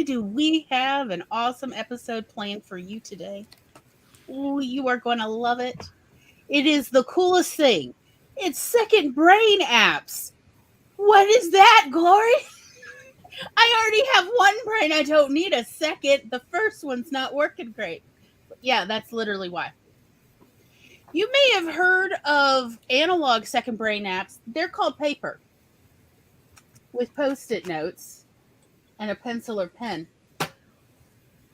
do we have an awesome episode planned for you today. Ooh, you are going to love it. It is the coolest thing. It's second brain apps. What is that, Glory? I already have one brain. I don't need a second. The first one's not working great. But yeah, that's literally why. You may have heard of analog second brain apps. They're called paper with Post-it notes and a pencil or pen.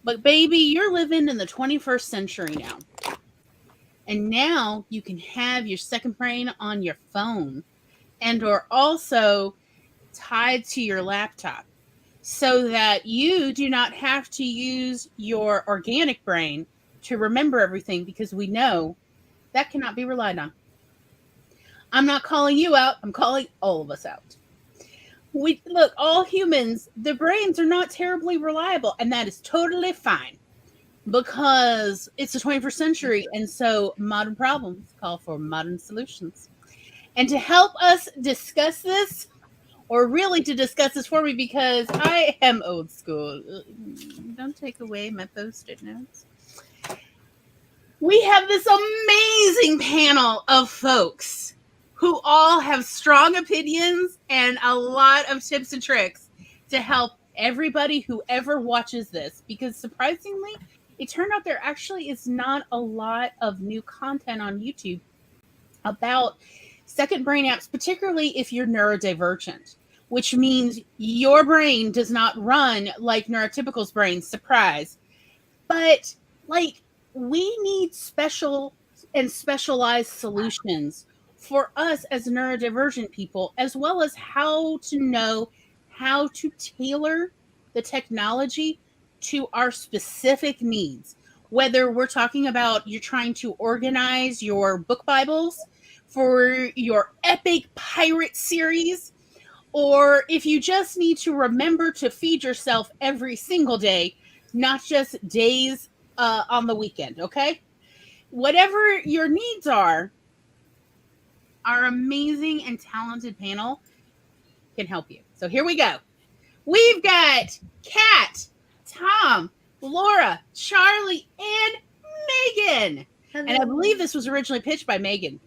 But baby, you're living in the 21st century now. And now you can have your second brain on your phone and or also tied to your laptop so that you do not have to use your organic brain to remember everything, because we know that cannot be relied on. I'm not calling you out. I'm calling all of us out. Look, all humans, the brains are not terribly reliable, and that is totally fine because it's the 21st century, and so modern problems call for modern solutions. And to help us discuss this, or really to discuss this for me, because I am old school. Don't take away my Post-it notes. We have this amazing panel of folks who all have strong opinions and a lot of tips and tricks to help everybody who ever watches this. Because surprisingly, it turned out there actually is not a lot of new content on YouTube about second brain apps, particularly if you're neurodivergent, which means your brain does not run like neurotypical's brain. Surprise. But like, we need special and specialized solutions for us as neurodivergent people, as well as how to know how to tailor the technology to our specific needs. Whether we're talking about you're trying to organize your book Bibles for your epic pirate series, or if you just need to remember to feed yourself every single day, not just days on the weekend, okay? Whatever your needs are, our amazing and talented panel can help you. So here we go. We've got Kat, Tom, Laura, Charlie, and Megan. Hello. And I believe this was originally pitched by Megan.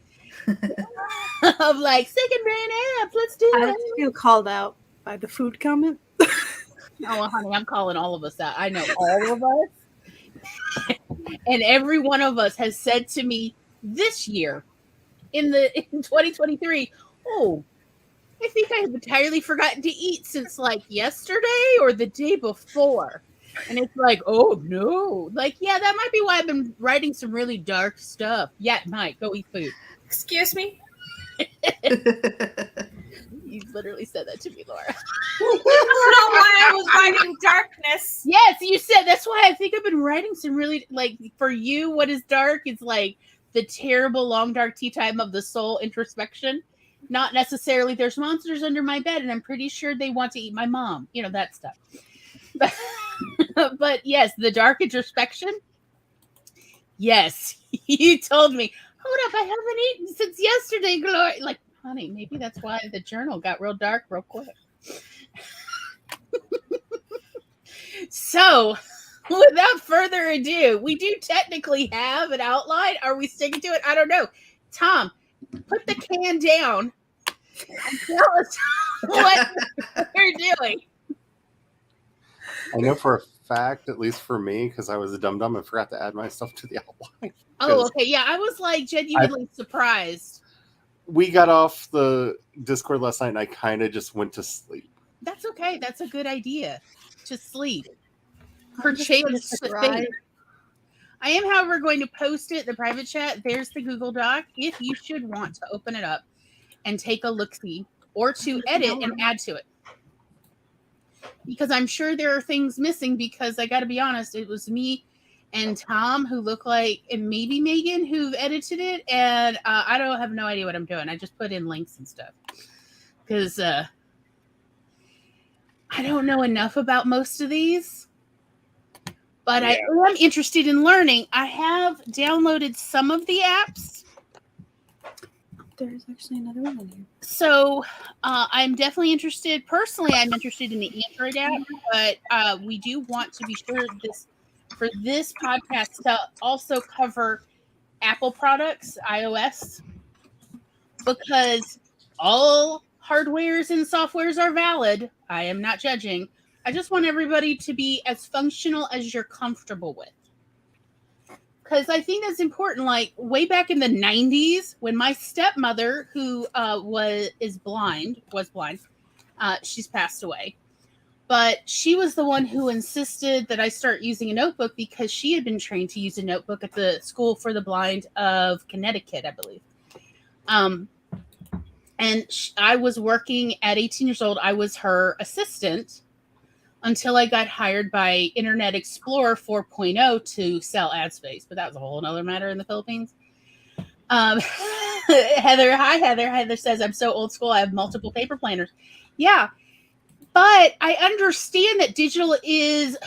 Of like, second brain apps, let's do it. I feel called out by the food comment. Oh, honey, I'm calling all of us out. I know all of us. And every one of us has said to me this year, in 2023, oh, I think I have entirely forgotten to eat since like yesterday or the day before. And it's like, oh no. Like, yeah, that might be why I've been writing some really dark stuff. Yeah, it might. Go eat food. Excuse me? You literally said that to me, Laura. I don't know why I was writing darkness. Yes, you said. That's why I think I've been writing some really, like, for you, what is dark? It's like the terrible long dark tea time of the soul introspection. Not necessarily there's monsters under my bed and I'm pretty sure they want to eat my mom. You know, that stuff. But yes, the dark introspection. Yes, you told me. Hold up, I haven't eaten since yesterday, Glory. Like, honey, maybe that's why the journal got real dark real quick. So, without further ado, we do technically have an outline. Are we sticking to it? I don't know. Tom, put the can down and tell us what we're doing. I know for a fact, at least for me, because I was a dum-dum and forgot to add my stuff to the outline. Oh, okay. Yeah, I was like genuinely surprised. We got off the Discord last night and I kind of just went to sleep. That's okay. That's a good idea. To sleep. Perchance. I am, however, going to post it in the private chat. There's the Google Doc. If you should want to open it up and take a look-see or to edit and add to it. Because I'm sure there are things missing, because I got to be honest, it was me and Tom who look like, and maybe Megan who've edited it, and I don't have no idea what I'm doing. I just put in links and stuff because I don't know enough about most of these, but yeah. I am interested in learning. I have downloaded some of the apps, There's actually another one in here. So I'm definitely interested. Personally, I'm interested in the Android app, but we do want to be sure for this podcast to also cover Apple products, iOS, because all hardwares and softwares are valid. I am not judging. I just want everybody to be as functional as you're comfortable with. Because I think that's important. Like way back in the 90s, when my stepmother, who was blind, she's passed away. But she was the one who insisted that I start using a notebook because she had been trained to use a notebook at the School for the Blind of Connecticut, I believe. And I was working at 18 years old. I was her assistant until I got hired by Internet Explorer 4.0 to sell ad space. But that was a whole other matter in the Philippines. Heather, hi, Heather. Heather says, I'm so old school. I have multiple paper planners. Yeah. But I understand that digital is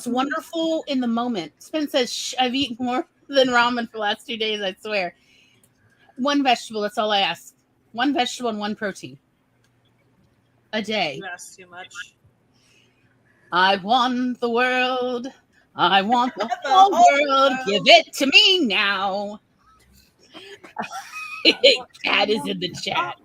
wonderful in the moment. Spence says, I've eaten more than ramen for the last 2 days, I swear. One vegetable, that's all I ask. One vegetable and one protein a day. That's too much. I want the world. I want the whole world. Give it to me now. Cat is in the chat.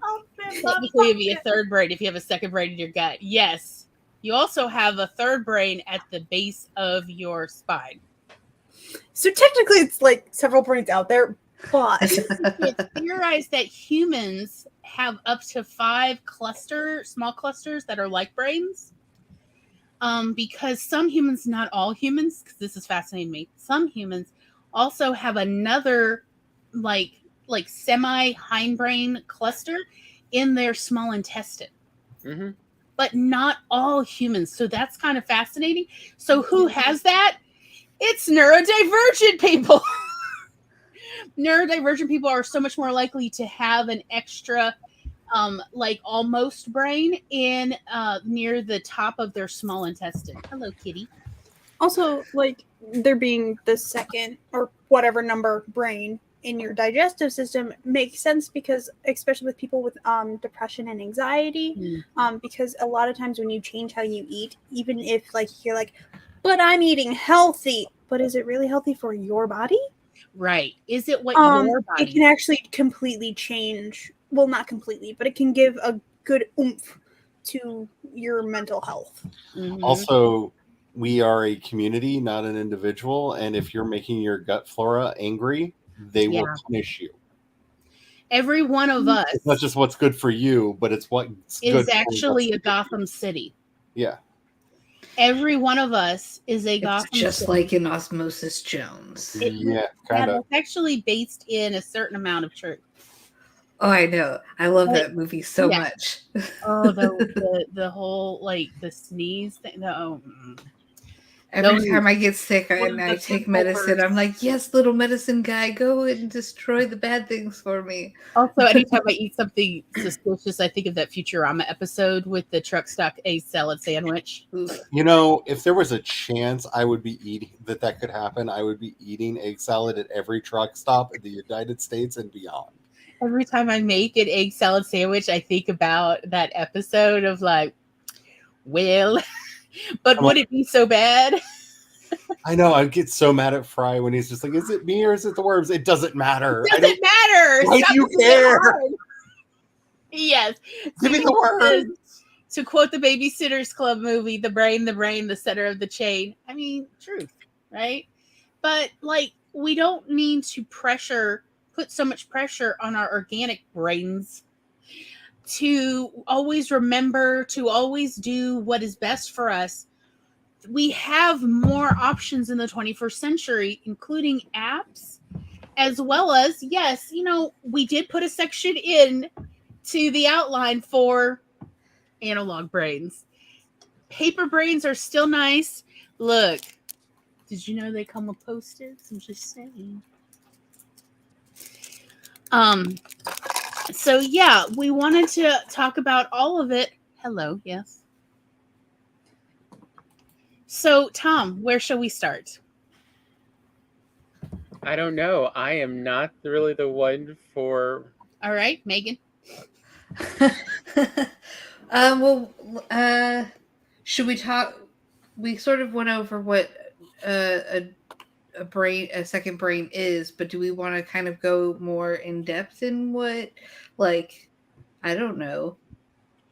Technically, it'd be a third brain if you have a second brain in your gut. Yes. You also have a third brain at the base of your spine. So technically, it's like several brains out there, but It's theorized that humans have up to 5 small clusters that are like brains. Because some humans, not all humans, because this is fascinating to me, some humans also have another like semi hindbrain cluster in their small intestine. Mm-hmm. But not all humans. So that's kind of fascinating. So who has that? It's neurodivergent people. Neurodivergent people are so much more likely to have an extra almost brain in near the top of their small intestine. Hello, kitty. also like there being the second or whatever number brain in your digestive system makes sense because especially with people with depression and anxiety, because a lot of times when you change how you eat, even if like you're like, but I'm eating healthy, but is it really healthy for your body? Right. Is it what your body? It can actually completely change. Well, not completely, but it can give a good oomph to your mental health. Mhm. Also, we are a community, not an individual. And if you're making your gut flora angry, they will punish you. Every one of us It's not just what's good for you, but it's what's good is for actually a Gotham City. Yeah. Every one of us is a Gotham It's just City. like in Osmosis Jones. Yeah, kind of. It's actually based in a certain amount of truth. Oh, I know. I love Like, that movie so yeah. much. Oh, the whole like the sneeze thing. Every time I get sick One and of I the take simple medicine, I'm words. like, yes, little medicine guy, go and destroy the bad things for me. Also, anytime I eat something suspicious, I think of that Futurama episode with the truck stop egg salad sandwich. Oof. You know, if there was a chance I would be eating that could happen, I would be eating egg salad at every truck stop in the United States and beyond. Every time I make an egg salad sandwich, I think about that episode of like, well, but would it be so bad? I know. I get so mad at Fry when he's just like, is it me or is it the worms? It doesn't matter. Doesn't matter. Why do you care? Yes. Give me the worms. To quote the Babysitters Club movie, the brain, the center of the chain. I mean, truth, right? But like, we don't need to put so much pressure on our organic brains to always remember, to always do what is best for us. We have more options in the 21st century, including apps, as well as, yes, we did put a section in to the outline for analog brains. Paper brains are still nice. Look, did you know they come with Post-its? I'm just saying. So yeah, we wanted to talk about all of it. Hello, yes. So Tom, where shall we start? I don't know. I am not really the one for All right, Megan. Well, should we talk? We sort of went over what a second brain is, but do we want to kind of go more in depth in what, like, I don't know.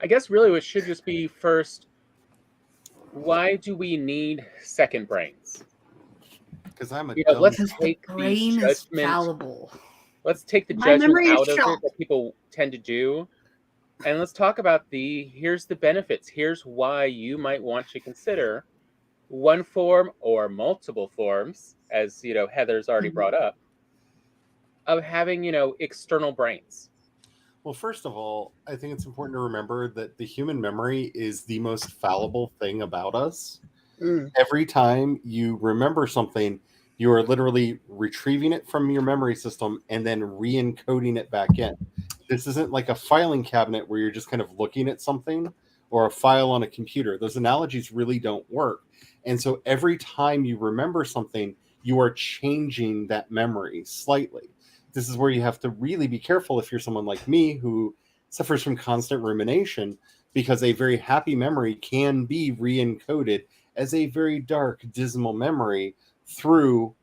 I guess really it should just be first, why do we need second brains? Because I'm a Let's Because the take the brain is judgment. fallible. Let's take the My judgment memory is out of it shot. that people tend to do, and let's talk about here's the benefits. Here's why you might want to consider one form or multiple forms, as Heather's already brought up, of having external brains. Well, first of all, I think it's important to remember that the human memory is the most fallible thing about us. Every time you remember something, you are literally retrieving it from your memory system and then re-encoding it back in. This isn't like a filing cabinet where you're just kind of looking at something, or a file on a computer. Those analogies really don't work. And so every time you remember something, you are changing that memory slightly. This is where you have to really be careful if you're someone like me who suffers from constant rumination, because a very happy memory can be re-encoded as a very dark, dismal memory through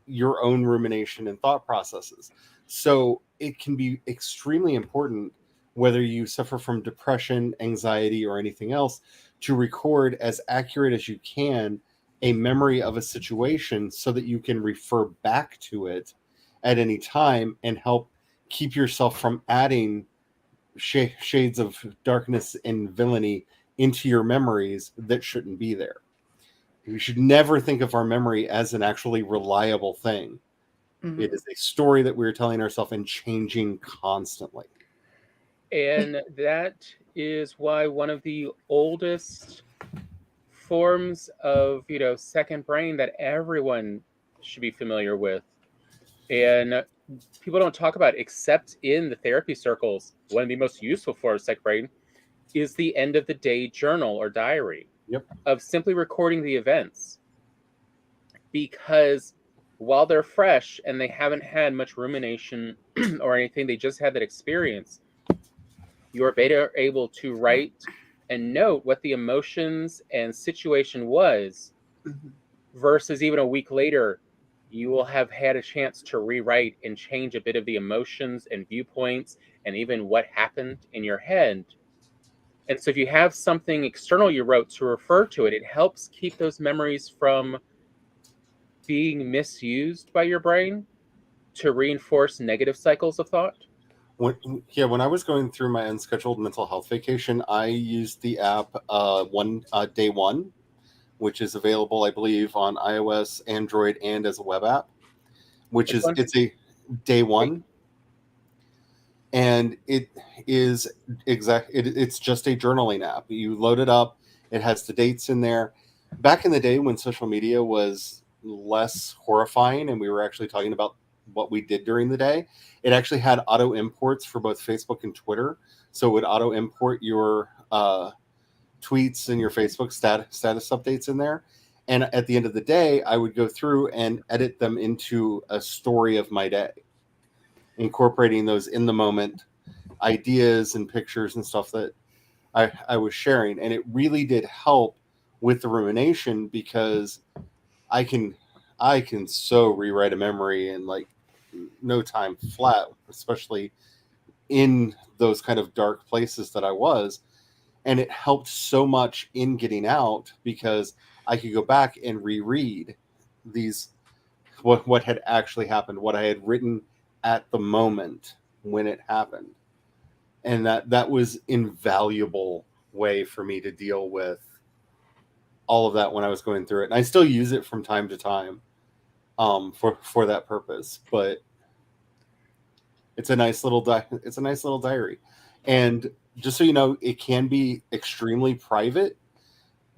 your own rumination and thought processes. So it can be extremely important, whether you suffer from depression, anxiety, or anything else, to record as accurate as you can a memory of a situation so that you can refer back to it at any time and help keep yourself from adding shades of darkness and villainy into your memories that shouldn't be there. We should never think of our memory as an actually reliable thing. Mm-hmm. It is a story that we're telling ourselves and changing constantly. And that is why one of the oldest forms of, second brain that everyone should be familiar with, and people don't talk about except in the therapy circles, one of the most useful forms of second brain is the end of the day journal or diary. Yep. Of simply recording the events. Because while they're fresh and they haven't had much rumination or anything, they just had that experience, you're better able to write and note what the emotions and situation was, versus even a week later, you will have had a chance to rewrite and change a bit of the emotions and viewpoints and even what happened in your head. And so if you have something external you wrote to refer to it, it helps keep those memories from being misused by your brain to reinforce negative cycles of thought. When I was going through my unscheduled mental health vacation, I used the app Day One, which is available, I believe, on iOS, Android, and as a web app. It's a Day One, and it is it's just a journaling app. You load it up, it has the dates in there. Back in the day when social media was less horrifying and we were actually talking about what we did during the day, it actually had auto imports for both Facebook and Twitter. So it would auto import your tweets and your Facebook status updates in there. And at the end of the day, I would go through and edit them into a story of my day, incorporating those in the moment ideas and pictures and stuff that I was sharing. And it really did help with the rumination, because I can so rewrite a memory in like no time flat, especially in those kind of dark places that I was. And it helped so much in getting out, because I could go back and reread what had actually happened, what I had written at the moment when it happened. And that was invaluable way for me to deal with all of that when I was going through it. And I still use it from time to time for that purpose. But it's a nice little diary. And just so you know, it can be extremely private.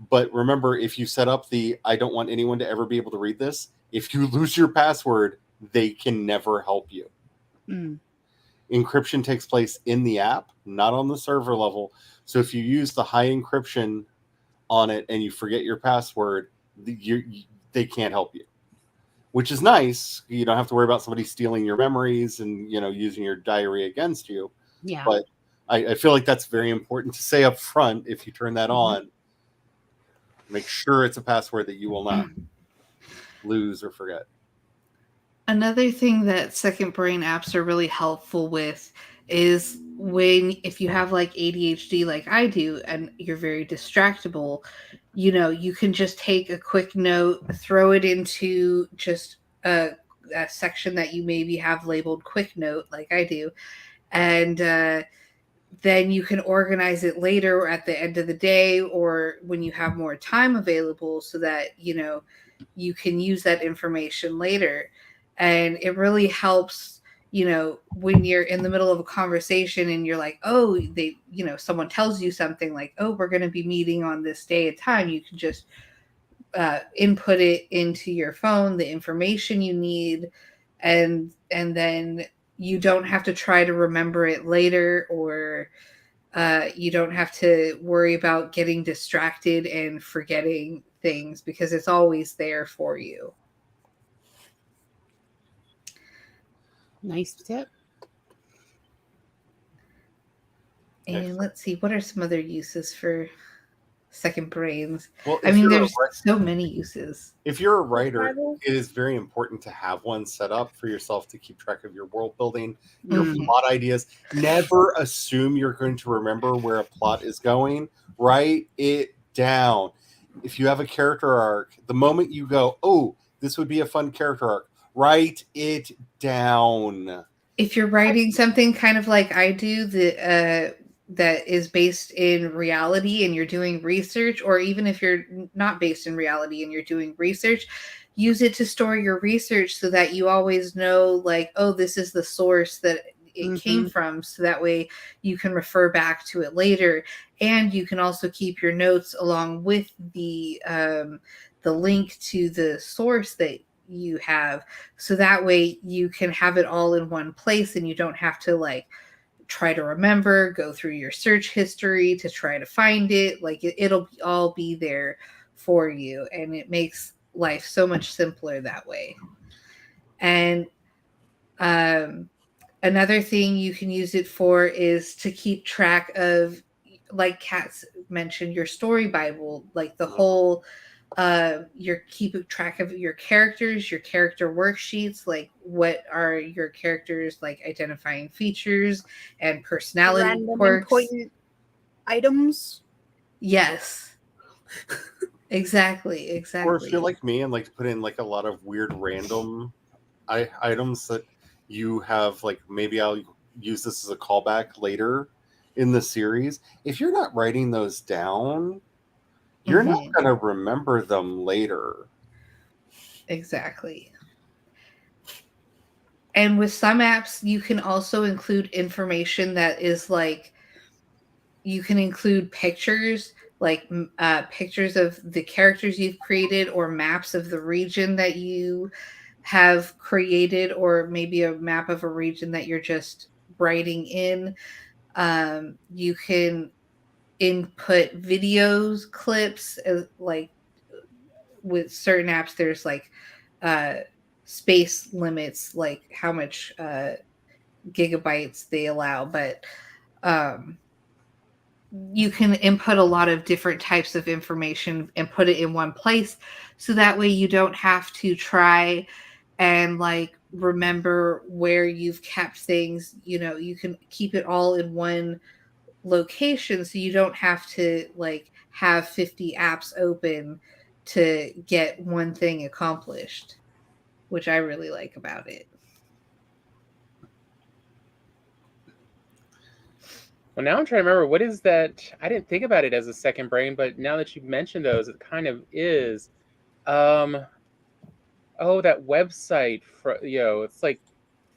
But remember, if you set up I don't want anyone to ever be able to read this, if you lose your password, they can never help you. Encryption takes place in the app, not on the server level. So if you use the high encryption on it and you forget your password, they can't help you. which is nice. You don't have to worry about somebody stealing your memories and, using your diary against you. Yeah. But I feel like that's very important to say up front. If you turn that on, make sure it's a password that you will not lose or forget. Another thing that second brain apps are really helpful with is if you have like ADHD like I do and you're very distractible, you can just take a quick note, throw it into just a section that you maybe have labeled quick note like I do, and then you can organize it later at the end of the day or when you have more time available so that you can use that information later. And it really helps, when you're in the middle of a conversation and you're like, oh, someone tells you something like, oh, we're going to be meeting on this day and time. You can just input it into your phone, the information you need, and then you don't have to try to remember it later, or you don't have to worry about getting distracted and forgetting things because it's always there for you. Nice tip. And let's see, what are some other uses for second brains? Well, I mean, there's so many uses. If you're a writer, it is very important to have one set up for yourself to keep track of your world building, your plot ideas. Never assume you're going to remember where a plot is going. Write it down. If you have a character arc, the moment you go, oh, this would be a fun character arc, write it down. If you're writing something kind of like I do, that is based in reality and you're doing research, or even if you're not based in reality and you're doing research, use it to store your research so that you always know, like, oh, this is the source that it came from, so that way you can refer back to it later. And you can also keep your notes along with the link to the source that you have, so that way you can have it all in one place and you don't have to like try to remember, go through your search history to try to find it. Like it'll all be there for you, and it makes life so much simpler that way. And another thing you can use it for is to keep track of, like Kat mentioned, your story Bible, like the whole you're keeping track of your characters, your character worksheets, like what are your characters like identifying features and personality Random quirks. important items. Yes. Exactly. Or if you're like me and like to put in like a lot of weird random items that you have, like maybe I'll use this as a callback later in the series. If you're not writing those down, you're not going to remember them later. Exactly. And with some apps, you can also include information that is like, you can include pictures, like pictures of the characters you've created, or maps of the region that you have created, or maybe a map of a region that you're just writing in. You can input videos, clips, like with certain apps there's like space limits, like how much gigabytes they allow, but you can input a lot of different types of information and put it in one place, so that way you don't have to try and like remember where you've kept things. You can keep it all in one location, so you don't have to like have 50 apps open to get one thing accomplished, which I really like about it. Well, now I'm trying to remember, what is that? I didn't think about it as a second brain, but now that you've mentioned those, it kind of is. That website for it's like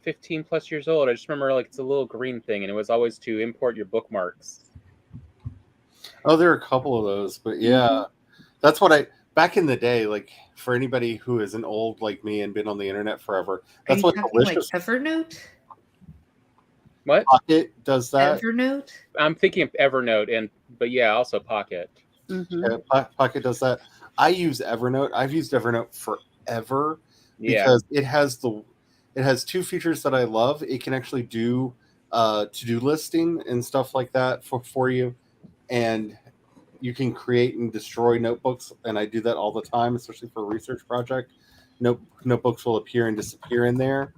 15 plus years old. I just remember like it's a little green thing, and it was always to import your bookmarks. Oh, there are a couple of those, but yeah, that's what back in the day, like for anybody who isn't old like me and been on the internet forever, that's what Delicious. Like Evernote? What? Pocket does that. Evernote? I'm thinking of Evernote, but yeah, also Pocket. Yeah, Pocket does that. I use Evernote. I've used Evernote forever, because it has two features that I love. It can actually do to-do listing and stuff like that for you, and you can create and destroy notebooks, and I do that all the time, especially for a research project. Notebooks will appear and disappear in there.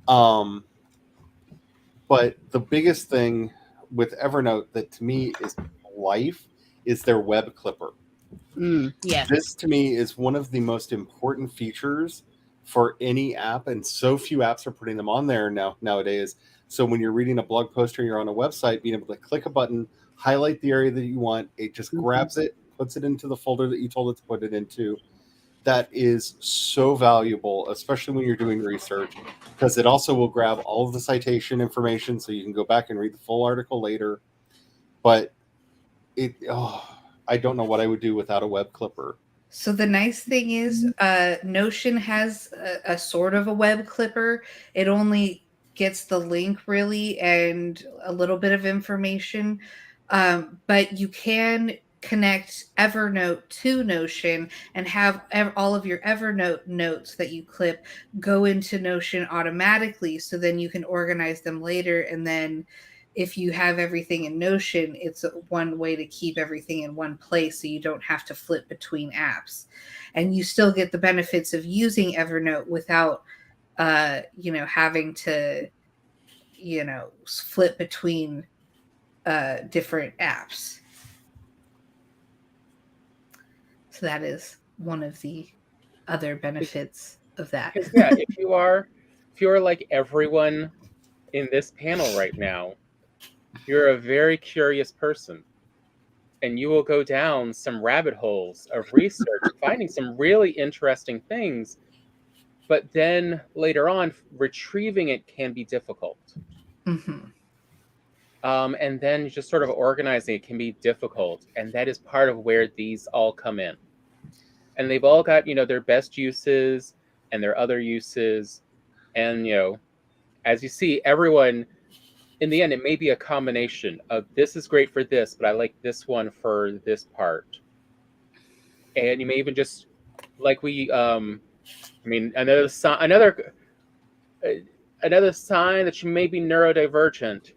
But the biggest thing with Evernote that to me is life is their web clipper. Yes. This to me is one of the most important features for any app, and so few apps are putting them on there nowadays. So when you're reading a blog post or you're on a website, being able to click a button, highlight the area that you want, it just grabs it, puts it into the folder that you told it to put it into. That is so valuable, especially when you're doing research, because it also will grab all of the citation information so you can go back and read the full article later. But I don't know what I would do without a web clipper. So the nice thing is Notion has a sort of a web clipper. It only gets the link really and a little bit of information. But you can connect Evernote to Notion and have all of your Evernote notes that you clip go into Notion automatically. So then you can organize them later. And then if you have everything in Notion, it's one way to keep everything in one place so you don't have to flip between apps. And you still get the benefits of using Evernote without having to flip between different apps. So that is one of the other benefits of that. Yeah, if you're like everyone in this panel right now, you're a very curious person, and you will go down some rabbit holes of research, finding some really interesting things, but then later on, retrieving it can be difficult. Mm-hmm. And then just sort of organizing it can be difficult, and that is part of where these all come in. And they've all got, their best uses and their other uses, and as you see, everyone, in the end, it may be a combination of this is great for this, but I like this one for this part. And you may even just, like another sign that you may be neurodivergent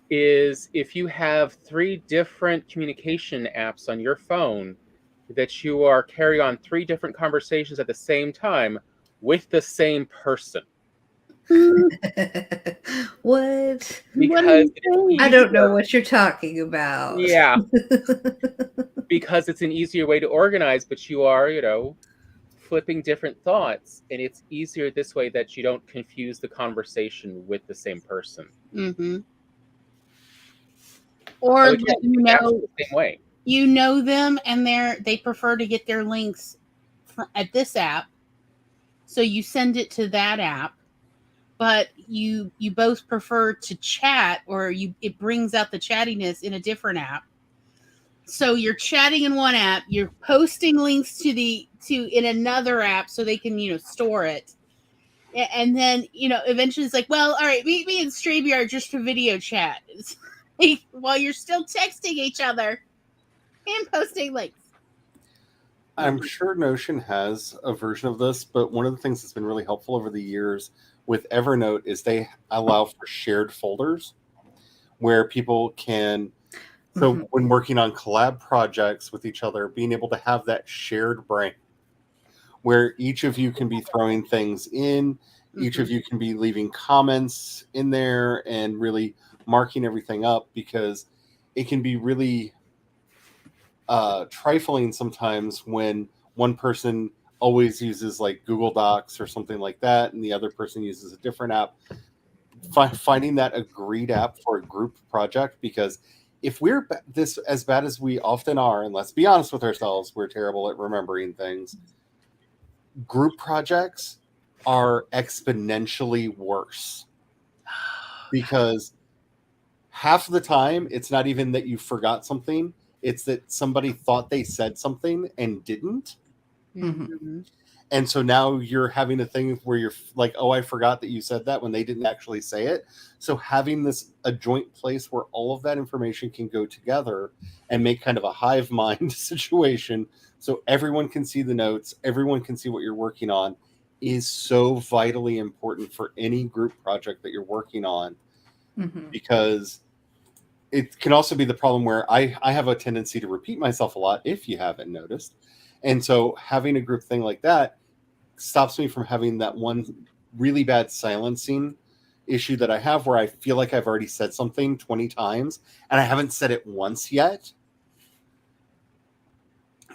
is if you have 3 different communication apps on your phone that you are carrying on 3 different conversations at the same time with the same person. What? Because I don't know what you're talking about. Yeah. Because it's an easier way to organize, but you are, flipping different thoughts, and it's easier this way that you don't confuse the conversation with the same person. Mm-hmm. Or the same way. You know them, and they prefer to get their links at this app, so you send it to that app. But you both prefer to chat, or it brings out the chattiness in a different app. So you're chatting in one app, you're posting links in another app so they can store it, and then eventually it's like, well, all right, meet me in StreamYard just for video chat. While you're still texting each other and posting links. I'm sure Notion has a version of this, but one of the things that's been really helpful over the years with Evernote is they allow for shared folders where people can, when working on collab projects with each other, being able to have that shared brain where each of you can be throwing things in, each of you can be leaving comments in there and really marking everything up, because it can be really trifling sometimes when one person always uses like Google Docs or something like that, and the other person uses a different app. Finding that agreed app for a group project, because if we're this as bad as we often are, and let's be honest with ourselves, we're terrible at remembering things, group projects are exponentially worse, because half of the time it's not even that you forgot something, it's that somebody thought they said something and didn't. Mm-hmm. And so now you're having a thing where you're like, oh, I forgot that you said that when they didn't actually say it. So having a joint place where all of that information can go together and make kind of a hive mind situation, so everyone can see the notes, everyone can see what you're working on, is so vitally important for any group project that you're working on, because it can also be the problem where I have a tendency to repeat myself a lot, if you haven't noticed. And so having a group thing like that stops me from having that one really bad silencing issue that I have where I feel like I've already said something 20 times and I haven't said it once yet.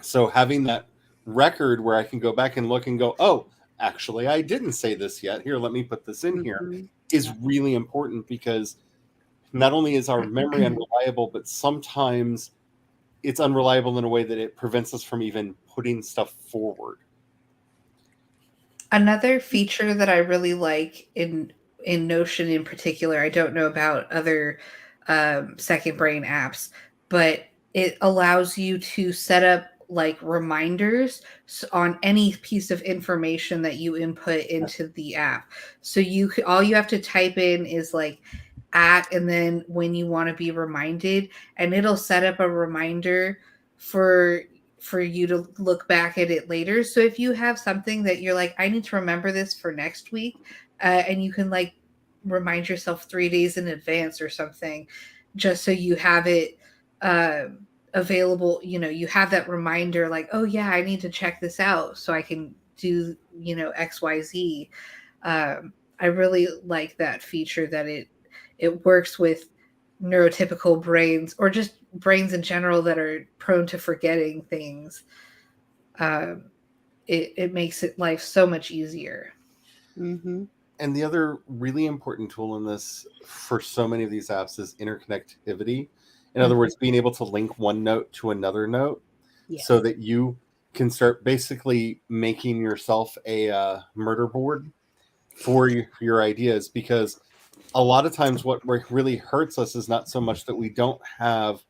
So having that record where I can go back and look and go, oh, actually, I didn't say this yet. Here, let me put this in here, is really important, because not only is our memory unreliable, but sometimes it's unreliable in a way that it prevents us from even putting stuff forward. Another feature that I really like in Notion in particular, I don't know about other second brain apps, but it allows you to set up like reminders on any piece of information that you input into the app. So all you have to type in is like at, and then when you want to be reminded, and it'll set up a reminder for you to look back at it later. So if you have something that you're like, I need to remember this for next week, and you can like remind yourself 3 days in advance or something, just so you have it available, you have that reminder like, oh yeah, I need to check this out so I can do, XYZ. I really like that feature that it works with neurotypical brains, or just brains in general that are prone to forgetting things. It makes life so much easier. Mm-hmm. And the other really important tool in this for so many of these apps is interconnectivity. In other words, being able to link one note to another note, so that you can start basically making yourself a murder board for your ideas. Because a lot of times what really hurts us is not so much that we don't have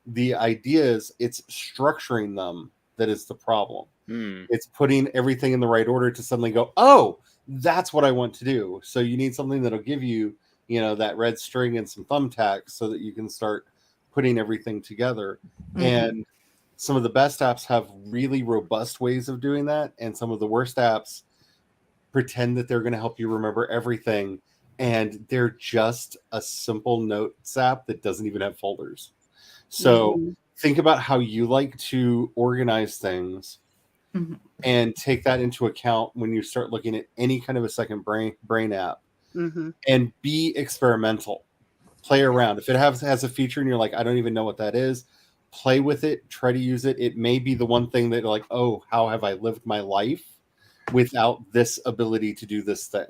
the ideas, it's structuring them that is the problem. It's putting everything in the right order to suddenly go, oh, that's what I want to do. So you need something that'll give you, that red string and some thumbtacks so that you can start putting everything together. And some of the best apps have really robust ways of doing that, and some of the worst apps pretend that they're going to help you remember everything, and they're just a simple notes app that doesn't even have folders. So think about how you like to organize things, and take that into account when you start looking at any kind of a second brain app, and be experimental. Play around. If it has a feature and you're like, I don't even know what that is, play with it, try to use it. It may be the one thing that you're like, oh, how have I lived my life without this ability to do this thing?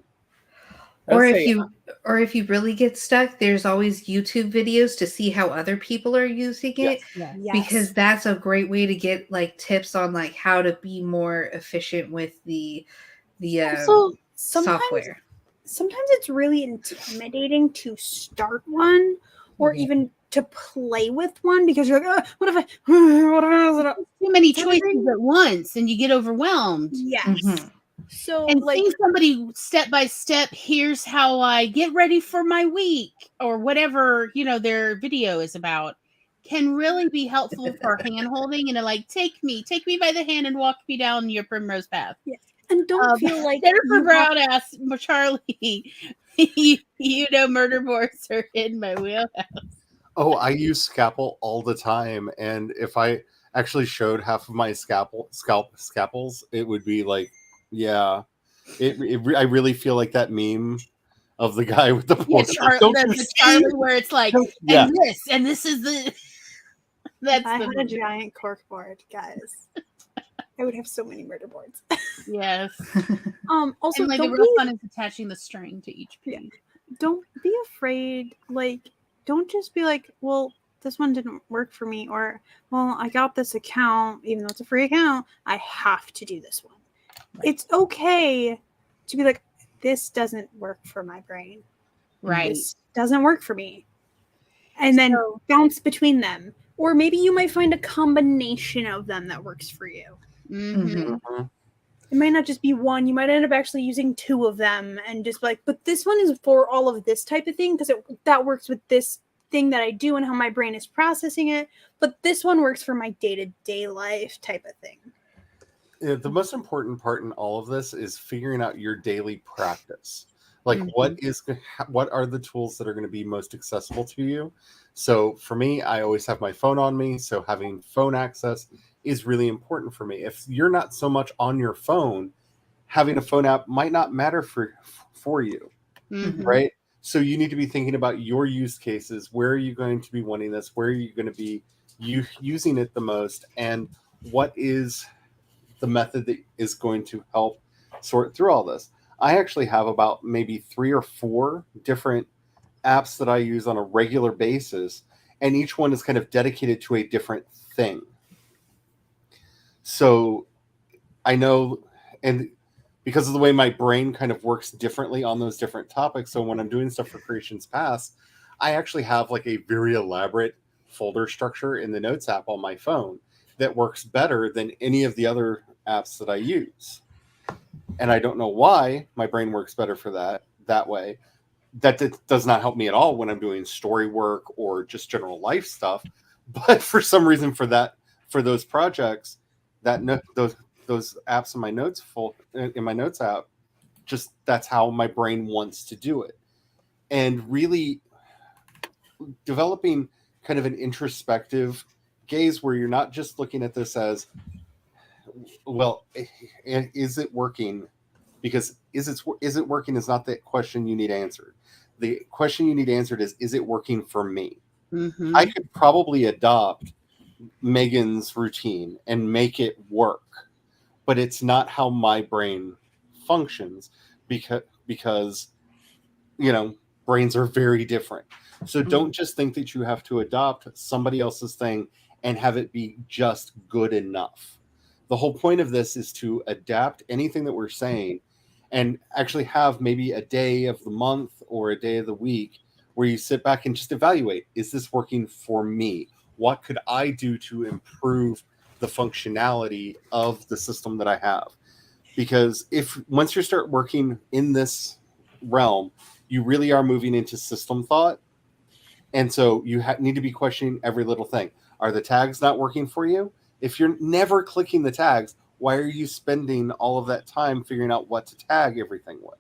Or if you really get stuck, there's always YouTube videos to see how other people are using it, because that's a great way to get like tips on like how to be more efficient with the software. Sometimes it's really intimidating to start one, or even to play with one, because you're like, what if I too many choices at once and you get overwhelmed. Yes. So and like seeing somebody step by step, here's how I get ready for my week, or whatever their video is about, can really be helpful for hand holding and like take me by the hand and walk me down your primrose path. Yes. And don't feel like Jennifer Brown asked Charlie, murder boards are in my wheelhouse. Oh, I use Scalpel all the time, and if I actually showed half of my scalpels, it would be like, I really feel like that meme of the guy with the poster. Charlie, where it's like, and this is the. I had a giant cork board, guys. I would have so many murder boards. Yes. Also, and like the real fun is attaching the string to each page. Yeah. Don't be afraid. Like, don't just be like, well, this one didn't work for me, or, well, I got this account, even though it's a free account, I have to do this one. Right. It's okay to be like, this doesn't work for my brain. Right. This doesn't work for me. And then bounce between them. Or maybe you might find a combination of them that works for you. It might not just be one. You might end up actually using two of them and just be like, but this one is for all of this type of thing because that works with this thing that I do and how my brain is processing it. But this one works for my day-to-day life type of thing. the most important part in all of this is figuring out your daily practice. Like, Mhm. what are the tools that are going to be most accessible to you? So for me, I always have my phone on me. So having phone access is really important for me. If you're not so much on your phone, having a phone app might not matter for you, Mhm. right? So you need to be thinking about your use cases. Where are you going to be wanting this? Where are you going to be using it the most? And what is the method that is going to help sort through all this? I actually have about maybe 3 or 4 different apps that I use on a regular basis, and each one is kind of dedicated to a different thing. So I know, and because of the way my brain kind of works differently on those different topics, so when I'm doing stuff for Creations Past, I actually have like a very elaborate folder structure in the Notes app on my phone that works better than any of the other apps that I use. And I don't know why my brain works better for that way. That does not help me at all when I'm doing story work or just general life stuff. But for some reason, for those projects, those apps in my notes app, just that's how my brain wants to do it. And really developing kind of an introspective gaze where you're not just looking at this as, well, is it working? Because is it working is not the question you need answered. The question you need answered is it working for me? Mhm. I could probably adopt Megan's routine and make it work, but it's not how my brain functions because brains are very different. So don't just think that you have to adopt somebody else's thing and have it be just good enough. The whole point of this is to adapt anything that we're saying and actually have maybe a day of the month or a day of the week where you sit back and just evaluate, is this working for me? What could I do to improve the functionality of the system that I have? Because if once you start working in this realm, you really are moving into system thought. And so you need to be questioning every little thing. Are the tags not working for you? If you're never clicking the tags, why are you spending all of that time figuring out what to tag everything with?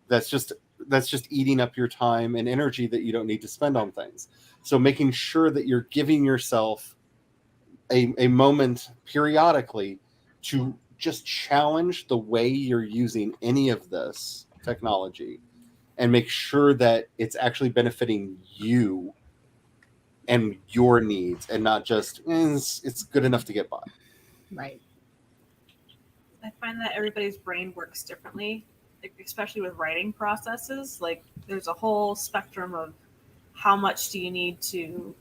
That's just eating up your time and energy that you don't need to spend on things. So making sure that you're giving yourself a moment periodically to just challenge the way you're using any of this technology and make sure that it's actually benefiting you and your needs and not just it's good enough to get by. Right. I find that everybody's brain works differently, like, especially with writing processes. Like, there's a whole spectrum of how much do you need to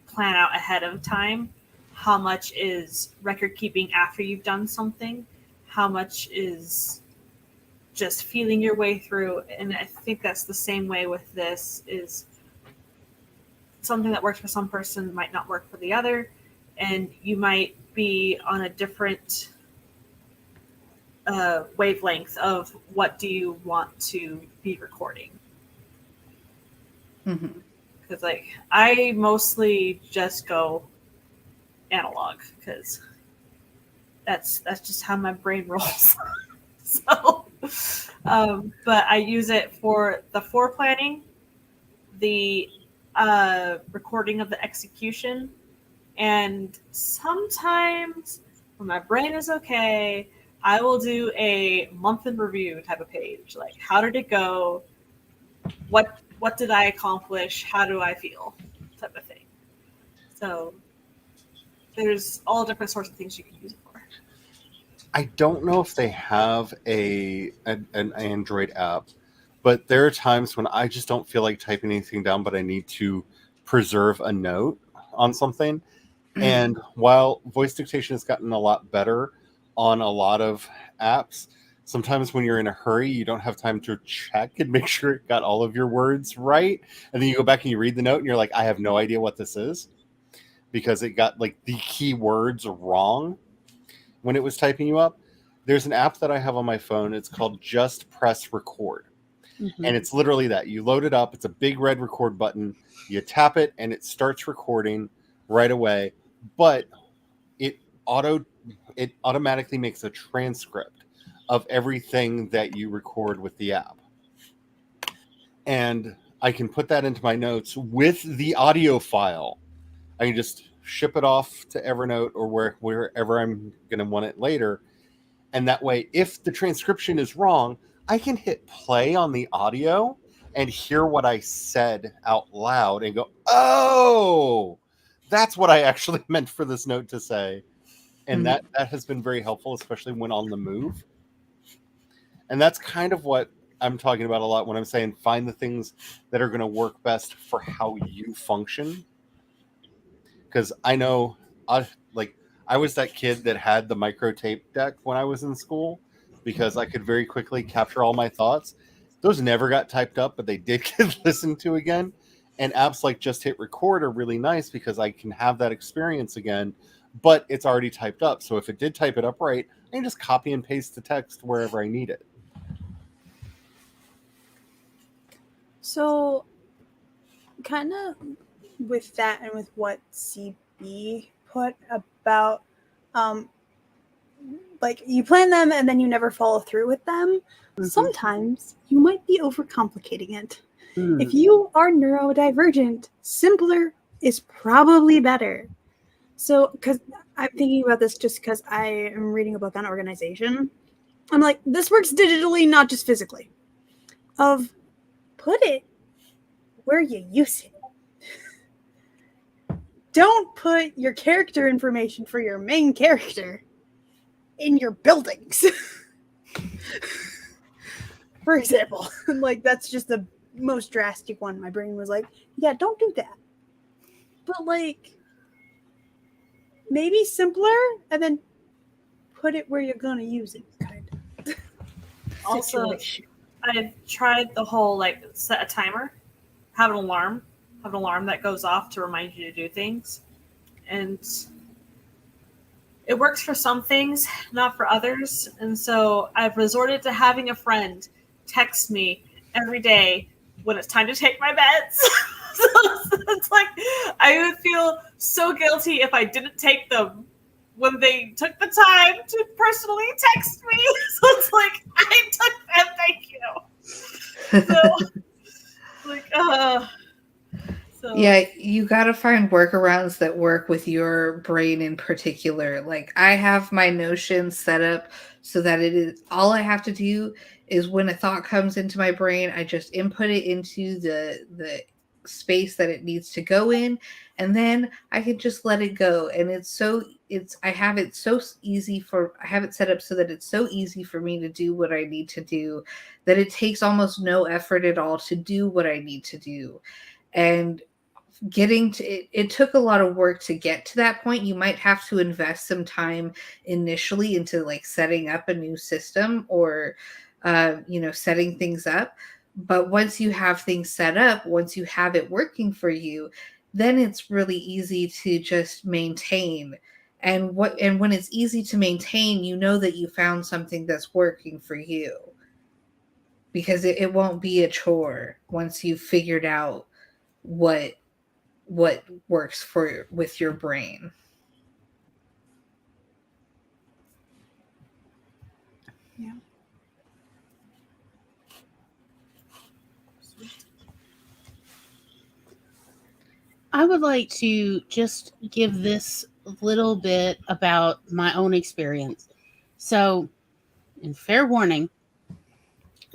plan out ahead of time, how much is record keeping after you've done something, how much is just feeling your way through. And I think that's the same way with this. Is something that works for some person might not work for the other, and you might be on a different wavelength of what do you want to be recording. Because like I mostly just go analog because that's just how my brain rolls. So but I use it for the foreplanning, the recording of the execution, and sometimes when my brain is okay, I will do a month in review type of page. Like, how did it go? What did I accomplish? How do I feel? Type of thing. So there's all different sorts of things you can use it for. I don't know if they have an Android app, but there are times when I just don't feel like typing anything down, but I need to preserve a note on something. And while voice dictation has gotten a lot better on a lot of apps, sometimes when you're in a hurry, you don't have time to check and make sure it got all of your words right. And then you go back and you read the note and you're like, I have no idea what this is because it got like the key words wrong when it was typing you up. There's an app that I have on my phone. It's called Just Press Record. And it's literally that. You load it up. It's a big red record button. You tap it and it starts recording right away. But it it automatically makes a transcript of everything that you record with the app. And I can put that into my notes with the audio file. I can just ship it off to Evernote or wherever I'm going to want it later. And that way, if the transcription is wrong, I can hit play on the audio and hear what I said out loud and go, oh, that's what I actually meant for this note to say. And that has been very helpful, especially when on the move. And that's kind of what I'm talking about a lot when I'm saying find the things that are going to work best for how you function. Because I know, I was that kid that had the micro tape deck when I was in school because I could very quickly capture all my thoughts. Those never got typed up, but they did get listened to again. And apps like Just Hit Record are really nice because I can have that experience again, but it's already typed up. So if it did type it up right, I can just copy and paste the text wherever I need it. So, kind of with that and with what CB put about, like you plan them and then you never follow through with them, sometimes you might be overcomplicating it. If you are neurodivergent, simpler is probably better. So, because I'm thinking about this just because I am reading a book on organization. I'm like, this works digitally, not just physically. Put it where you use it. Don't put your character information for your main character in your buildings. For example, like that's just the most drastic one. My brain was like, yeah, don't do that. But like, maybe simpler and then put it where you're going to use it, kind of. Also, situation. I've tried the whole like set a timer, have an alarm that goes off to remind you to do things, and it works for some things, not for others. And so I've resorted to having a friend text me every day when it's time to take my meds. So it's like I would feel so guilty if I didn't take them when they took the time to personally text me. So it's like I took them, thank you. So like so Yeah, you got to find workarounds that work with your brain in particular. Like I have my Notion set up so that it is all I have to do is when a thought comes into my brain, I just input it into the space that it needs to go in, and then I can just let it go. And I have it set up so that it's so easy for me to do what I need to do that it takes almost no effort at all to do what I need to do. And getting to it took a lot of work to get to that point. You might have to invest some time initially into like setting up a new system or setting things up. But once you have things set up, once you have it working for you, then it's really easy to just maintain. And when it's easy to maintain, you know that you found something that's working for you, because it won't be a chore once you've figured out what works with your brain. Yeah. I would like to just give this little bit about my own experience. So, and fair warning.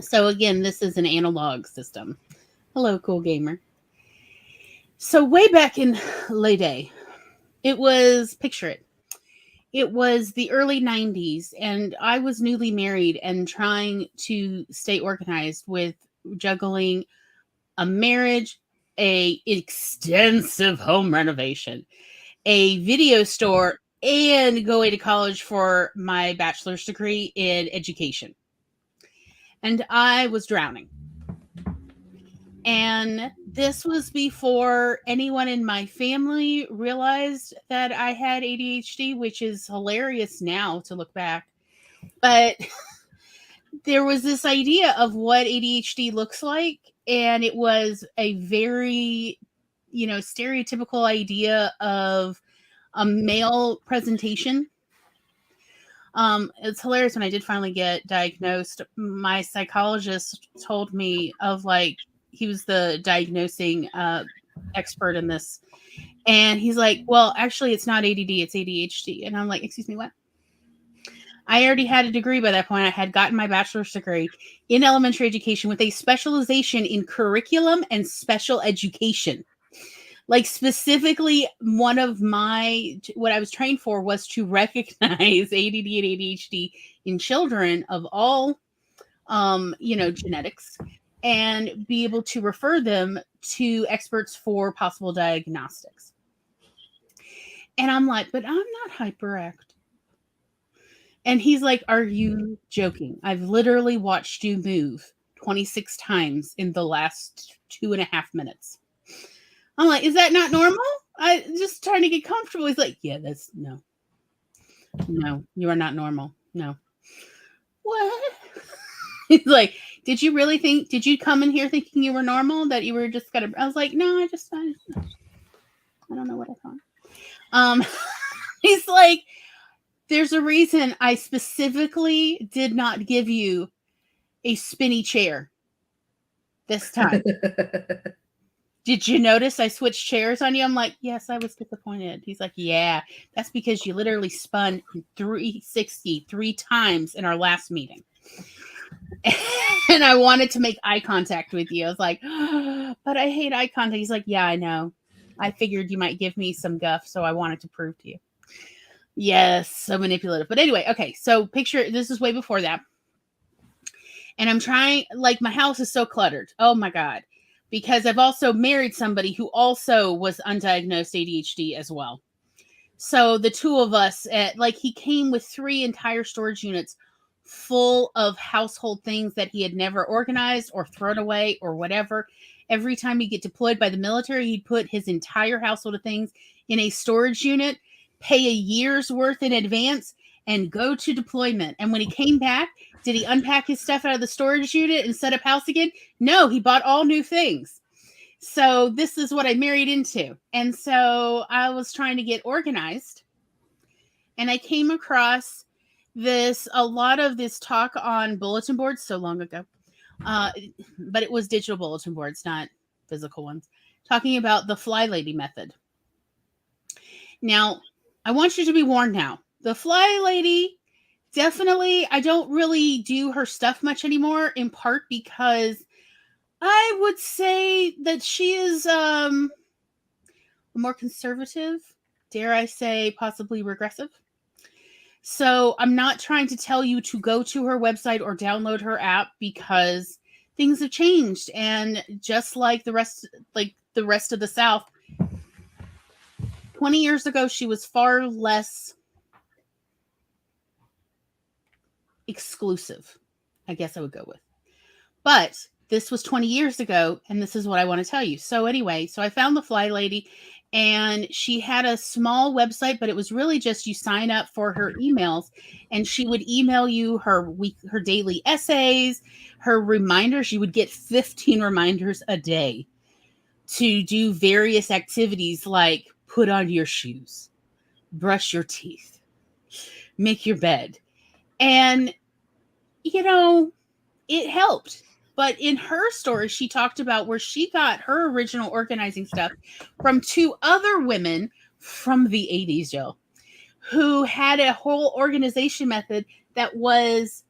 So again, this is an analog system. Hello, cool gamer. So way back in the day, it was, picture it. It was the early 90s, and I was newly married and trying to stay organized with juggling a marriage, a extensive home renovation, a video store, and going to college for my bachelor's degree in education. And I was drowning. And this was before anyone in my family realized that I had ADHD, which is hilarious now to look back. But there was this idea of what ADHD looks like, and it was a very, stereotypical idea of a male presentation. It's hilarious. When I did finally get diagnosed, my psychologist told me of like, he was the diagnosing expert in this. And he's like, well, actually, it's not ADD, it's ADHD. And I'm like, excuse me, what? I already had a degree by that point. I had gotten my bachelor's degree in elementary education with a specialization in curriculum and special education. Like, specifically, one of what I was trained for was to recognize ADD and ADHD in children of all, genetics, and be able to refer them to experts for possible diagnostics. And I'm like, but I'm not hyperactive. And he's like, are you joking? I've literally watched you move 26 times in the last 2.5 minutes. I'm like, is that not normal? I just trying to get comfortable. He's like, yeah, no, you are not normal. No. What? He's like, did you come in here thinking you were normal? That you were just gonna, I was like, no, I don't know what I thought. He's like, there's a reason I specifically did not give you a spinny chair this time. Did you notice I switched chairs on you? I'm like, yes, I was disappointed. He's like, yeah, that's because you literally spun 360 3 times in our last meeting. And I wanted to make eye contact with you. I was like, but I hate eye contact. He's like, yeah, I know. I figured you might give me some guff, so I wanted to prove to you. Yes, so manipulative. But anyway, okay, so picture, this is way before that. And I'm trying, like, my house is so cluttered. Oh my God. Because I've also married somebody who also was undiagnosed ADHD as well. So the two of us, he came with 3 entire storage units full of household things that he had never organized or thrown away or whatever. Every time he'd get deployed by the military, he'd put his entire household of things in a storage unit, pay a year's worth in advance, and go to deployment. And when he came back, did he unpack his stuff out of the storage unit and set up house again? No, he bought all new things. So this is what I married into. And so I was trying to get organized. And I came across a lot of this talk on bulletin boards so long ago. But it was digital bulletin boards, not physical ones, talking about the fly lady method. Now, I want you to be warned now. The fly lady, definitely, I don't really do her stuff much anymore, in part because I would say that she is more conservative, dare I say, possibly regressive. So I'm not trying to tell you to go to her website or download her app, because things have changed. And just like the rest of the South, 20 years ago, she was far less exclusive, I guess I would go with. But this was 20 years ago, and this is what I want to tell you. So anyway, I found the fly lady, and she had a small website, but it was really just you sign up for her emails, and she would email you her daily essays, her reminders. You would get 15 reminders a day to do various activities like put on your shoes, brush your teeth, make your bed. And, it helped. But in her story, she talked about where she got her original organizing stuff from 2 other women from the 80s, Jill, who had a whole organization method that was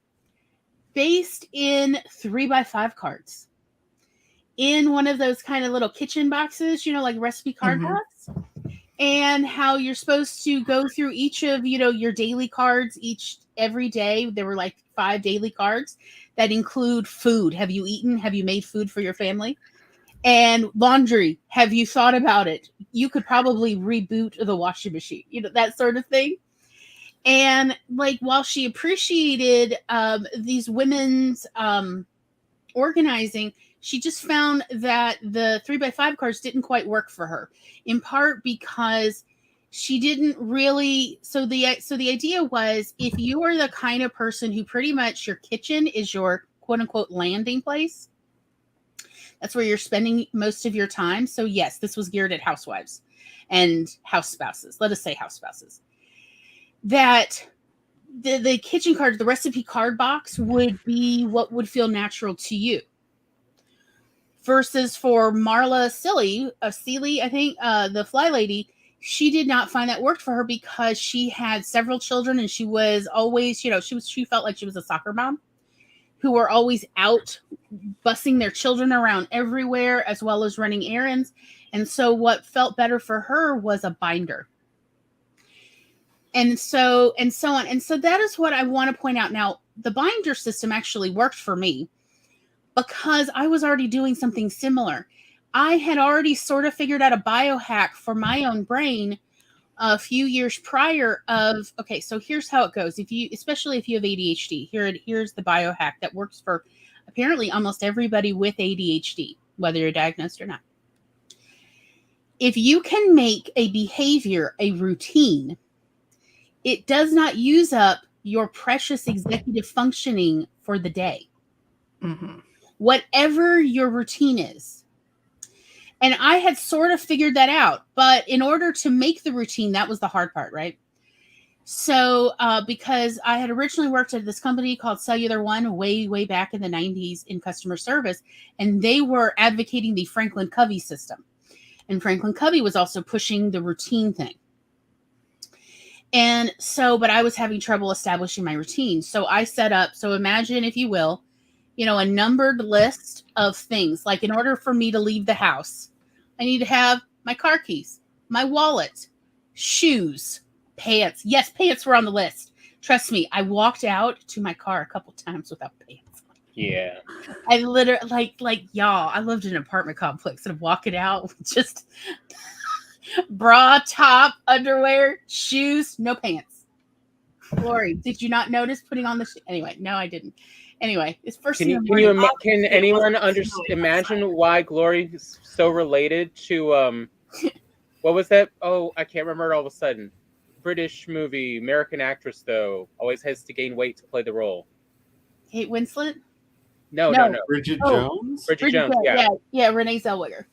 based in 3x5 cards. In one of those kind of little kitchen boxes, like recipe card box. And how you're supposed to go through each of, your daily cards every day. There were like 5 daily cards that include food. Have you eaten? Have you made food for your family? And laundry. Have you thought about it? You could probably reboot the washing machine, that sort of thing. And while she appreciated these women's organizing, she just found that the 3x5 cards didn't quite work for her, in part because she didn't really. So the idea was, if you are the kind of person who pretty much your kitchen is your quote unquote landing place, that's where you're spending most of your time. So yes, this was geared at housewives and house spouses. Let us say house spouses. That the kitchen card, the recipe card box would be what would feel natural to you. Versus for Marla Sealy, I think, the fly lady, she did not find that worked for her because she had several children and she was always, she felt like she was a soccer mom who were always out bussing their children around everywhere as well as running errands. And so what felt better for her was a binder. And so on. And so that is what I want to point out. Now, the binder system actually worked for me because I was already doing something similar. I had already sort of figured out a biohack for my own brain a few years prior of, okay, so here's how it goes. Especially if you have ADHD, here's the biohack that works for apparently almost everybody with ADHD, whether you're diagnosed or not. If you can make a behavior a routine, it does not use up your precious executive functioning for the day. Mm-hmm. Whatever your routine is. And I had sort of figured that out, but in order to make the routine, that was the hard part, right? So, because I had originally worked at this company called Cellular One way back in the 90s in customer service, and they were advocating the Franklin Covey system. And Franklin Covey was also pushing the routine thing. And so, but I was having trouble establishing my routine. So I set up, so imagine, if you will, a numbered list of things. Like, in order for me to leave the house, I need to have my car keys, my wallet, shoes, pants. Yes, pants were on the list. Trust me, I walked out to my car a couple times without pants. Yeah. I literally, like y'all, I lived in an apartment complex and I'm walking out with just bra, top, underwear, shoes, no pants. Lori, did you not notice putting on the anyway? No, I didn't. Anyway, it's first thing in the morning. Can anyone imagine why Glory is so related to what was that? Oh, I can't remember all of a sudden. British movie, American actress though, always has to gain weight to play the role. Kate Winslet? No. Bridget Jones? Bridget Jones, yeah, Renee Zellweger.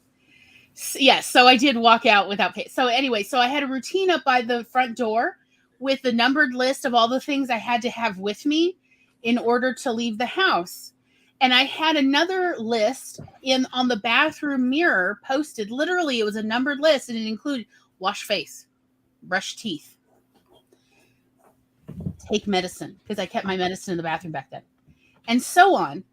So I did walk out without pay. So anyway, so I had a routine up by the front door with the numbered list of all the things I had to have with me in order to leave the house. And I had another list on the bathroom mirror posted. Literally, it was a numbered list, and it included wash face, brush teeth, take medicine, because I kept my medicine in the bathroom back then, and so on.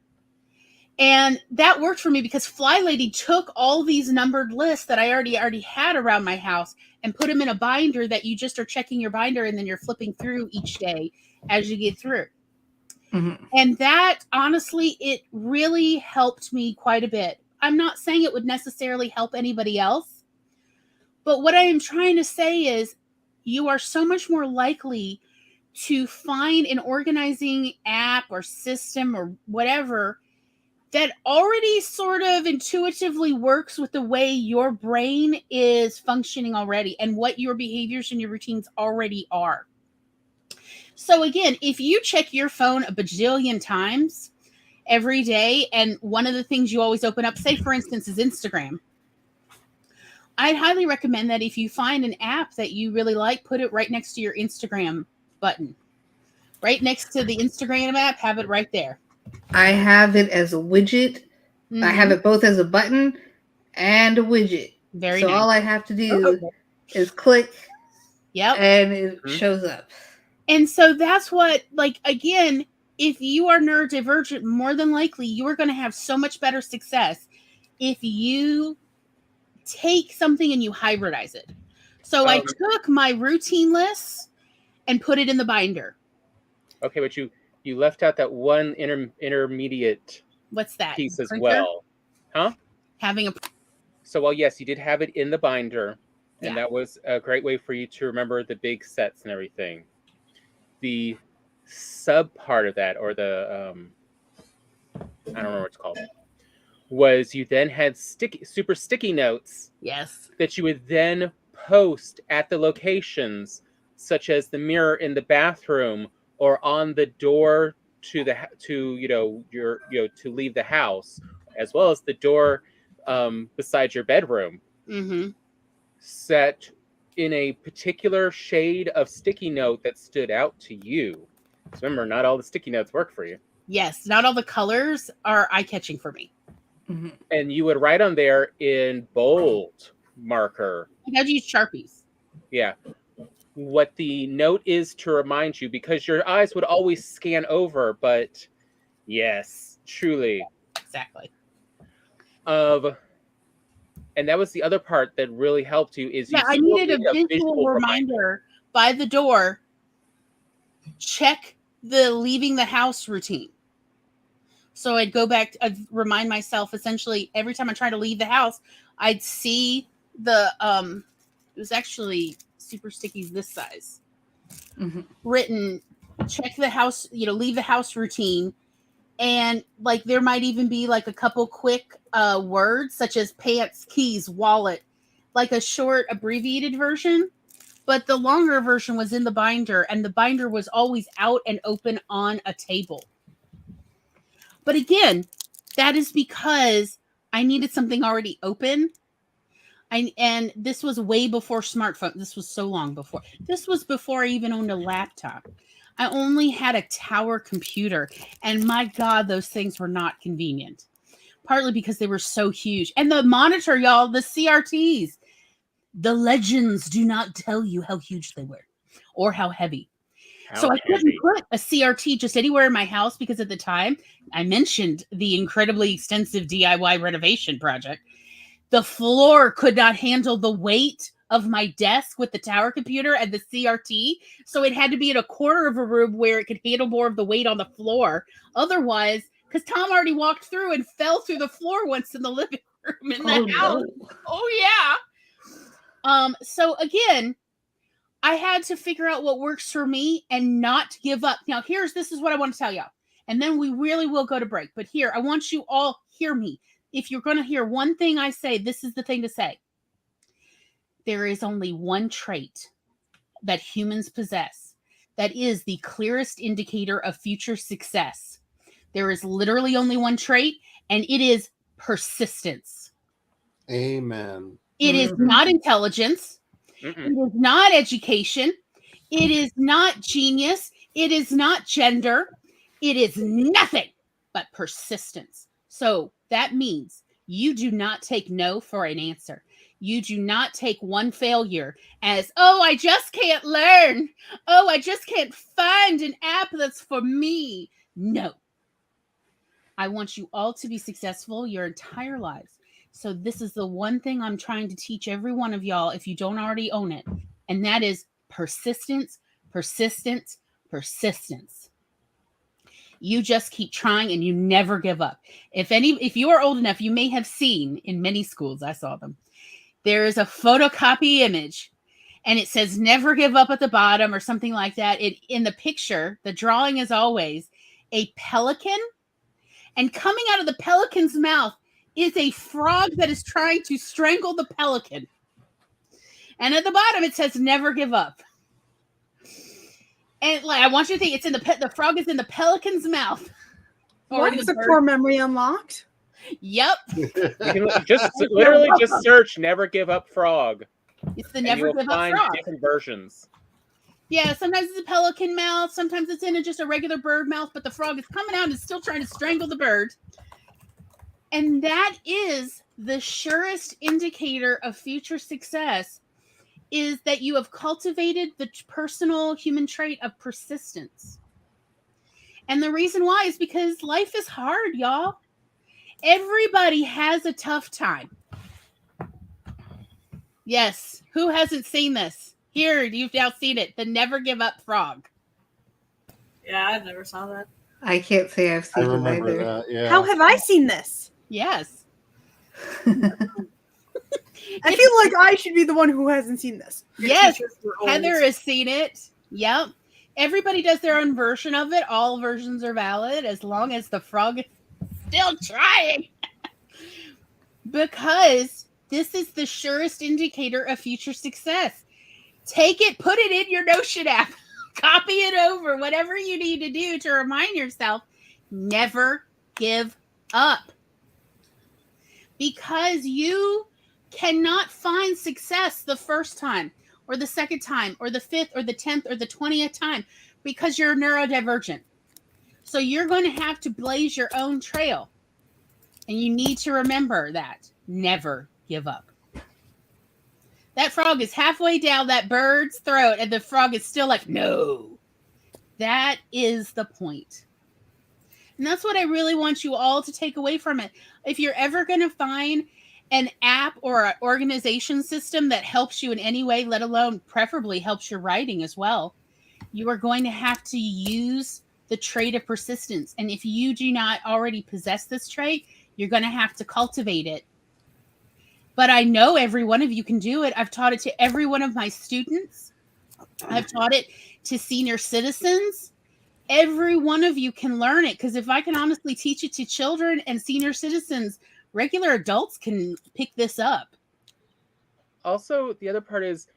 And that worked for me because Fly Lady took all these numbered lists that I already had around my house and put them in a binder that you just are checking your binder and then you're flipping through each day as you get through. Mm-hmm. And that, honestly, it really helped me quite a bit. I'm not saying it would necessarily help anybody else, but what I am trying to say is you are so much more likely to find an organizing app or system or whatever that already sort of intuitively works with the way your brain is functioning already and what your behaviors and your routines already are. So again, if you check your phone a bajillion times every day, and one of the things you always open up, say for instance, is Instagram, I'd highly recommend that if you find an app that you really like, put it right next to your Instagram button. Right next to the Instagram app, have it right there. I have it as a widget. Mm-hmm. I have it both as a button and a widget. Very so nice. All I have to do is click. Yep. And it shows up. And so that's what, like, again, if you are neurodivergent, more than likely you are going to have so much better success if you take something and you hybridize it. So I took my routine list and put it in the binder. Okay, but you left out that one intermediate what's that piece as printer? Well. Huh? Having a So, well, yes, you did have it in the binder, and that was a great way for you to remember the big sets and everything. The sub part of that, or the I don't remember what it's called, was you then had super sticky notes. Yes. That you would then post at the locations, such as the mirror in the bathroom or on the door to leave the house, as well as the door beside your bedroom. Mm-hmm. Set in a particular shade of sticky note that stood out to you. So remember, not all the sticky notes work for you. Yes, not all the colors are eye-catching for me. Mm-hmm. And you would write on there in bold marker. I had to use Sharpies. Yeah. What the note is to remind you, because your eyes would always scan over, but yes, truly. Exactly. And that was the other part that really helped you is I needed a visual reminder by the door. Check the leaving the house routine. So I'd go back, I'd remind myself essentially every time I tried to leave the house, I'd see the, it was actually super sticky this size, written, check the house, leave the house routine. And like, there might even be like a couple quick words such as pants, keys, wallet, like a short abbreviated version. But the longer version was in the binder, and the binder was always out and open on a table. But again, that is because I needed something already open. And this was way before smartphone. This was so long before. This was before I even owned a laptop. I only had a tower computer. And my God, those things were not convenient. Partly because they were so huge. And the monitor, y'all, the CRTs. The legends do not tell you how huge they were or how heavy. So I couldn't put a CRT just anywhere in my house because at the time I mentioned the incredibly extensive DIY renovation project. The floor could not handle the weight of my desk with the tower computer and the CRT. So it had to be in a corner of a room where it could handle more of the weight on the floor. Otherwise, because Tom already walked through and fell through the floor once in the living room in the house. No. Oh, yeah. So again, I had to figure out what works for me and not give up. Now, this is what I want to tell y'all. And then we really will go to break. But here, I want you all hear me. If you're going to hear one thing I say, this is the thing to say. There is only one trait that humans possess that is the clearest indicator of future success. There is literally only one trait, and it is persistence. Amen. It is not intelligence. It is not education. It is not genius. It is not gender. It is nothing but persistence. So that means you do not take no for an answer. You do not take one failure as, oh, I just can't learn. Oh, I just can't find an app that's for me. No. I want you all to be successful your entire lives. So this is the one thing I'm trying to teach every one of y'all if you don't already own it. And that is persistence, persistence, persistence. You just keep trying and you never give up. If you are old enough, you may have seen in many schools, I saw them, there is a photocopy image and it says never give up at the bottom or something like that. In the picture, the drawing is always a pelican, and coming out of the pelican's mouth is a frog that is trying to strangle the pelican. And at the bottom, it says never give up. And like, I want you to think the frog is in the pelican's mouth. What's the core memory unlocked? Yep. You can literally just search never give up frog. It's the never give up frog. Different versions. Yeah, sometimes it's a pelican mouth. Sometimes it's in just a regular bird mouth, but the frog is coming out and still trying to strangle the bird. And that is the surest indicator of future success, is that you have cultivated the personal human trait of persistence. And the reason why is because life is hard, y'all. Everybody has a tough time. Yes. Who hasn't seen this? Here, you've now seen it. The never give up frog. Yeah, I never saw that. I can't say I've seen it either. That, yeah. How have I seen this? Yes. I feel like I should be the one who hasn't seen this. Yes. Heather has seen it. Yep. Everybody does their own version of it. All versions are valid as long as the frog is still trying. Because this is the surest indicator of future success. Take it, put it in your Notion app, copy it over, whatever you need to do to remind yourself, never give up. Because you cannot find success the first time or the second time or the 5th or the 10th or the 20th time. because you're neurodivergent. So you're going to have to blaze your own trail. And you need to remember that. Never give up. That frog is halfway down that bird's throat, and the frog is still like, no. That is the point. And that's what I really want you all to take away from it. If you're ever going to find an app or an organization system that helps you in any way, let alone preferably helps your writing as well, you are going to have to use the trait of persistence. And if you do not already possess this trait, you're going to have to cultivate it. But I know every one of you can do it. I've taught it to every one of my students. I've taught it to senior citizens. Every one of you can learn it, because if I can honestly teach it to children and senior citizens, regular adults can pick this up. Also, the other part is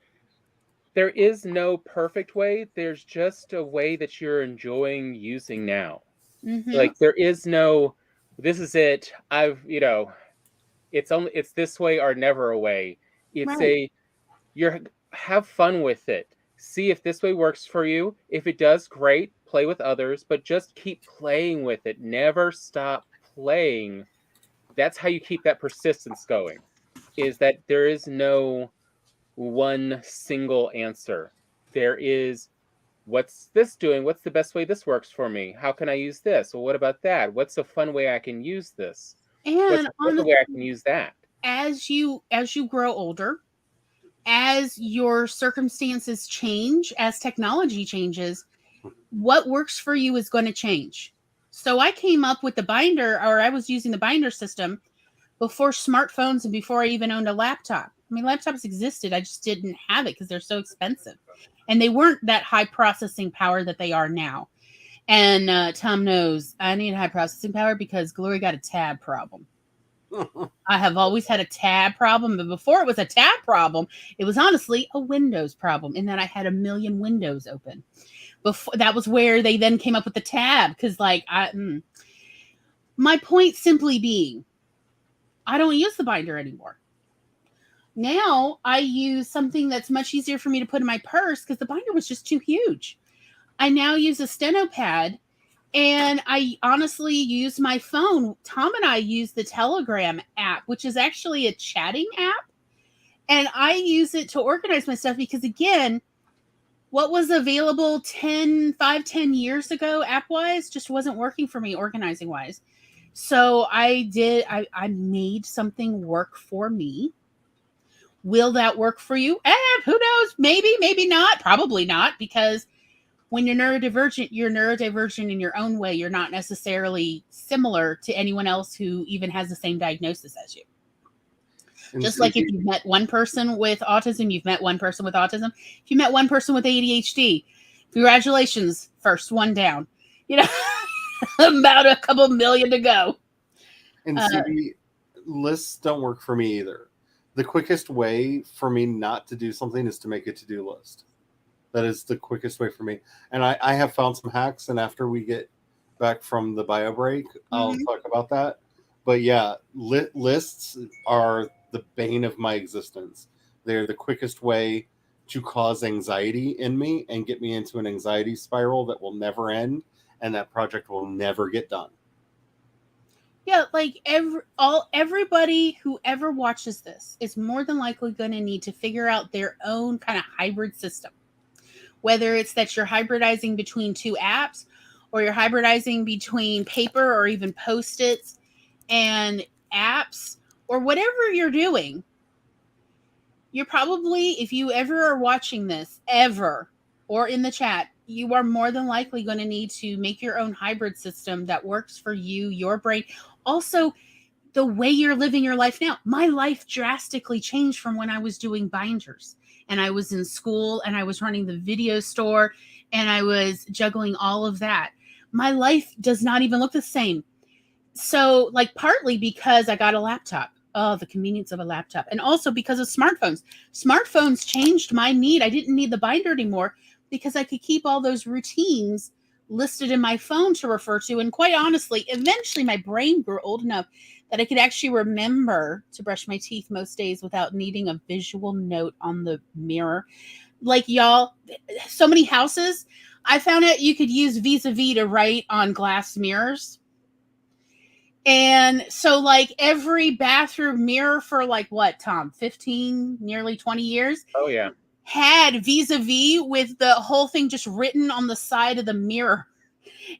there is no perfect way. There's just a way that you're enjoying using now. Mm-hmm. Like there is no, this is it. It's this way or never a way. It's Right. have fun with it. See if this way works for you. If it does, great. Play with others, but just keep playing with it. Never stop playing. That's how you keep that persistence going, is that there is no one single answer. There is, what's this doing? What's the best way this works for me? How can I use this? Well, what about that? What's a fun way I can use this? And What's the way I can use that? As you grow older, as your circumstances change, as technology changes, what works for you is going to change. So I came up with the binder, or I was using the binder system before smartphones and before I even owned a laptop. I mean, laptops existed. I just didn't have it because they're so expensive. And they weren't that high processing power that they are now. And Tom knows I need high processing power because Glory got a tab problem. I have always had a tab problem, but before it was a tab problem, it was honestly a Windows problem in that I had a million windows open. Before that was where they then came up with the tab, because my point simply being, I don't use the binder anymore. Now I use something that's much easier for me to put in my purse because the binder was just too huge. I now use a steno pad, and I honestly use my phone. Tom and I use the Telegram app, which is actually a chatting app. And I use it to organize my stuff because, again, what was available 10 years ago app-wise just wasn't working for me organizing-wise. So I made something work for me. Will that work for you? Who knows? Maybe, maybe not. Probably not, because when you're neurodivergent in your own way. You're not necessarily similar to anyone else who even has the same diagnosis as you. And Just like if you've met one person with autism, you've met one person with autism. If you met one person with ADHD, congratulations, first one down. About a couple million to go. And see, lists don't work for me either. The quickest way for me not to do something is to make a to-do list. That is the quickest way for me. And I have found some hacks, and after we get back from the bio break, I'll talk about that. But yeah, lists are the bane of my existence. They're the quickest way to cause anxiety in me and get me into an anxiety spiral that will never end, and that project will never get done. Yeah, like everybody who ever watches this is more than likely going to need to figure out their own kind of hybrid system. Whether it's that you're hybridizing between two apps, or you're hybridizing between paper or even Post-its and apps, or whatever you're doing, you're probably, if you ever are watching this, ever, or in the chat, you are more than likely going to need to make your own hybrid system that works for you, your brain. Also, the way you're living your life now. My life drastically changed from when I was doing binders, and I was in school, and I was running the video store, and I was juggling all of that. My life does not even look the same. So, partly because I got a laptop. Oh, the convenience of a laptop. And also because of smartphones. Smartphones changed my need. I didn't need the binder anymore because I could keep all those routines listed in my phone to refer to. And quite honestly, eventually my brain grew old enough that I could actually remember to brush my teeth most days without needing a visual note on the mirror. Y'all, so many houses, I found out you could use vis-a-vis to write on glass mirrors. And so like every bathroom mirror for like what, Tom, 15, nearly 20 years Oh yeah. had vis-a-vis with the whole thing just written on the side of the mirror.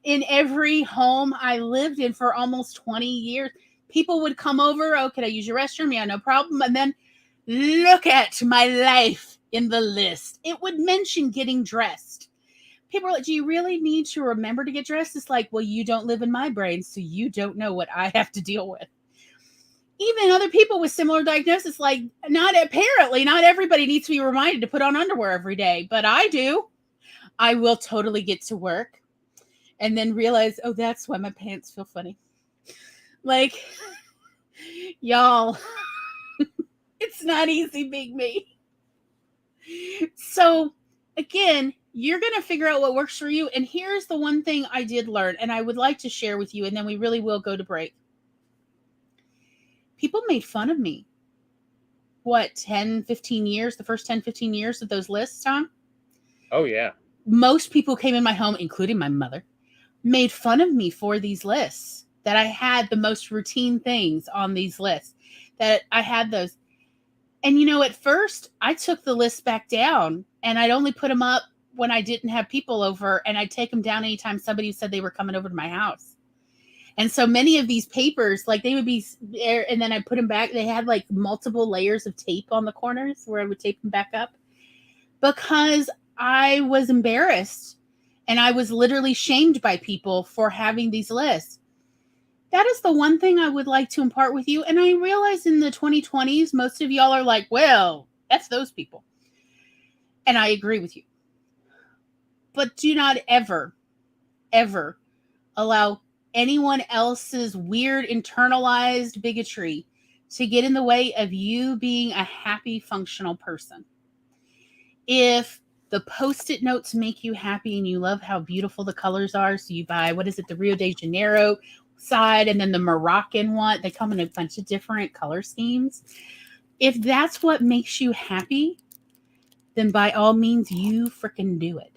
In every home I lived in for almost 20 years, people would come over. Oh, can I use your restroom? Yeah, no problem. And then look at my life in the list. It would mention getting dressed. People are like, do you really need to remember to get dressed? It's like, well, you don't live in my brain, so you don't know what I have to deal with. Even other people with similar diagnosis, like not everybody needs to be reminded to put on underwear every day, but I do. I will totally get to work and then realize, oh, that's why my pants feel funny. Like, y'all, it's not easy being me. So again, you're going to figure out what works for you. And here's the one thing I did learn, and I would like to share with you, and then we really will go to break. People made fun of me. What, 10, 15 years, the first 10, 15 years of those lists, Tom? Oh, yeah. Most people came in my home, including my mother, made fun of me for these lists, that I had the most routine things on these lists, that I had those. And, you know, at first I took the list back down and I'd only put them up when I didn't have people over, and I'd take them down anytime somebody said they were coming over to my house. And so many of these papers, like they would be there, and then I put them back. They had like multiple layers of tape on the corners where I would tape them back up because I was embarrassed and I was literally shamed by people for having these lists. That is the one thing I would like to impart with you. And I realize in the 2020s, most of y'all are like, well, F those people. And I agree with you. But do not ever, ever allow anyone else's weird internalized bigotry to get in the way of you being a happy, functional person. If the Post-it notes make you happy and you love how beautiful the colors are, so you buy, the Rio de Janeiro side and then the Moroccan one, they come in a bunch of different color schemes. If that's what makes you happy, then by all means, you freaking do it.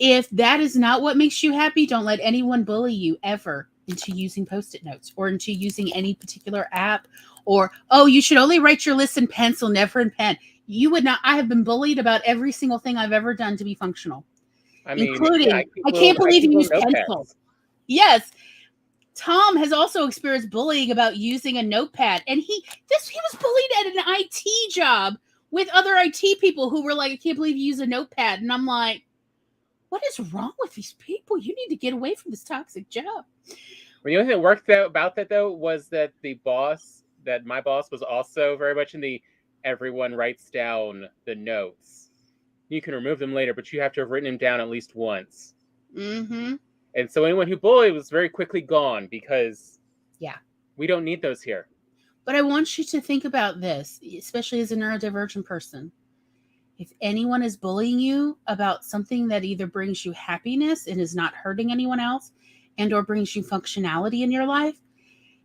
If that is not what makes you happy, don't let anyone bully you ever into using Post-it notes or into using any particular app or, oh, you should only write your list in pencil, never in pen. You would not. I have been bullied about every single thing I've ever done to be functional, including, I can't believe you use pencils. Yes. Tom has also experienced bullying about using a notepad, and he was bullied at an IT job with other IT people who were like, I can't believe you use a notepad. And I'm like, what is wrong with these people? You need to get away from this toxic job. Well, the only thing that worked out about that, though, was that my boss was also very much in the everyone writes down the notes. You can remove them later, but you have to have written them down at least once. Mm-hmm. And so anyone who bullied was very quickly gone because we don't need those here. But I want you to think about this, especially as a neurodivergent person. If anyone is bullying you about something that either brings you happiness and is not hurting anyone else and or brings you functionality in your life,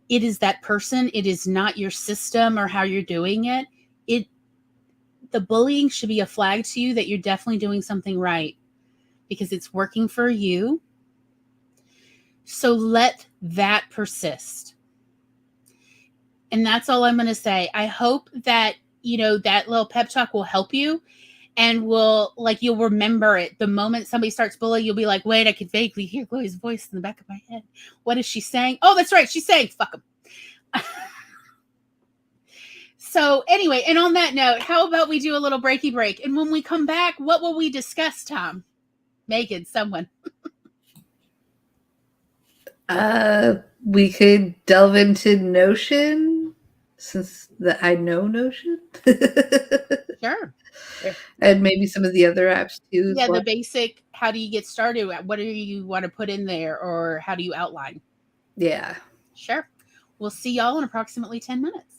it is that person. It is not your system or how you're doing it. The bullying should be a flag to you that you're definitely doing something right because it's working for you. So let that persist. And that's all I'm going to say. I hope that, that little pep talk will help you and you'll remember it. The moment somebody starts bullying, you'll be like, wait, I can vaguely hear Chloe's voice in the back of my head. What is she saying? Oh, that's right. She's saying, fuck them. So anyway, and on that note, how about we do a little breaky break? And when we come back, what will we discuss, Tom? Megan, someone. We could delve into Notion, since I know Notion. Sure. And maybe some of the other apps too. Yeah, the basic, how do you get started? What do you want to put in there? Or how do you outline? Yeah. Sure. We'll see y'all in approximately 10 minutes.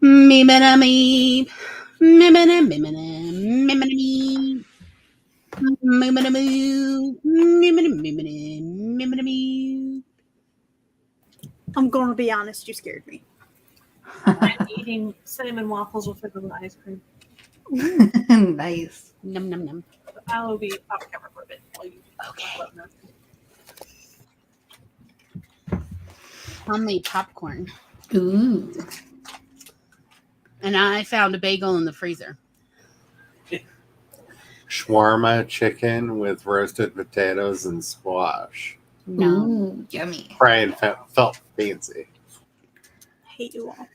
Me-me-na-me. Me-me-na-me-me-na. Me-me-na-me. Me-me-na-moo. Me-me-na-me-me-na. Me-me-na-me. I'm going to be honest, you scared me. I'm eating cinnamon waffles with vanilla ice cream. Nice. Num num num. I will be off camera for a bit while you Okay. let me know. I'll make popcorn. Ooh. And I found a bagel in the freezer. Shawarma chicken with roasted potatoes and squash. No. Ooh, yummy. Brian felt fancy. I hate you all.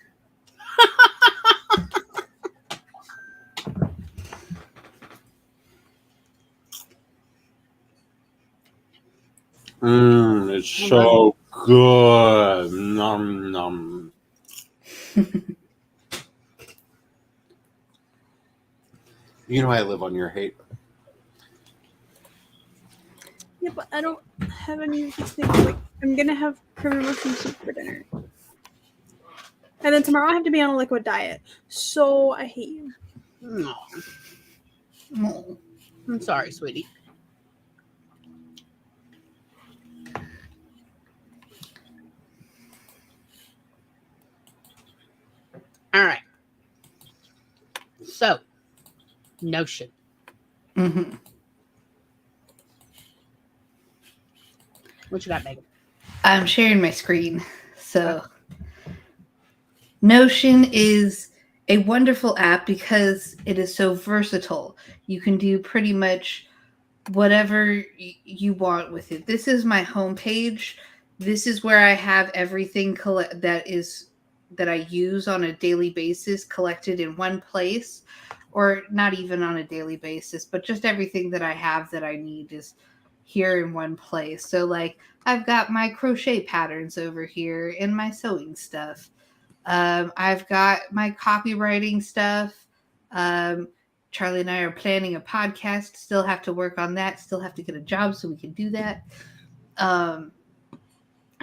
It's so good. Nom nom. You know I live on your hate. Yeah, but I don't have any of these things. Like, I'm gonna have cream mushroom soup for dinner. And then tomorrow I have to be on a liquid diet. So I hate you. No. Oh. I'm sorry, sweetie. All right. So, Notion. Mhm. What you got, Megan? I'm sharing my screen. So, Notion is a wonderful app because it is so versatile. You can do pretty much whatever you want with it. This is my homepage. This is where I have everything that I use on a daily basis collected in one place, or not even on a daily basis, but just everything that I have that I need is here in one place. So like I've got my crochet patterns over here and my sewing stuff. I've got my copywriting stuff. Charlie and I are planning a podcast. Still have to work on that. Still have to get a job so we can do that.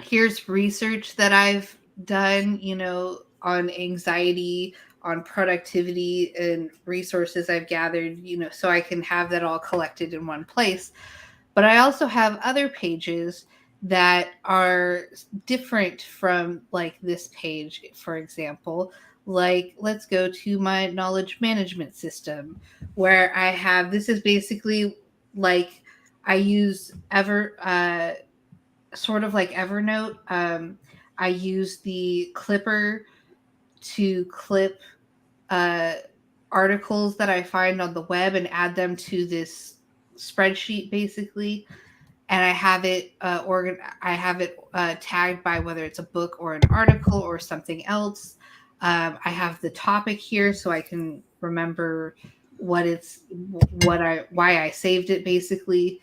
Here's research that I've done, on anxiety, on productivity, and resources I've gathered, so I can have that all collected in one place. But I also have other pages that are different from like this page, for example. Like, let's go to my knowledge management system, where I have, this is basically like I use sort of like Evernote. I use the clipper to clip articles that I find on the web and add them to this spreadsheet, basically. And I have it tagged by whether it's a book or an article or something else. I have the topic here so I can remember why I saved it, basically.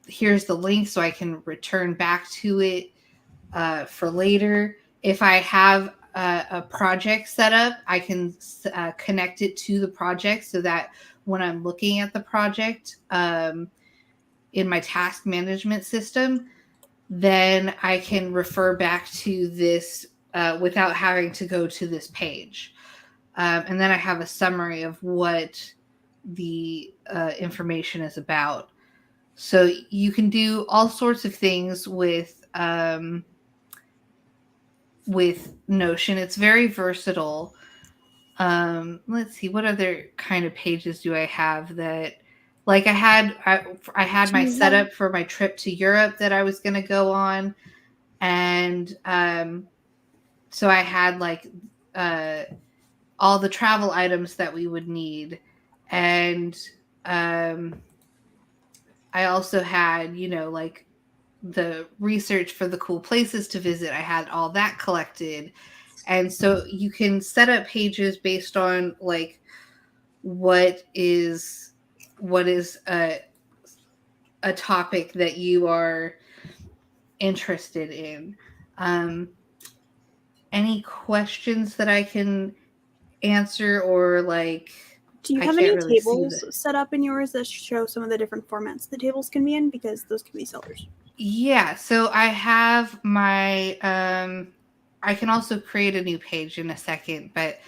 Here's the link so I can return back to it for later. If I have a project set up, I can connect it to the project so that when I'm looking at the project in my task management system, then I can refer back to this without having to go to this page. And then I have a summary of what the information is about. So you can do all sorts of things with Notion. It's very versatile. Let's see, what other kind of pages do I have that, like I had my setup for my trip to Europe that I was going to go on. And so I had like all the travel items that we would need. And I also had, like the research for the cool places to visit. I had all that collected. And so you can set up pages based on like what is a topic that you are interested in. Any questions that I can answer, or like, do you have any tables set up in yours that show some of the different formats the tables can be in? Because those can be sellers. Yeah, so I have my I can also create a new page in a second, but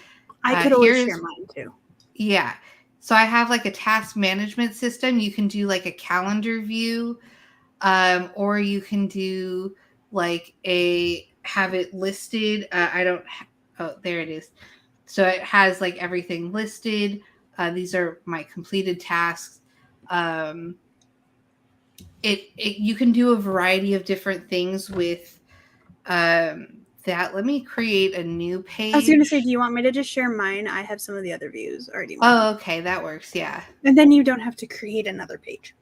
I could always here's- share mine too. Yeah. So I have like a task management system. You can do like a calendar view, or you can do like have it listed. Oh, there it is. So it has like everything listed. These are my completed tasks. You can do a variety of different things with that. Let me create a new page. I was going to say, do you want me to just share mine? I have some of the other views already made. Oh, okay, that works. Yeah. And then you don't have to create another page.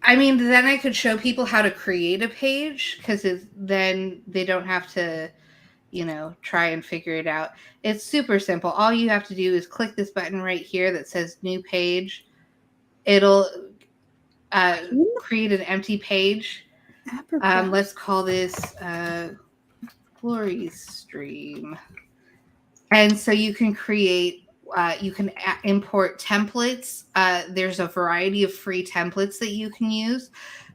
I mean, then I could show people how to create a page because then they don't have to, try and figure it out. It's super simple. All you have to do is click this button right here that says new page. It'll create an empty page. Let's call this Glory Stream. And so you can create, you can import templates. There's a variety of free templates that you can use,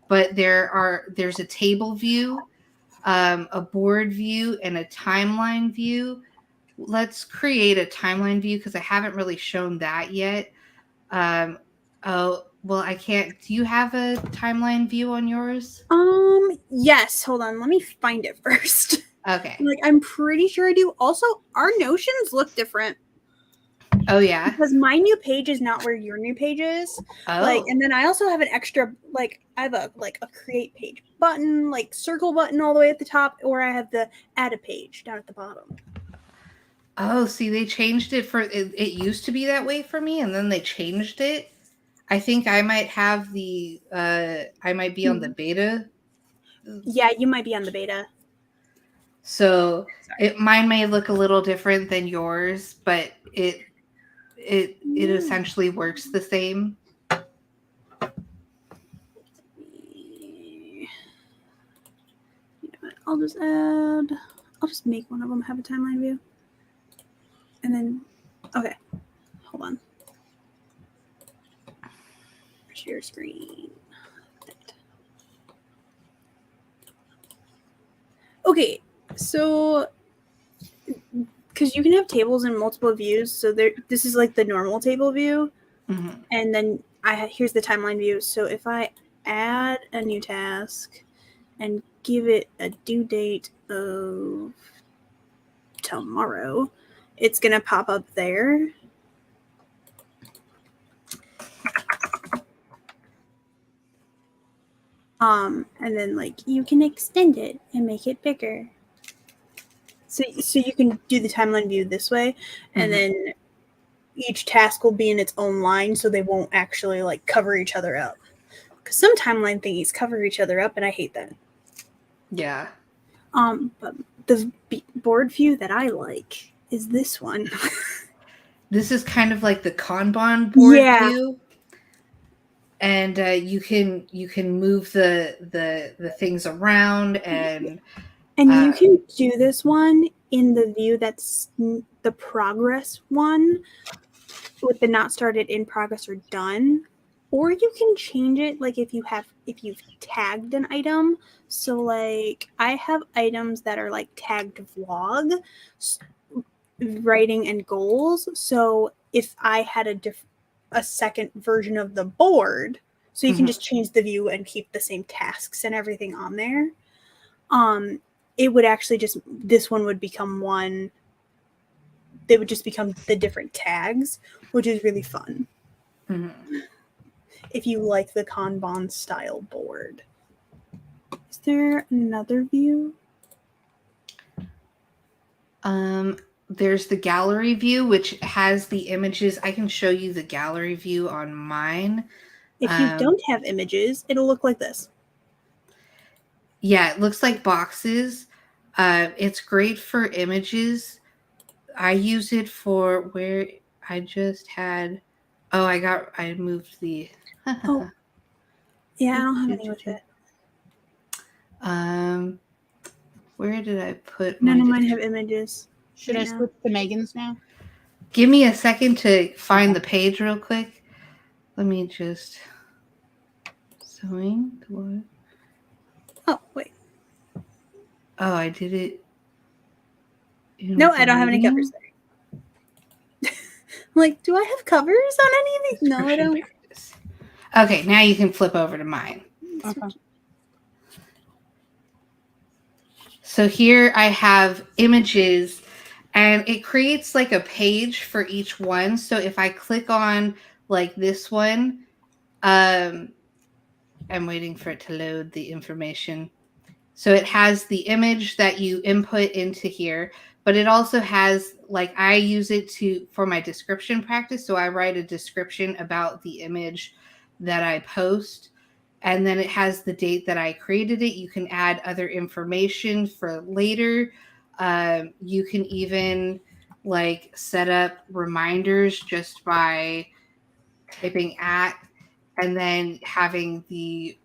but there's a table view, a board view, and a timeline view. Let's create a timeline view because I haven't really shown that yet. Well, I can't. Do you have a timeline view on yours? Yes. Hold on. Let me find it first. Okay. I'm pretty sure I do. Also, our notions look different. Oh yeah. Because my new page is not where your new page is. Oh. And then I also have an extra, I have a create page button, circle button all the way at the top, or I have the add a page down at the bottom. Oh, see, they changed it it used to be that way for me, and then they changed it. I think I might have I might be on the beta. Yeah, you might be on the beta. So mine may look a little different than yours, but it essentially works the same. I'll just make one of them have a timeline view. And then, okay, hold on. Share screen. Okay, so because you can have tables in multiple views, so this is the normal table view, and then here's the timeline view. So if I add a new task and give it a due date of tomorrow, it's gonna pop up there. And then you can extend it and make it bigger. So you can do the timeline view this way, and then each task will be in its own line, so they won't actually cover each other up. Because some timeline thingies cover each other up, and I hate that. Yeah. But the board view that I like is this one. This is kind of like the Kanban board view. And you can move the things around and you can do this one in the view that's the progress one with the not started, in progress, or done, or you can change it if you've tagged an item. So I have items that are tagged vlog, writing, and goals. So if I had a second version of the board, so you can just change the view and keep the same tasks and everything on there. It would actually this one would become one. They would just become the different tags, which is really fun. If you like the Kanban style board. Is there another view? There's the gallery view, which has the images. I can show you the gallery view on mine. If you don't have images, it'll look like this. Yeah, it looks like boxes. It's great for images. I use it for where I just had. Oh, I moved the. Oh. Yeah, I don't have any with it. Where did I put? None of mine have images. Should I switch to Megan's now? Give me a second to find the page real quick. Let me just sewing. Oh, wait. Oh, I did it. No, I don't have any covers there. Like, do I have covers on any of these? No, I don't. Practice. Okay, now you can flip over to mine. Uh-huh. So here I have images, and it creates like a page for each one. So if I click on like this one, I'm waiting for it to load the information. So it has the image that you input into here, but it also has, like, I use it for my description practice. So I write a description about the image that I post, and then it has the date that I created it. You can add other information for later. You can even like set up reminders just by typing at and then having the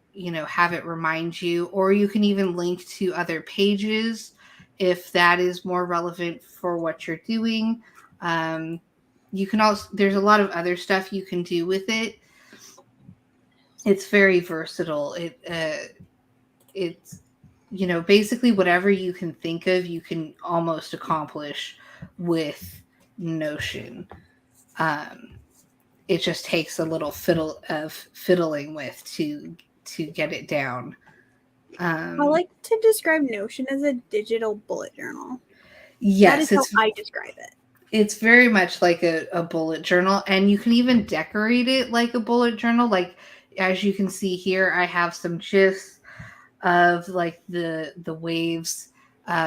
have it remind you, or you can even link to other pages if that is more relevant for what you're doing. You can also, there's a lot of other stuff you can do with it. It's very versatile. It's basically whatever you can think of, you can almost accomplish with Notion. It just takes a little fiddling with to get it down. I like to describe Notion as a digital bullet journal. Yes, that is how I describe it. It's very much like a bullet journal, and you can even decorate it like a bullet journal. Like, as you can see here, I have some GIFs of like the waves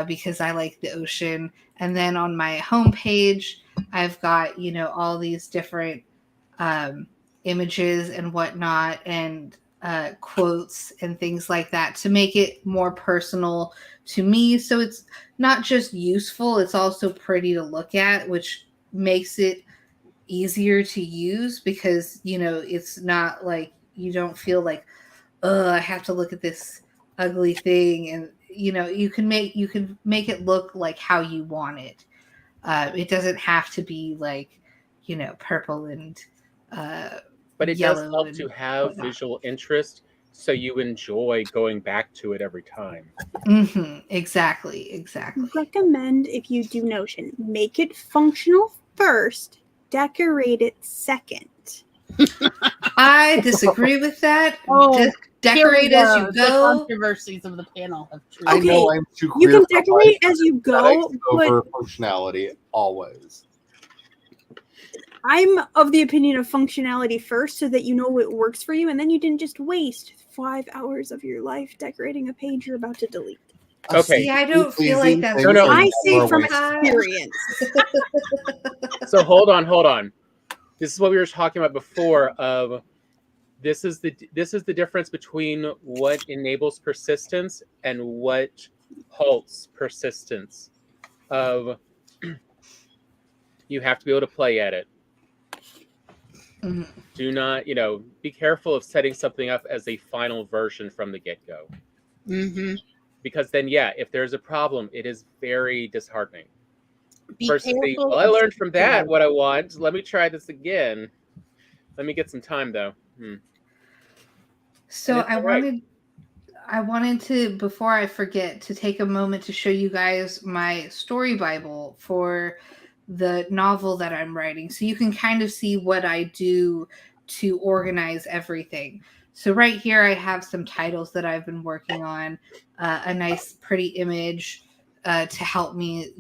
because I like the ocean. And then on my homepage, I've got all these different images and whatnot, and quotes and things like that to make it more personal to me. So it's not just useful, it's also pretty to look at, which makes it easier to use because it's not like you don't feel like, oh, I have to look at this ugly thing. And you can make it look like how you want it. It doesn't have to be like purple and but it does help and to have whatnot. visual interest, so you enjoy going back to it every time. Mm-hmm. Exactly. Recommend, if you do Notion, make it functional first, decorate it second. I disagree with that. Oh, Decorate as you The go. controversies of the panel have true. I know I'm too You queer can for decorate my as you go, aesthetics but over functionality always. I'm of the opinion of functionality first so that you know it works for you, and then you didn't just waste 5 hours of your life decorating a page you're about to delete. Okay. See, I don't feel like that's No, I say from time. experience. So hold on. This is what we were talking about before. Of this is the difference between what enables persistence and what halts persistence. Of you have to be able to play at it. Mhm. Do not, be careful of setting something up as a final version from the get-go. Mm-hmm. Because then, if there's a problem, it is very disheartening. Be Versus the, careful well, I of learned from that something. what I want. Let me try this again. Let me get some time, though. So I wanted to, before I forget, to take a moment to show you guys my story Bible for the novel that I'm writing. So you can kind of see what I do to organize everything. So right here, I have some titles that I've been working on, a nice pretty image to help me,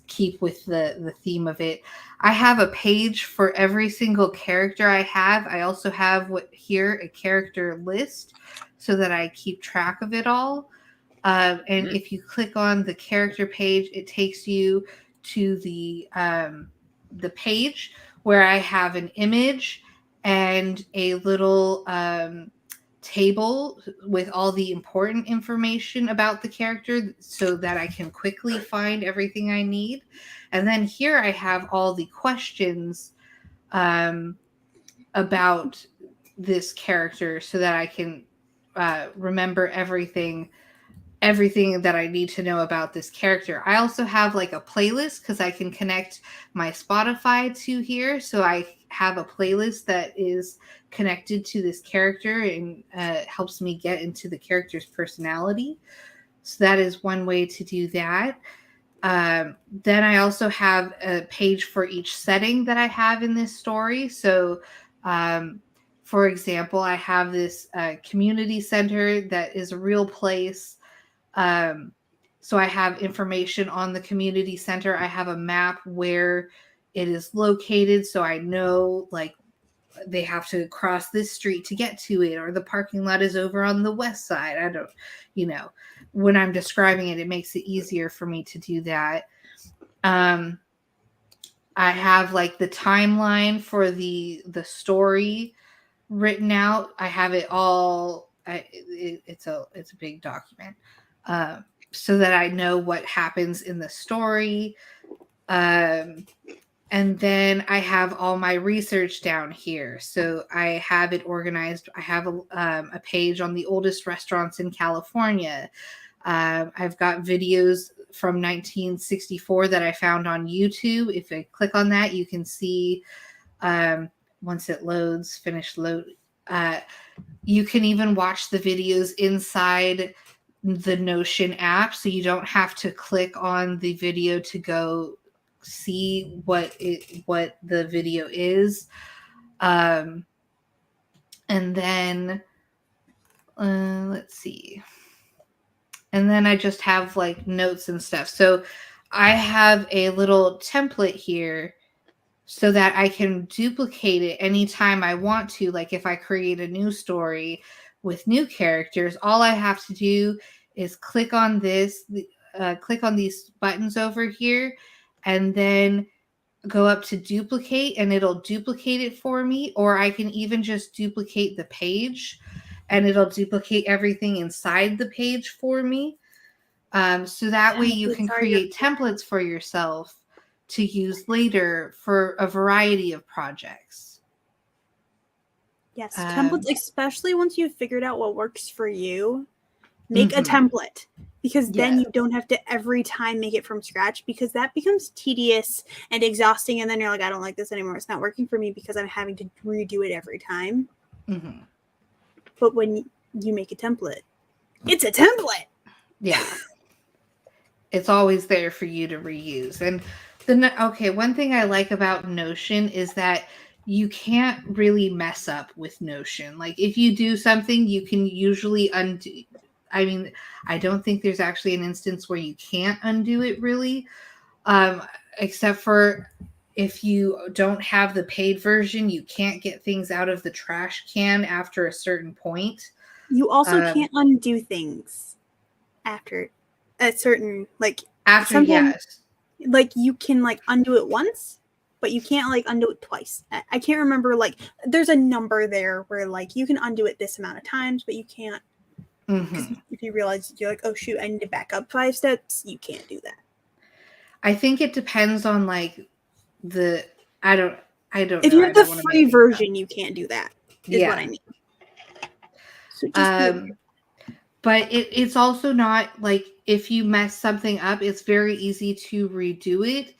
keep with the theme of it. I have a page for every single character I have. I also have a character list so that I keep track of it all. And if you click on the character page, it takes you to the page where I have an image and a little table with all the important information about the character so that I can quickly find everything I need. And then here I have all the questions about this character so that I can remember everything that I need to know about this character. I also have like a playlist because I can connect my Spotify to here. So I have a playlist that is connected to this character and helps me get into the character's personality. So that is one way to do that. Then I also have a page for each setting that I have in this story. So, for example, I have this community center that is a real place. So I have information on the community center. I have a map where it is located, so I know like they have to cross this street to get to it, or the parking lot is over on the west side. I don't, when I'm describing it, it makes it easier for me to do that. I have like the timeline for the story written out. I have it all. It's a big document, so that I know what happens in the story. And then I have all my research down here. So I have it organized. I have a page on the oldest restaurants in California. I've got videos from 1964 that I found on YouTube. If I click on that, you can see once it loads, finish load. You can even watch the videos inside the Notion app, so you don't have to click on the video to go see what the video is. And then let's see. And then I just have like notes and stuff. So I have a little template here so that I can duplicate it anytime I want to. Like if I create a new story with new characters, all I have to do is click on this, click on these buttons over here, and then go up to duplicate, and it'll duplicate it for me. Or I can even just duplicate the page, and it'll duplicate everything inside the page for me. So that way you can create templates for yourself to use later for a variety of projects. Yes, templates, especially once you've figured out what works for you, make a template, because then you don't have to every time make it from scratch, because that becomes tedious and exhausting. And then you're like, I don't like this anymore. It's not working for me because I'm having to redo it every time. Mm-hmm. But when you make a template, it's a template. Yeah. It's always there for you to reuse. And one thing I like about Notion is that you can't really mess up with Notion. Like if you do something, you can usually undo. I mean, I don't think there's actually an instance where you can't undo it really, except for if you don't have the paid version, you can't get things out of the trash can after a certain point. You also can't undo things after a certain, like, after, yes. Like you can like undo it once, but you can't like undo it twice. I can't remember, like there's a number there where like you can undo it this amount of times, but you can't. If you realize you're like, oh shoot, I need to back up 5 steps, you can't do that. I think it depends on like I don't if you have the free version, you can't do that, is what I mean. So just but it's also not like if you mess something up, it's very easy to redo it.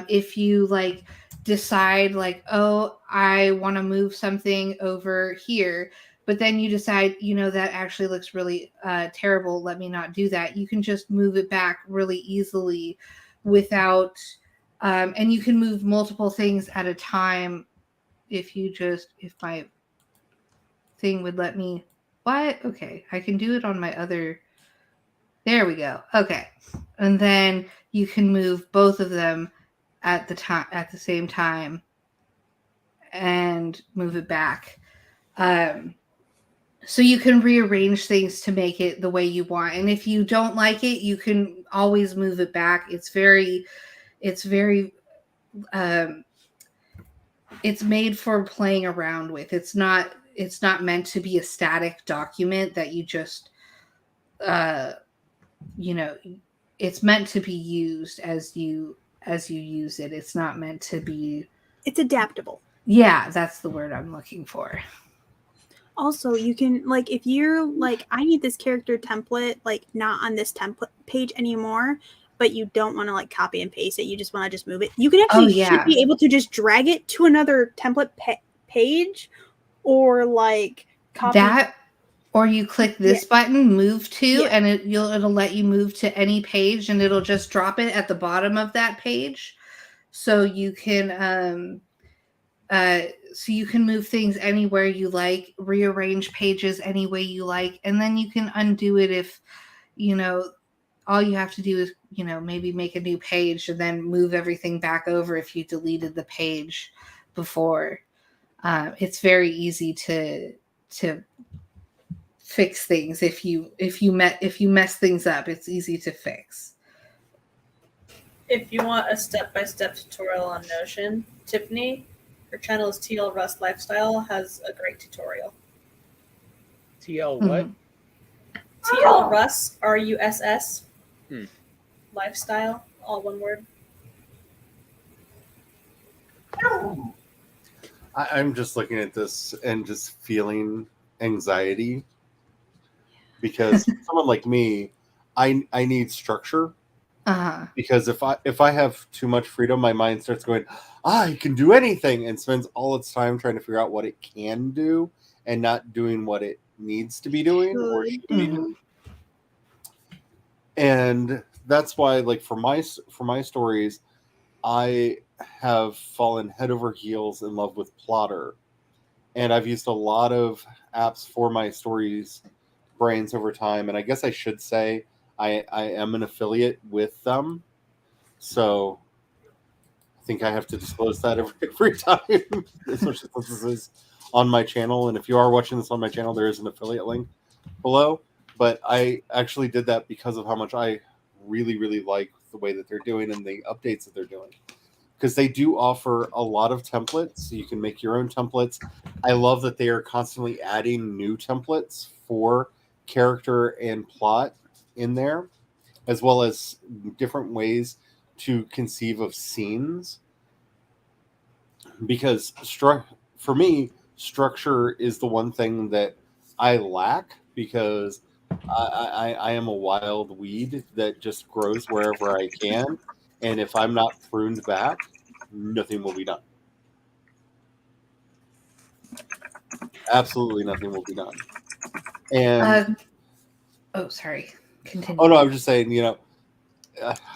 If you like decide like, oh, I want to move something over here, but then you decide, that actually looks really terrible, let me not do that. You can just move it back really easily without, and you can move multiple things at a time if my thing would let me. What? Okay, I can do it on my other. There we go. Okay, and then you can move both of them at the same time, and move it back. So you can rearrange things to make it the way you want, and if you don't like it, you can always move it back. It's very. It's made for playing around with. It's not meant to be a static document that you just, it's meant to be used as you use it. It's not meant to be. It's adaptable. Yeah, that's the word I'm looking for. Also, you can, like, if you're like, I need this character template, like, not on this template page anymore, but you don't want to, like, copy and paste it. You just want to just move it. You can actually should be able to just drag it to another template page, or, like, copy. Or you click this button, move to, and it'll let you move to any page, and it'll just drop it at the bottom of that page, so you can move things anywhere you like, rearrange pages any way you like, and then you can undo it if all you have to do is maybe make a new page and then move everything back over if you deleted the page before. It's very easy to fix things if you mess things up. It's easy to fix. If you want a step-by-step tutorial on Notion, Tiffany, her channel is TL Russ Lifestyle, has a great tutorial. TL what? TL Russ, RUSS. Lifestyle, all one word. I'm just looking at this and just feeling anxiety because someone like me, I need structure. Because if I have too much freedom, my mind starts going, I can do anything, and spends all its time trying to figure out what it can do and not doing what it needs to be doing or should be doing. And that's why, like, for my stories, I have fallen head over heels in love with Plotter, and I've used a lot of apps for my stories brains over time. And I guess I should say I am an affiliate with them, so I think I have to disclose that every time, especially since this is on my channel. And if you are watching this on my channel, there is an affiliate link below. But I actually did that because of how much I really, really like the way that they're doing and the updates that they're doing. Because they do offer a lot of templates, so you can make your own templates. I love that they are constantly adding new templates for character and plot in there, as well as different ways to conceive of scenes. Because for me, structure is the one thing that I lack, because I am a wild weed that just grows wherever I can. And if I'm not pruned back, nothing will be done. Absolutely nothing will be done. And sorry. Continue. Oh no, I was just saying,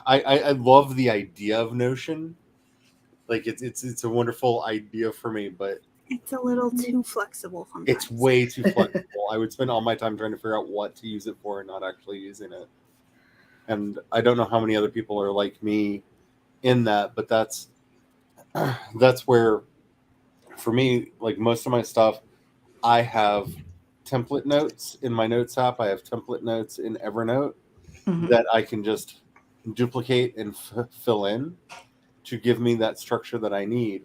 I love the idea of Notion. Like it's a wonderful idea for me, but it's a little too flexible sometimes. It's way too flexible. I would spend all my time trying to figure out what to use it for and not actually using it. And I don't know how many other people are like me in that, but that's where, for me, like most of my stuff, I have template notes in my notes app. I have template notes in Evernote that I can just duplicate and fill in to give me that structure that I need.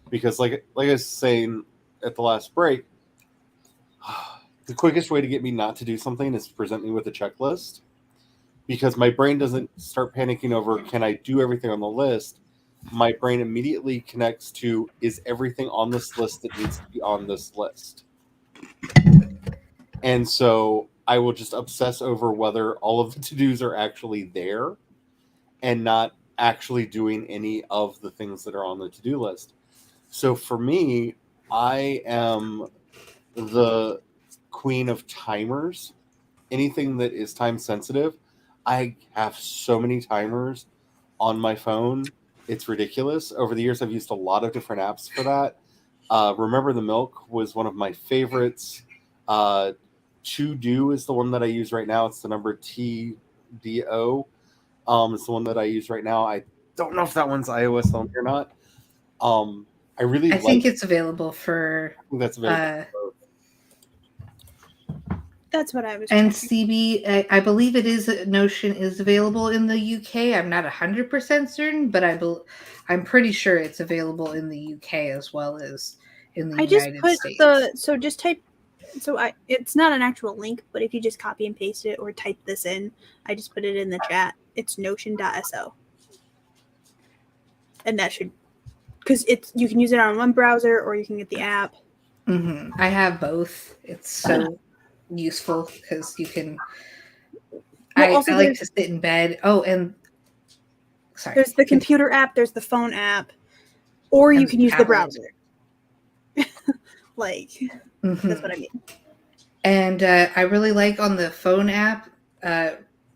Because like I was saying at the last break, the quickest way to get me not to do something is to present me with a checklist, because my brain doesn't start panicking over, can I do everything on the list? My brain immediately connects to, is everything on this list that needs to be on this list? And so I will just obsess over whether all of the to-dos are actually there and not actually doing any of the things that are on the to-do list. So for me, I am the queen of timers. Anything that is time sensitive, I have so many timers on my phone. It's ridiculous. Over the years, I've used a lot of different apps for that. Remember the Milk was one of my favorites. To Do is the one that I use right now. It's the number TDO. It's the one that I use right now. I don't know if that one's iOS only or not. I think it's available for. I think that's available. That's what I was. And CB, I believe it is. Notion is available in the UK. I'm not 100% certain, but I'm pretty sure it's available in the UK as well as in the United States. It's not an actual link, but if you just copy and paste it or type this in, I just put it in the chat. It's notion.so. And that should, because you can use it on one browser or you can get the app. I have both. It's so useful because you can. I like to sit in bed. Oh, and sorry. There's the computer app. There's the phone app, or you can use the browser. That's what I mean. And I really like on the phone app,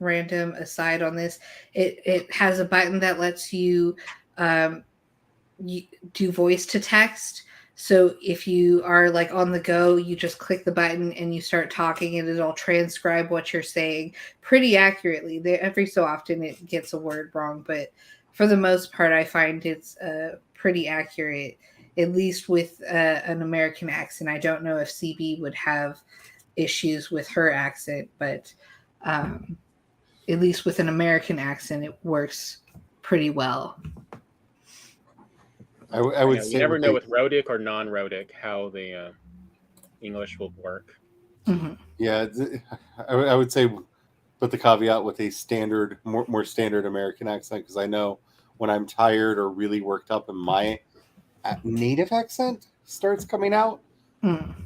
random aside on this, it has a button that lets you, you do voice to text. So if you are like on the go, you just click the button and you start talking, and it'll transcribe what you're saying pretty accurately. Every so often it gets a word wrong, but for the most part, I find it's pretty accurate, at least with an American accent. I don't know if CB would have issues with her accent, but at least with an American accent, it works pretty well. I would say you never know with rhotic or non-rhotic how the English will work. Mm-hmm. Yeah, I would say put the caveat with a standard, more standard American accent, because I know when I'm tired or really worked up and my native accent starts coming out,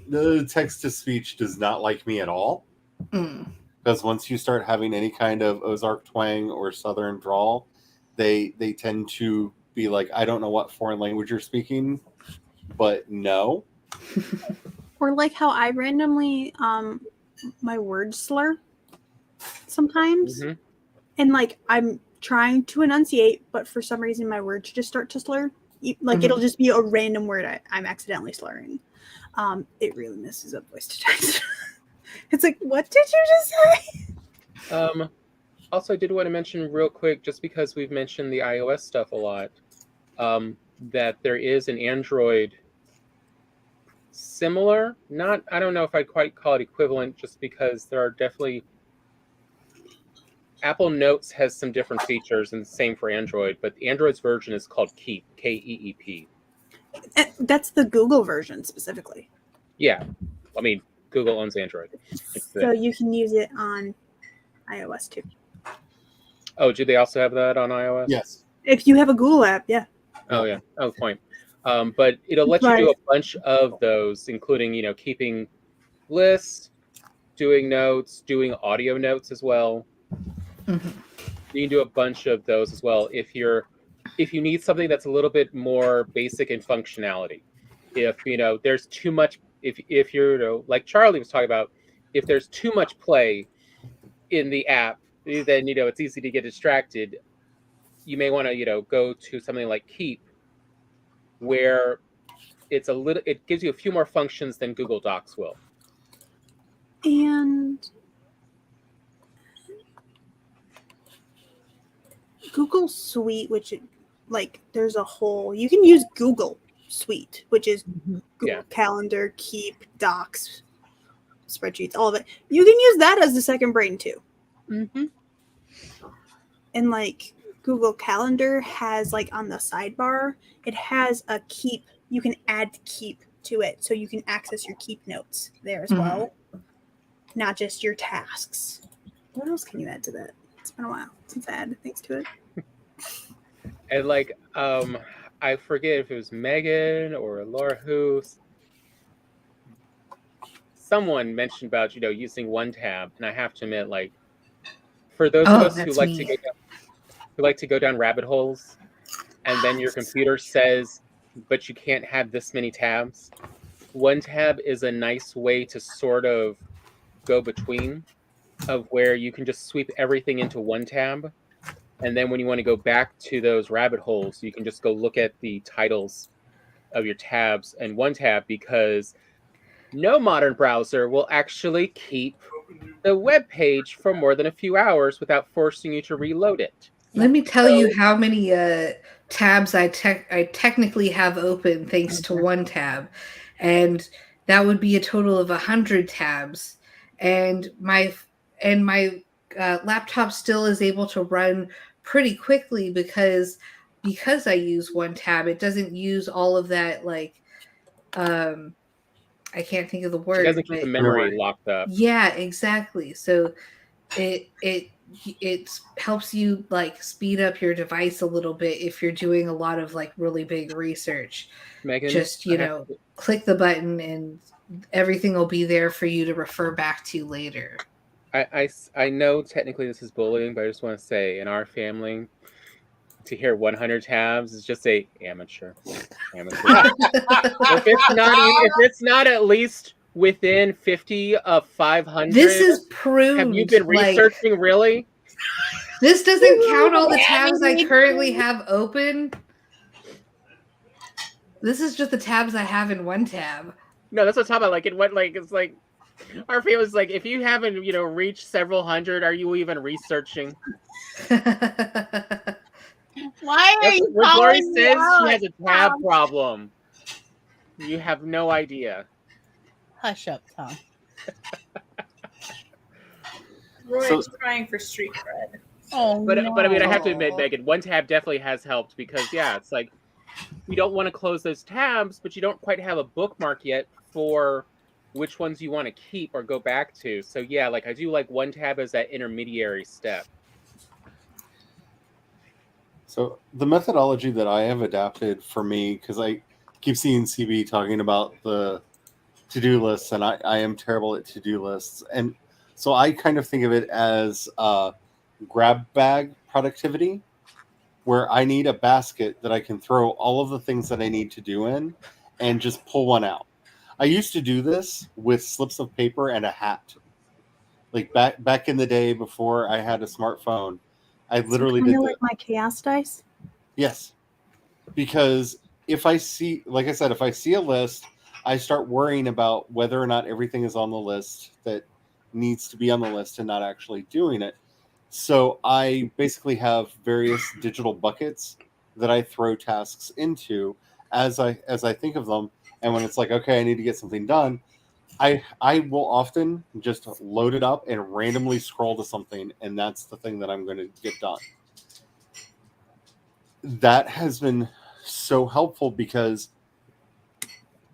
the text-to-speech does not like me at all. Because once you start having any kind of Ozark twang or Southern drawl, they tend to be like, I don't know what foreign language you're speaking, but no. Or like how I randomly my words slur sometimes. Mm-hmm. And like I'm trying to enunciate, but for some reason my words just start to slur. Like it'll just be a random word I'm accidentally slurring. It really messes up voice to text. It's like, what did you just say? Also, I did want to mention real quick, just because we've mentioned the iOS stuff a lot, that there is an Android similar, I don't know if I'd quite call it equivalent, just because there are definitely, Apple Notes has some different features, and the same for Android, but Android's version is called Keep, K-E-E-P. That's the Google version specifically. Yeah, I mean, Google owns Android. So you can use it on iOS too. Oh, do they also have that on iOS? Yes. If you have a Google app, yeah. Oh, yeah. Oh, point. But it'll let you do a bunch of those, including, keeping lists, doing notes, doing audio notes as well. Mm-hmm. You can do a bunch of those as well if you need something that's a little bit more basic in functionality. If there's too much, if you're like Charlie was talking about, if there's too much play in the app, then it's easy to get distracted. You may want to go to something like Keep, where it gives you a few more functions than Google Docs will. And Google Suite, which there's a whole, you can use Google Suite, which is Google Calendar, Keep, Docs, spreadsheets, all of it. You can use that as the second brain too. Mm-hmm. And Google Calendar has on the sidebar, it has a Keep. You can add Keep to it, so you can access your Keep notes there as well, not just your tasks. What else can you add to that? It's been a while since I added things to it. And I forget if it was Megan or Laura who someone mentioned about using one tab, and I have to admit, for those of us who like to go down rabbit holes, and then your computer says, but you can't have this many tabs. One tab is a nice way to sort of go between, of where you can just sweep everything into one tab. And then when you want to go back to those rabbit holes, you can just go look at the titles of your tabs in one tab, because no modern browser will actually keep the web page for more than a few hours without forcing you to reload it. Let me tell you how many tabs I technically have open thanks to one tab, and that would be a total of 100 tabs. And my laptop still is able to run pretty quickly because I use one tab. It doesn't use all of that I can't think of the word. It doesn't keep the memory locked up. Yeah, exactly. So it helps you speed up your device a little bit if you're doing a lot of really big research. Megan, just click the button and everything will be there for you to refer back to later. I know technically this is bullying, but I just want to say, in our family, to hear 100 tabs is just amateur. If it's not at least within 50 of 500. This is pruned. Have you been like, researching, really? this doesn't count all the tabs I currently have open. This is just the tabs I have in one tab. No, that's what I'm talking about. Like, it's like, our feelings like, if you haven't, reached several hundred, are you even researching? Why are you when Glory calling says me out? she has a tab problem, you have no idea. Hush up, Tom. Roy's trying for street cred. Oh, But I mean, I have to no. admit, Megan, one tab definitely has helped because, yeah, it's like you don't want to close those tabs, but you don't quite have a bookmark yet for which ones you want to keep or go back to. So, yeah, like I do like one tab as that intermediary step. So the methodology that I have adapted for me, because I keep seeing CB talking about the to-do lists, and I am terrible at to-do lists. And so I kind of think of it as grab bag productivity, where I need a basket that I can throw all of the things that I need to do in and just pull one out. I used to do this with slips of paper and a hat. Like back in the day before I had a smartphone, I literally did like my chaos dice. Yes. Because if I see, like I said, if I see a list, I start worrying about whether or not everything is on the list that needs to be on the list and not actually doing it. So I basically have various digital buckets that I throw tasks into as I think of them. And when it's like, okay, I need to get something done, I will often just load it up and randomly scroll to something, and that's the thing that I'm going to get done. That has been so helpful because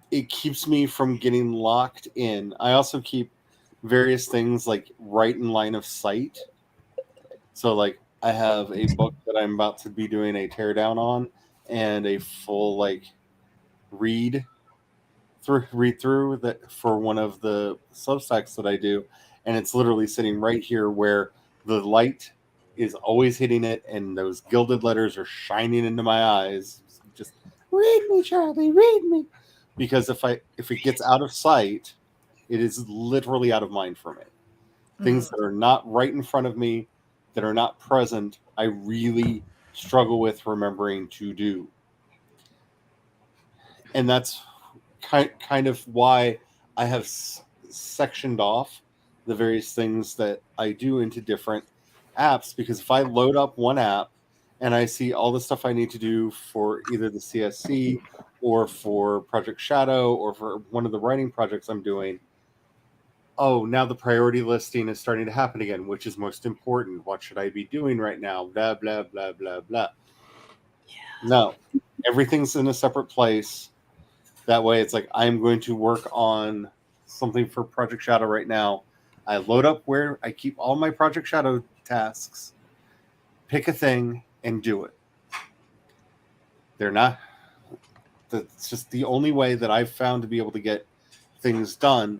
it keeps me from getting locked in. I also keep various things like right in line of sight. So like I have a book that I'm about to be doing a teardown on and a full like read through that for one of the Substacks that I do, and it's literally sitting right here where the light is always hitting it and those gilded letters are shining into my eyes. Just read me, Charlie, read me. Because if it gets out of sight, it is literally out of mind for me. Things that are not right in front of me, that are not present, I really struggle with remembering to do. And that's kind of why I have sectioned off the various things that I do into different apps, because if I load up one app and I see all the stuff I need to do for either the CSC or for Project Shadow or for one of the writing projects I'm doing, oh, now the priority listing is starting to happen again. Which is most important? What should I be doing right now? Blah, blah, blah, blah, blah. Yeah. No, everything's in a separate place. That way it's like, I'm going to work on something for Project Shadow right now. I load up where I keep all my Project Shadow tasks, pick a thing, and do it. That's just the only way that I've found to be able to get things done,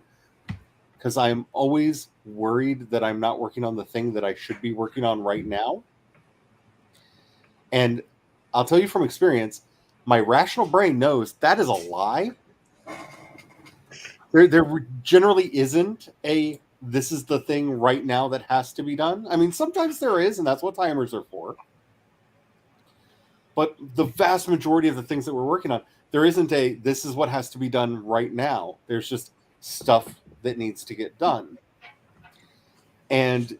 because I'm always worried that I'm not working on the thing that I should be working on right now. And I'll tell you from experience, my rational brain knows that is a lie. There generally isn't a this is the thing right now that has to be done. I mean, sometimes there is, and that's what timers are for. But the vast majority of the things that we're working on, there isn't a this is what has to be done right now. There's just stuff that needs to get done. And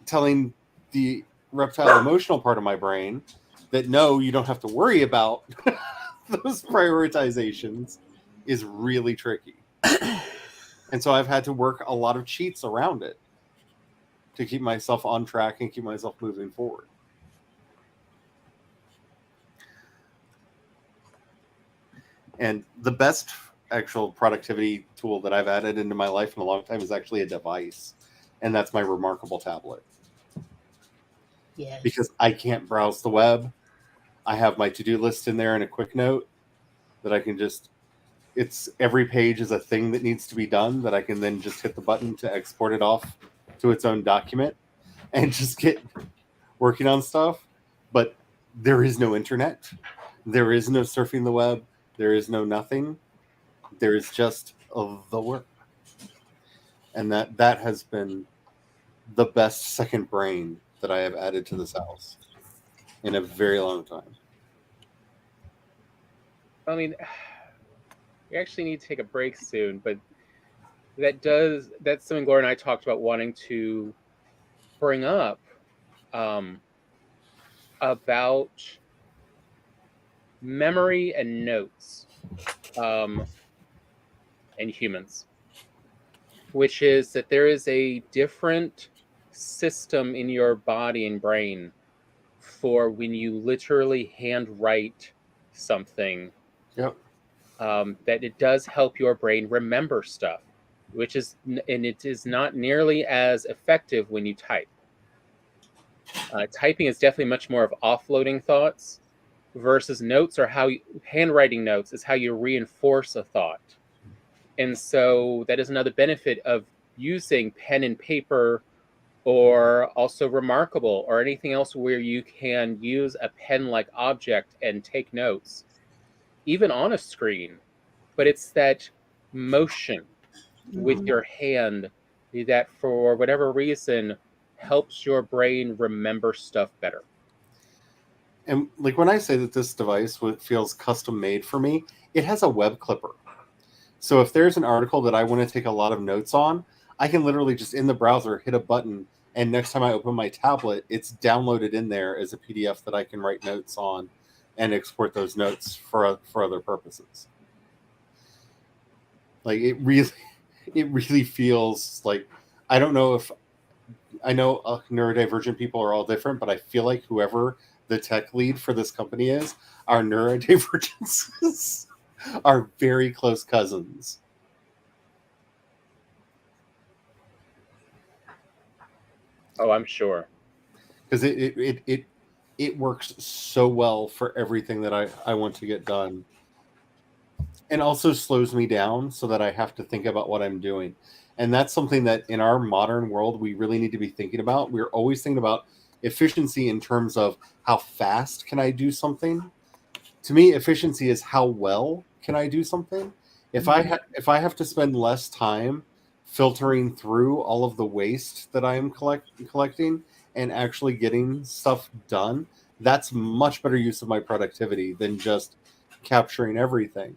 telling the reptile emotional part of my brain that no, you don't have to worry about those prioritizations is really tricky. And so I've had to work a lot of cheats around it to keep myself on track and keep myself moving forward. And the best actual productivity tool that I've added into my life in a long time is actually a device. And that's my Remarkable tablet. Yes. Because I can't browse the web. I have my to-do list in there and a quick note that I can just, it's every page is a thing that needs to be done that I can then just hit the button to export it off to its own document and just get working on stuff. But there is no internet. There is no surfing the web. There is no nothing. There is just the work. And that has been the best second brain that I have added to this house in a very long time. I mean, we actually need to take a break soon, but that's something Laura and I talked about wanting to bring up about memory and notes in humans, which is that there is a different system in your body and brain for when you literally handwrite something. Yep. That it does help your brain remember stuff, and it is not nearly as effective when you type. Typing is definitely much more of offloading thoughts, versus notes are handwriting notes is how you reinforce a thought. And so that is another benefit of using pen and paper, or also Remarkable, or anything else where you can use a pen-like object and take notes, even on a screen. But it's that motion with your hand that, for whatever reason, helps your brain remember stuff better. And like when I say that this device feels custom made for me, it has a web clipper. So if there's an article that I want to take a lot of notes on, I can literally just in the browser hit a button, and next time I open my tablet, it's downloaded in there as a PDF that I can write notes on and export those notes for other purposes. Like it really feels like, I don't know if I know neurodivergent people are all different, but I feel like whoever the tech lead for this company is, our neurodivergences are very close cousins. Oh, I'm sure. Because it works so well for everything that I want to get done. And also slows me down so that I have to think about what I'm doing. And that's something that in our modern world, we really need to be thinking about. We're always thinking about efficiency in terms of how fast can I do something. To me, efficiency is how well can I do something. If I have to spend less time filtering through all of the waste that I am collecting and actually getting stuff done, that's much better use of my productivity than just capturing everything.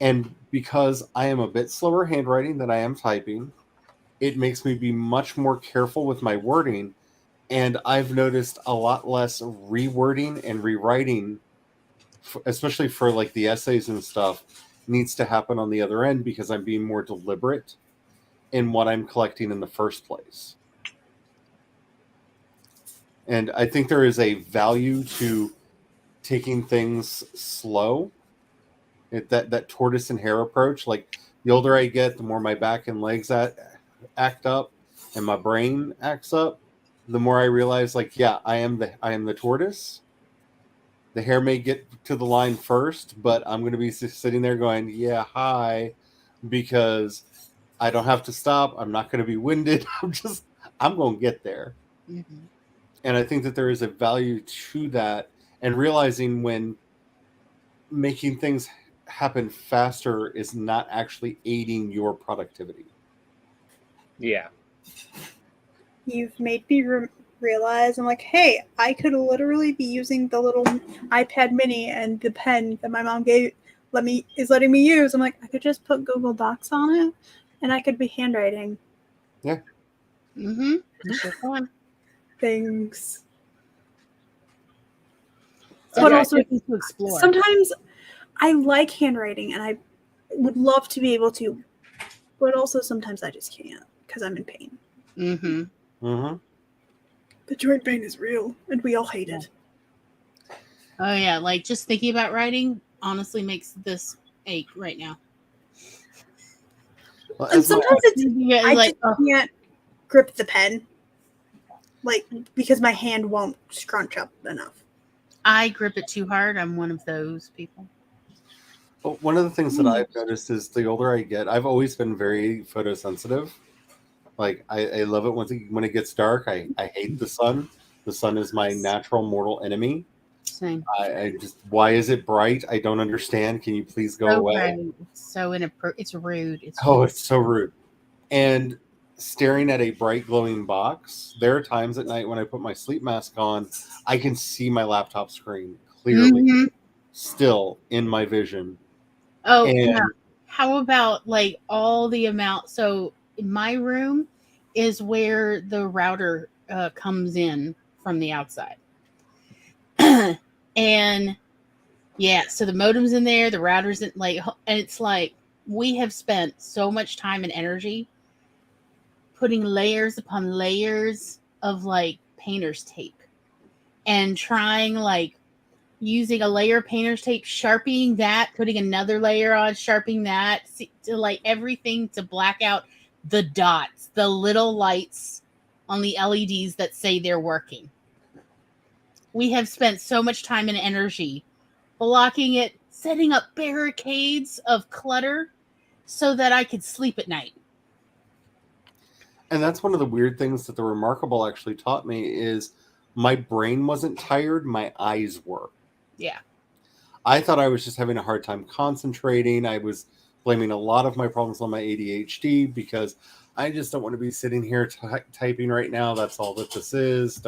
And because I am a bit slower handwriting than I am typing, it makes me be much more careful with my wording. And I've noticed a lot less rewording and rewriting, especially for like the essays and stuff, needs to happen on the other end because I'm being more deliberate in what I'm collecting in the first place. And I think there is a value to taking things slow. That tortoise and hare approach. Like the older I get, the more my back and legs act up and my brain acts up. The more I realize, like, yeah, I am the tortoise. The hare may get to the line first, but I'm going to be sitting there going, yeah, hi, because I don't have to stop. I'm not going to be winded. I'm going to get there. Mm-hmm. And I think that there is a value to that, and realizing when making things happen faster is not actually aiding your productivity. Yeah. You've made me realize, I'm like, hey, I could literally be using the little iPad mini and the pen that my mom is letting me use. I'm like, I could just put Google Docs on it and I could be handwriting. Yeah. Mm-hmm. Sure fun. Things. So But yeah, also, to explore. sometimes I like handwriting and I would love to be able to, but also sometimes I just can't because I'm in pain. Mm-hmm. Mm-hmm. The joint pain is real and we all hate it. Oh yeah, like just thinking about writing honestly makes this ache right now. Well, And sometimes I like, just can't grip the pen, like because my hand won't scrunch up enough. I grip it too hard. I'm one of those people. Well, one of the things that I've noticed is the older I get, I've always been very photosensitive. Like I love it when it gets dark. I hate the sun. The sun is my natural mortal enemy. Same. I just, why is it bright? I don't understand. Can you please go away? Right. It's so it's rude. It's so rude. And staring at a bright glowing box, there are times at night when I put my sleep mask on, I can see my laptop screen clearly Mhm. still in my vision. Oh, And yeah. How about like all the amount? So in my room is where the router comes in from the outside. And yeah, so the modem's in there, the router's in, like, and it's like we have spent so much time and energy putting layers upon layers of like painter's tape and trying like using a layer of painter's tape, sharpening that, putting another layer on, sharpening that, to like everything to black out the dots, the little lights on the LEDs that say they're working. We have spent so much time and energy blocking it, setting up barricades of clutter so that I could sleep at night. And that's one of the weird things that the Remarkable actually taught me is my brain wasn't tired, my eyes were. Yeah. I thought I was just having a hard time concentrating. I was blaming a lot of my problems on my ADHD because I just don't want to be sitting here typing right now. That's all that this is.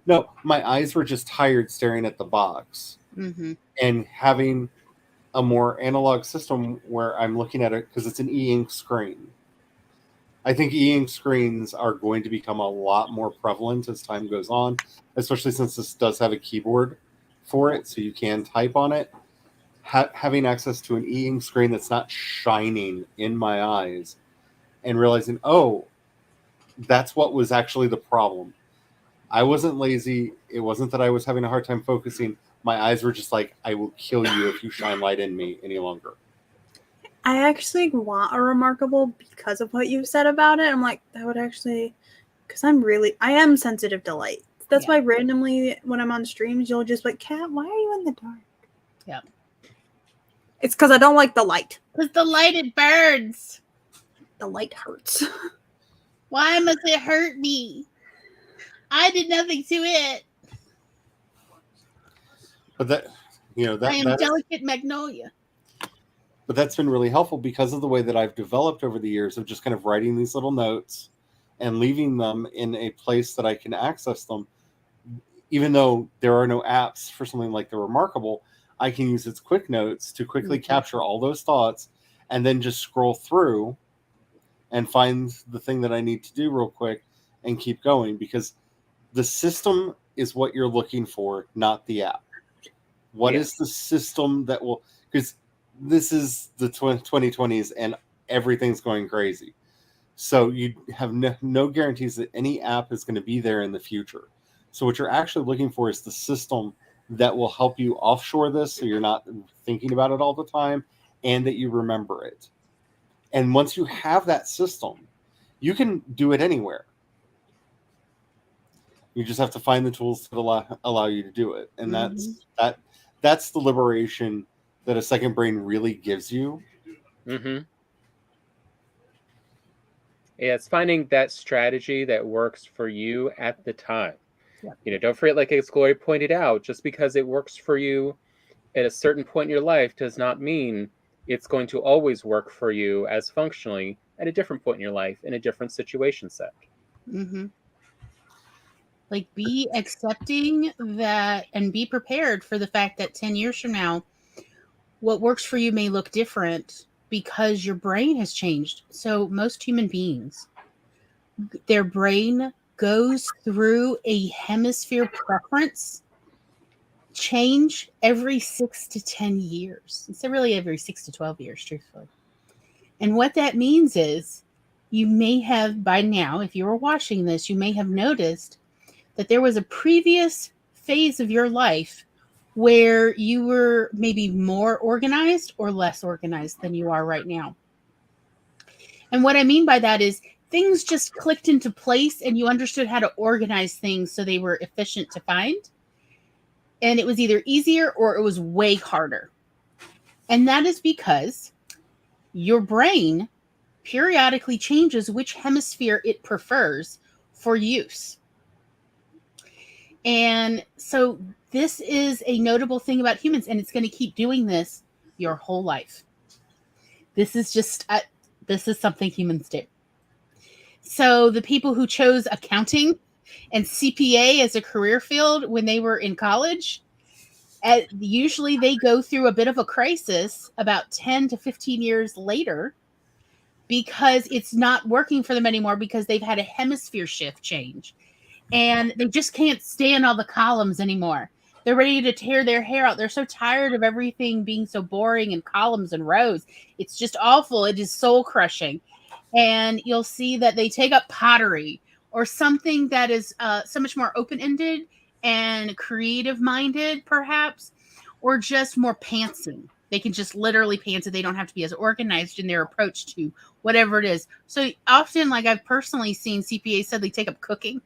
No, my eyes were just tired staring at the box. Mm-hmm. And having a more analog system where I'm looking at it because it's an e-ink screen. I think e-ink screens are going to become a lot more prevalent as time goes on, especially since this does have a keyboard for it, so you can type on it. Having access to an e-ink screen that's not shining in my eyes and realizing, oh, that's what was actually the problem. I wasn't lazy. It wasn't that I was having a hard time focusing. My eyes were just like, I will kill you if you shine light in me any longer. I actually want a Remarkable because of what you said about it. I'm like, that would actually, because I am sensitive to light. That's why randomly when I'm on streams, you'll just be like, Kat, why are you in the dark? Yeah. It's because I don't like the light. Because the light, it burns. The light hurts. Why must it hurt me? I did nothing to it. But that, I am delicate magnolia. But that's been really helpful because of the way that I've developed over the years of just kind of writing these little notes and leaving them in a place that I can access them. Even though there are no apps for something like the Remarkable, I can use its quick notes to quickly capture all those thoughts and then just scroll through and find the thing that I need to do real quick and keep going, because the system is what you're looking for, not the app. What is the system that will, because this is the 2020s and everything's going crazy. So you have no guarantees that any app is going to be there in the future. So what you're actually looking for is the system that will help you offshore this so you're not thinking about it all the time and that you remember it. And once you have that system, you can do it anywhere. You just have to find the tools that allow you to do it. And that's the liberation that a second brain really gives you. Mm-hmm. Yeah, it's finding that strategy that works for you at the time. Yeah. Don't forget, like as Gloria pointed out, just because it works for you at a certain point in your life does not mean it's going to always work for you as functionally at a different point in your life in a different situation set. Mm-hmm. Like, be accepting that and be prepared for the fact that 10 years from now, what works for you may look different because your brain has changed. So most human beings, their brain goes through a hemisphere preference change every 6 to 10 years. It's really every 6 to 12 years, truthfully. And what that means is you may have by now, if you were watching this, you may have noticed that there was a previous phase of your life where you were maybe more organized or less organized than you are right now. And what I mean by that is things just clicked into place and you understood how to organize things so they were efficient to find. And it was either easier or it was way harder. And that is because your brain periodically changes which hemisphere it prefers for use. And so this is a notable thing about humans, and it's going to keep doing this your whole life. This is just, this is something humans do. So the people who chose accounting and CPA as a career field when they were in college, usually they go through a bit of a crisis about 10 to 15 years later because it's not working for them anymore because they've had a hemisphere shift change and they just can't stand all the columns anymore. They're ready to tear their hair out. They're so tired of everything being so boring and columns and rows. It's just awful. It is soul crushing. And you'll see that they take up pottery or something that is so much more open-ended and creative-minded, perhaps, or just more pantsing. They can just literally pants it. They don't have to be as organized in their approach to whatever it is. So often, like I've personally seen CPAs said they take up cooking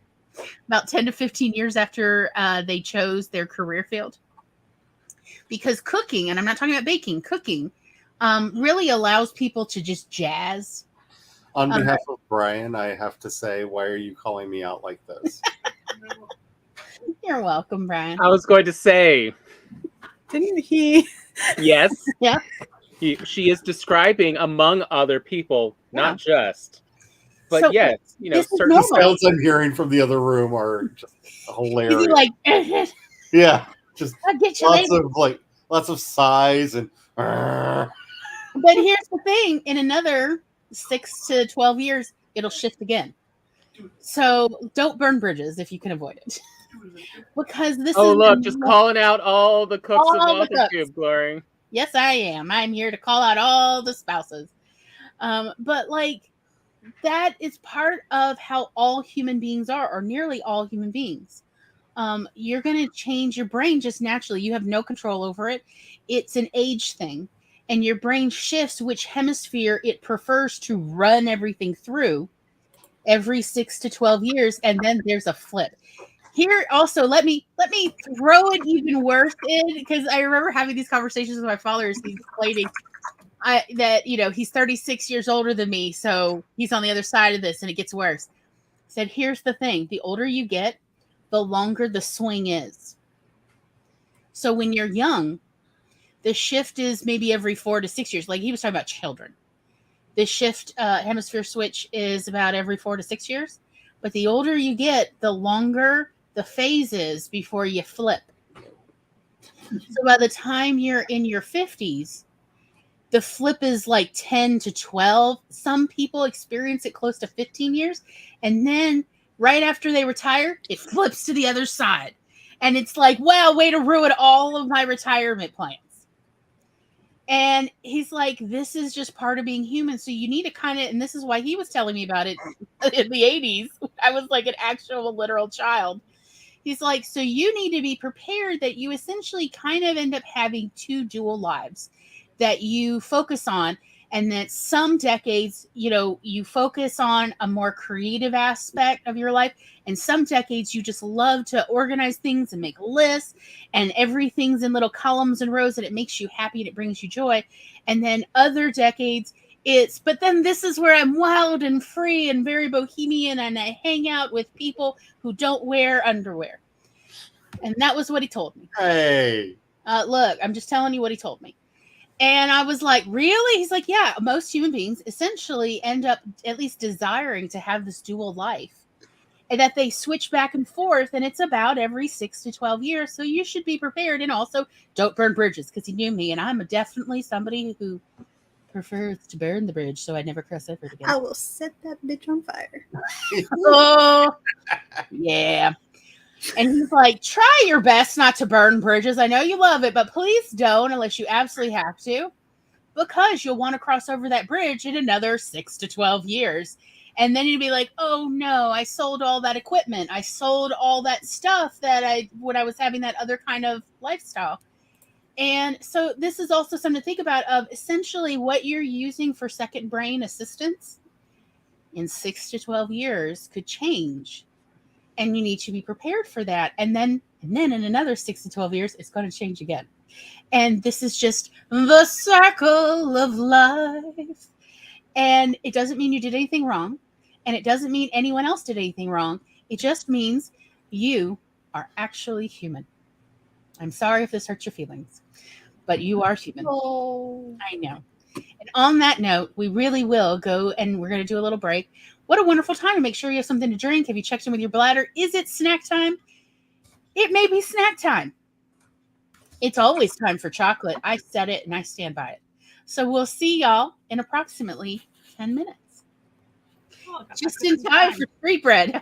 about 10 to 15 years after they chose their career field. Because cooking, and I'm not talking about baking, cooking really allows people to just jazz. On behalf of Brian, I have to say, why are you calling me out like this? You're welcome, Brian. I was going to say, Didn't he? yes. Yeah. She is describing among other people, not just. But So, yes, you know, this is certain The normal. sounds I'm hearing from the other room are just hilarious. Is he like, I'll Yeah, just get you lots later. lots of sighs and. But here's the thing: in another 6 to 12 years, it'll shift again. So don't burn bridges if you can avoid it, because this Oh, is look, just calling out all the cooks of All the authorship, cooks. Glory. Yes, I am. I'm here to call out all the spouses. But like that is part of how all human beings are, or nearly all human beings. You're going to change your brain just naturally. You have no control over it. It's an age thing. And your brain shifts which hemisphere it prefers to run everything through every 6 to 12 years. And then there's a flip. Here also, let me throw it even worse in, because I remember having these conversations with my father as he's explaining that, you know, he's 36 years older than me, so he's on the other side of this, and it gets worse. He said, here's the thing: the older you get, the longer the swing is. So when you're young, the shift is maybe every 4 to 6 years. Like he was talking about children. The shift hemisphere switch is about every 4 to 6 years. But the older you get, the longer the phase is before you flip. So by the time you're in your 50s, the flip is like 10 to 12. Some people experience it close to 15 years. And then right after they retire, it flips to the other side. And it's like, wow, way to ruin all of my retirement plans. And he's like, this is just part of being human. So you need to kind of, and this is why he was telling me about it in the 80s. I was like an actual literal child. He's like, so you need to be prepared that you essentially kind of end up having two dual lives that you focus on. And that some decades, you know, you focus on a more creative aspect of your life. And some decades, you just love to organize things and make lists, and everything's in little columns and rows, and it makes you happy and it brings you joy. And then other decades, but then this is where I'm wild and free and very bohemian, and I hang out with people who don't wear underwear. And that was what he told me. Hey. Look, I'm just telling you what he told me. And I was like, really? He's like, yeah, most human beings essentially end up at least desiring to have this dual life, and that they switch back and forth. And it's about every 6 to 12 years. So you should be prepared. And also don't burn bridges, because he knew me. And I'm definitely somebody who prefers to burn the bridge so I never cross over it again. I will set that bitch on fire. Oh, yeah. And he's like, try your best not to burn bridges. I know you love it, but please don't unless you absolutely have to, because you'll want to cross over that bridge in another 6 to 12 years. And then you'd be like, oh no, I sold all that equipment. I sold all that stuff when I was having that other kind of lifestyle. And so this is also something to think about, of essentially what you're using for second brain assistance in 6 to 12 years could change. And you need to be prepared for that. And then in another 6 to 12 years, it's going to change again. And this is just the circle of life. And it doesn't mean you did anything wrong. And it doesn't mean anyone else did anything wrong. It just means you are actually human. I'm sorry if this hurts your feelings, but you are human. Oh. I know. And on that note, we really will go, and we're going to do a little break. What a wonderful time. Make sure you have something to drink. Have you checked in with your bladder? Is it snack time? It may be snack time. It's always time for chocolate. I said it and I stand by it. So we'll see y'all in approximately 10 minutes. Oh, I got Just my in cookies time done. for street bread.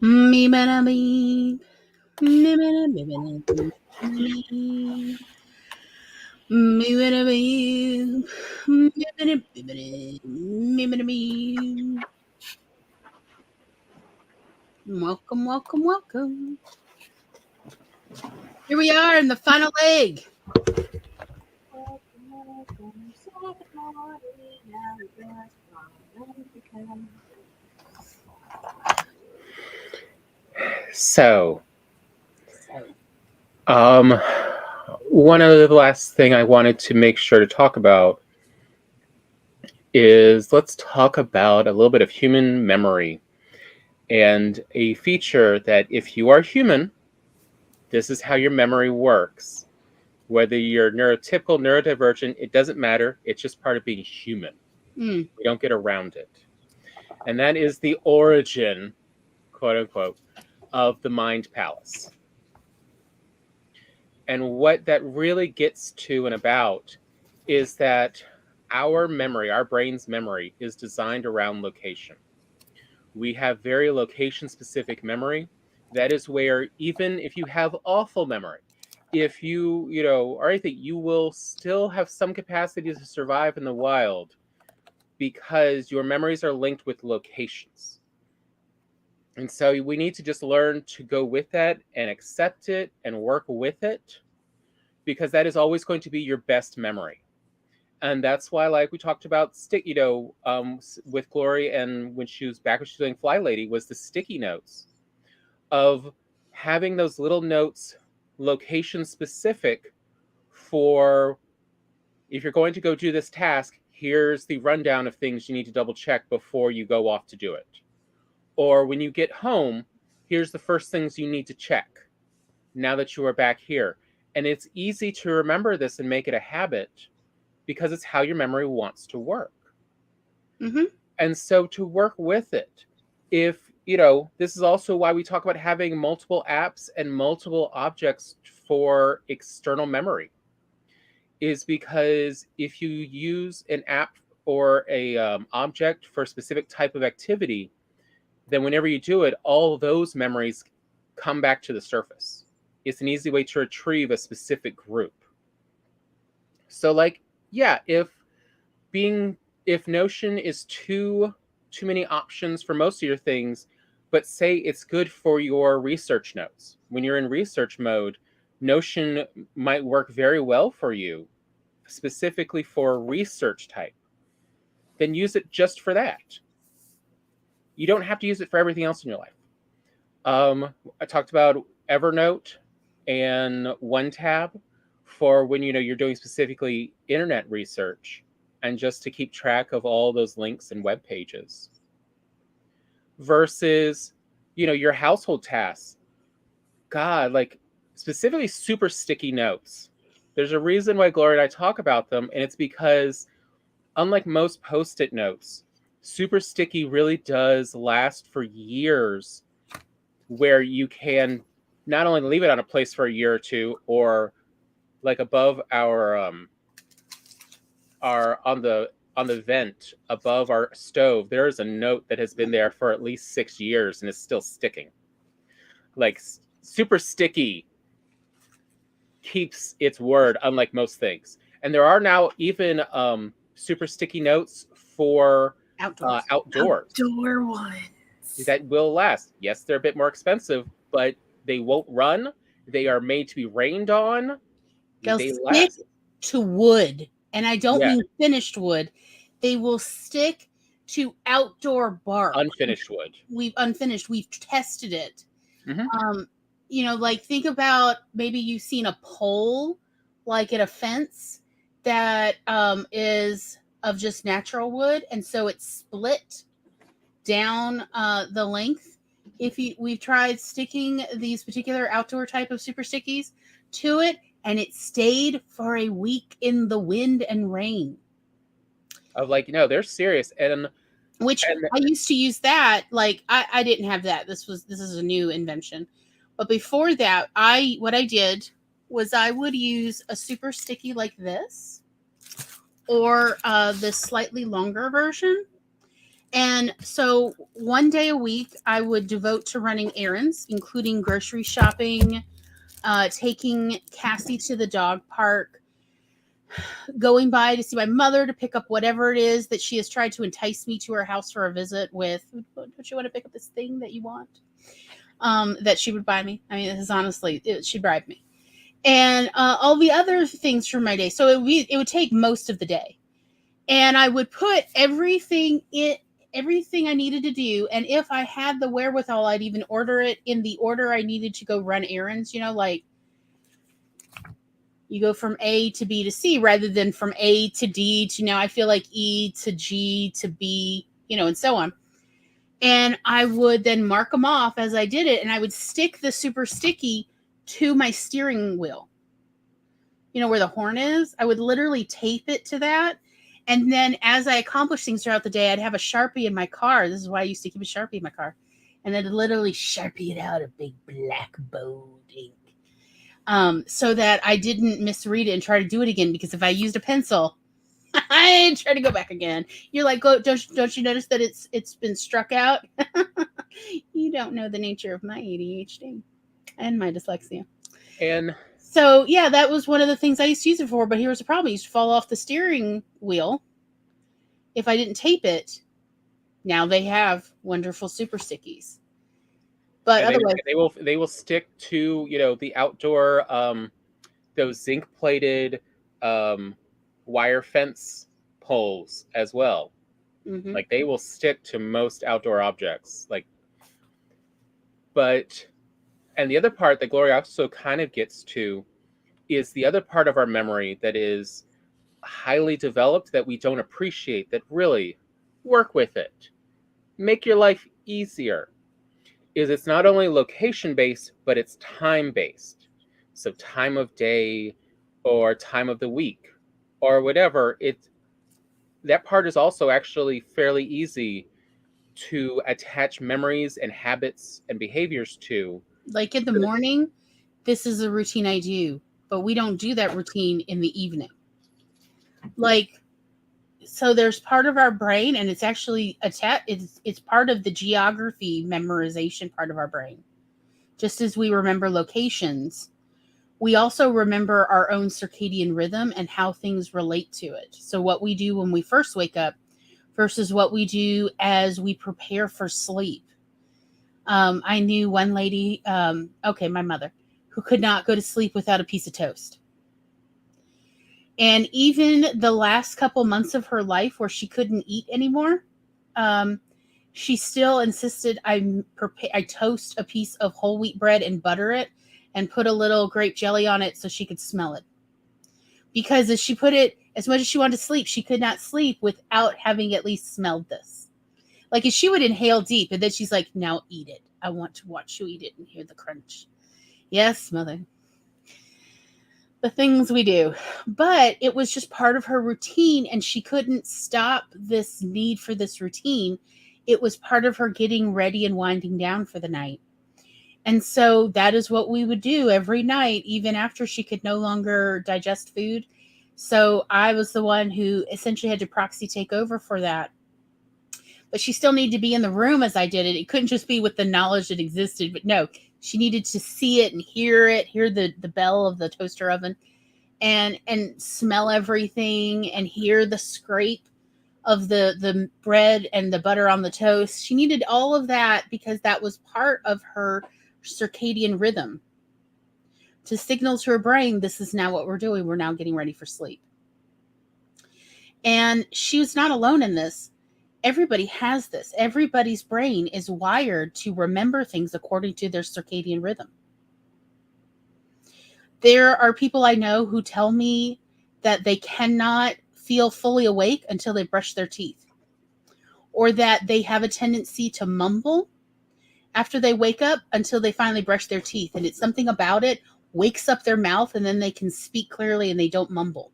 Me mana me. Me mana me mana me. Me mana me. Me mana me mana me. Welcome, welcome, welcome. Here we are in the final leg. So, one of the last thing I wanted to make sure to talk about is let's talk about a little bit of human memory and a feature that if you are human, this is how your memory works. Whether you're neurotypical, neurodivergent, it doesn't matter. It's just part of being human. We don't get around it. And that is the origin, quote unquote, of the mind palace. And what that really gets to and about is that our memory, our brain's memory, is designed around location. We have very location-specific memory. That is where even if you have awful memory, if you or anything, you will still have some capacity to survive in the wild because your memories are linked with locations. And so we need to just learn to go with that and accept it and work with it, because that is always going to be your best memory. And that's why, like we talked about, with Glory, and when she was doing Fly Lady, was the sticky notes of having those little notes, location specific, for if you're going to go do this task, here's the rundown of things you need to double check before you go off to do it. Or when you get home, here's the first things you need to check now that you are back here. And it's easy to remember this and make it a habit because it's how your memory wants to work. Mm-hmm. And so to work with it, if, this is also why we talk about having multiple apps and multiple objects for external memory, is because if you use an app or a object for a specific type of activity, then whenever you do it, all those memories come back to the surface. It's an easy way to retrieve a specific group. So if Notion is too many options for most of your things, but say it's good for your research notes. When you're in research mode, Notion might work very well for you, specifically for research type. Then use it just for that. You don't have to use it for everything else in your life. I talked about Evernote and OneTab for when you're doing specifically internet research and just to keep track of all those links and web pages. Versus, your household tasks. God, like specifically super sticky notes. There's a reason why Gloria and I talk about them, and it's because unlike most Post-it notes, super sticky really does last for years, where you can not only leave it on a place for a year or two, or like above our on the vent above our stove, there is a note that has been there for at least 6 years and is still sticking. Like super sticky keeps its word, unlike most things. And there are now even super sticky notes for outdoors. Outdoor ones that will last. Yes, they're a bit more expensive, but they won't run. They are made to be rained on. They'll stick to wood, and I don't mean finished wood. They will stick to outdoor bark. Unfinished wood. We've tested it. Mm-hmm. Like think about maybe you've seen a pole, like at a fence, that is of just natural wood, and so it's split down the length. We've tried sticking these particular outdoor type of super stickies to it, and it stayed for a week in the wind and rain. Of they're serious. And I used to use that. Like I didn't have that. This is a new invention. But before that, what I did was I would use a super sticky like this, or the slightly longer version. And so one day a week, I would devote to running errands, including grocery shopping, taking Cassie to the dog park, going by to see my mother to pick up whatever it is that she has tried to entice me to her house for a visit with. Don't you want to pick up this thing that you want? That she would buy me. I mean, this is honestly, she'd bribe me. And all the other things from my day. So it would take most of the day. And I would put everything I needed to do. And if I had the wherewithal, I'd even order it in the order I needed to go run errands, like you go from A to B to C rather than from A to D to now I feel like E to G to B, and so on. And I would then mark them off as I did it. And I would stick the super sticky to my steering wheel. Where the horn is, I would literally tape it to that. And then as I accomplished things throughout the day, I'd have a Sharpie in my car. This is why I used to keep a Sharpie in my car. And I'd literally Sharpie it out a big black bold ink. So that I didn't misread it and try to do it again. Because if I used a pencil, I'd try to go back again. You're like, don't you notice that it's been struck out? You don't know the nature of my ADHD and my dyslexia. And so, yeah, that was one of the things I used to use it for. But here was the problem. It used to fall off the steering wheel if I didn't tape it. Now they have wonderful super stickies. But otherwise, they will stick to, the outdoor, those zinc plated wire fence poles as well. Mm-hmm. Like they will stick to most outdoor objects. And the other part that Gloria also kind of gets to is the other part of our memory that is highly developed that we don't appreciate, that really work with it. Make your life easier. It's not only location-based, but it's time-based. So time of day or time of the week or whatever, that part is also actually fairly easy to attach memories and habits and behaviors to. Like in the morning, this is a routine I do, but we don't do that routine in the evening. So there's part of our brain, and it's actually it's part of the geography memorization part of our brain. Just as we remember locations, we also remember our own circadian rhythm and how things relate to it. So what we do when we first wake up versus what we do as we prepare for sleep. I knew one lady, my mother, who could not go to sleep without a piece of toast. And even the last couple months of her life where she couldn't eat anymore, she still insisted I toast a piece of whole wheat bread and butter it and put a little grape jelly on it so she could smell it. Because as she put it, as much as she wanted to sleep, she could not sleep without having at least smelled this. Like if she would inhale deep and then she's like, now eat it. I want to watch you eat it and hear the crunch. Yes, mother. The things we do. But it was just part of her routine and she couldn't stop this need for this routine. It was part of her getting ready and winding down for the night. And so that is what we would do every night, even after she could no longer digest food. So I was the one who essentially had to proxy take over for that. But she still needed to be in the room as I did it. It couldn't just be with the knowledge that existed. But no, she needed to see it and hear the bell of the toaster oven and smell everything and hear the scrape of the bread and the butter on the toast. She needed all of that because that was part of her circadian rhythm to signal to her brain, this is now what we're doing. We're now getting ready for sleep. And she was not alone in this. Everybody has this. Everybody's brain is wired to remember things according to their circadian rhythm. There are people I know who tell me that they cannot feel fully awake until they brush their teeth, or that they have a tendency to mumble after they wake up until they finally brush their teeth. And it's something about it wakes up their mouth and then they can speak clearly and they don't mumble.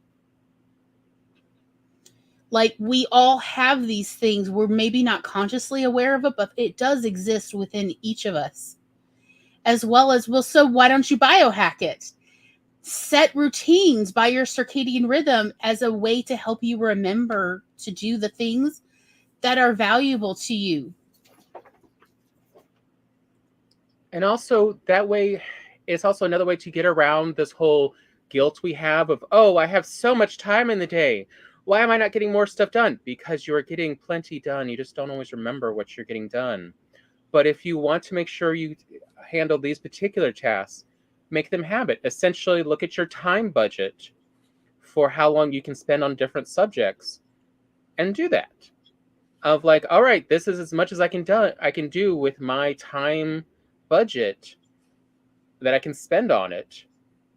Like we all have these things. We're maybe not consciously aware of it, but it does exist within each of us. As well as, well, so why don't you biohack it? Set routines by your circadian rhythm as a way to help you remember to do the things that are valuable to you. And also that way, it's also another way to get around this whole guilt we have of, oh, I have so much time in the day. Why am I not getting more stuff done? Because you're getting plenty done. You just don't always remember what you're getting done. But if you want to make sure you handle these particular tasks, make them habit. Essentially, look at your time budget for how long you can spend on different subjects and do that. Of like, all right, this is as much as I can do with my time budget that I can spend on it.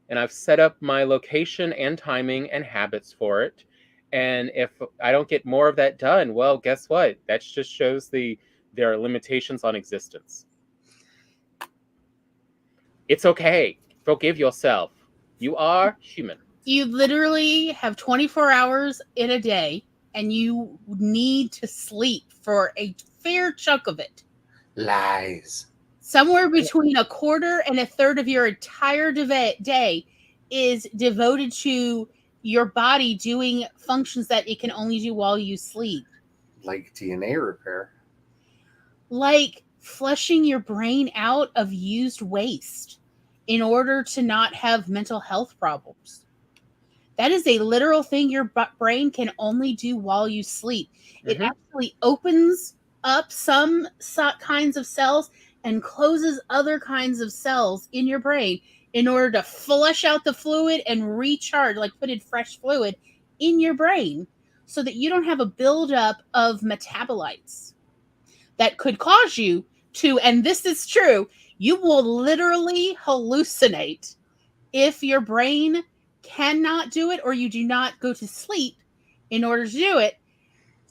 And I've set up my location and timing and habits for it. And if I don't get more of that done, well, guess what? That just shows there are limitations on existence. It's okay. Forgive yourself. You are human. You literally have 24 hours in a day, and you need to sleep for a fair chunk of it. Lies. Somewhere between a quarter and a third of your entire day is devoted to your body doing functions that it can only do while you sleep. Like DNA repair. Like flushing your brain out of used waste in order to not have mental health problems. That is a literal thing your brain can only do while you sleep. It actually opens up some kinds of cells and closes other kinds of cells in your brain in order to flush out the fluid and recharge, like put in fresh fluid in your brain so that you don't have a buildup of metabolites that could cause you to, and this is true, you will literally hallucinate if your brain cannot do it or you do not go to sleep in order to do it.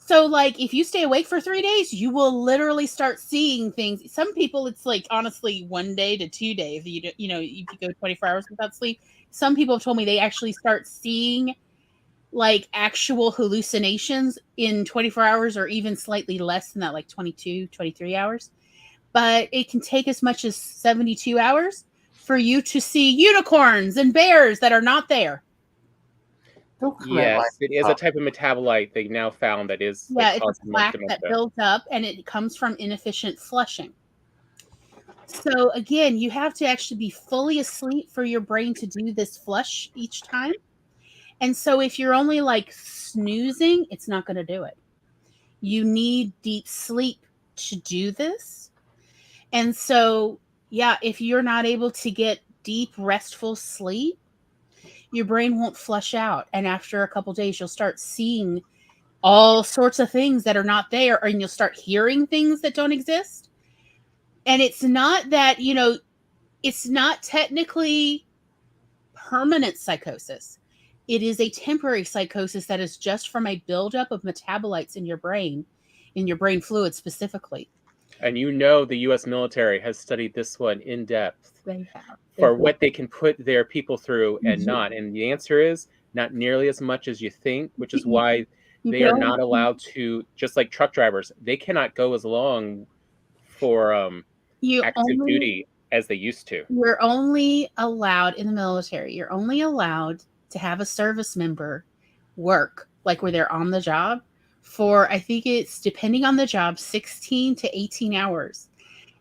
So, like, if you stay awake for 3 days, you will literally start seeing things. Some people, it's like, honestly, 1 day to 2 days. You know, you could go 24 hours without sleep. Some people have told me they actually start seeing, like, actual hallucinations in 24 hours or even slightly less than that, like 22, 23 hours. But it can take as much as 72 hours for you to see unicorns and bears that are not there. Yes, it is a type of metabolite they now found that is. Yeah, it's a plaque that builds up, and it comes from inefficient flushing. So again, you have to actually be fully asleep for your brain to do this flush each time. And so if you're only like snoozing, it's not going to do it. You need deep sleep to do this. And so, yeah, if you're not able to get deep, restful sleep, your brain won't flush out. And after a couple days, you'll start seeing all sorts of things that are not there, and you'll start hearing things that don't exist. And it's not that, you know, it's not technically permanent psychosis. It is a temporary psychosis that is just from a buildup of metabolites in your brain fluid specifically. And you know the U.S. military has studied this one in depth. They have. For what they can put their people through and not. And the answer is not nearly as much as you think, which is why they are not allowed to, just like truck drivers, they cannot go as long for active duty as they used to. You're only allowed in the military, you're only allowed to have a service member work, like where they're on the job, for, I think it's, depending on the job, 16 to 18 hours.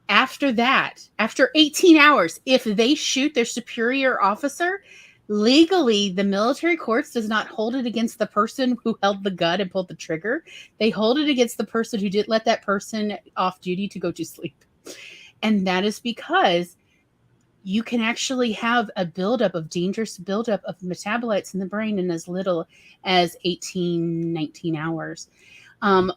After that, after 18 hours, if they shoot their superior officer, legally, the military courts does not hold it against the person who held the gun and pulled the trigger. They hold it against the person who did let that person off duty to go to sleep. And that is because you can actually have a dangerous buildup of metabolites in the brain in as little as 18, 19 hours.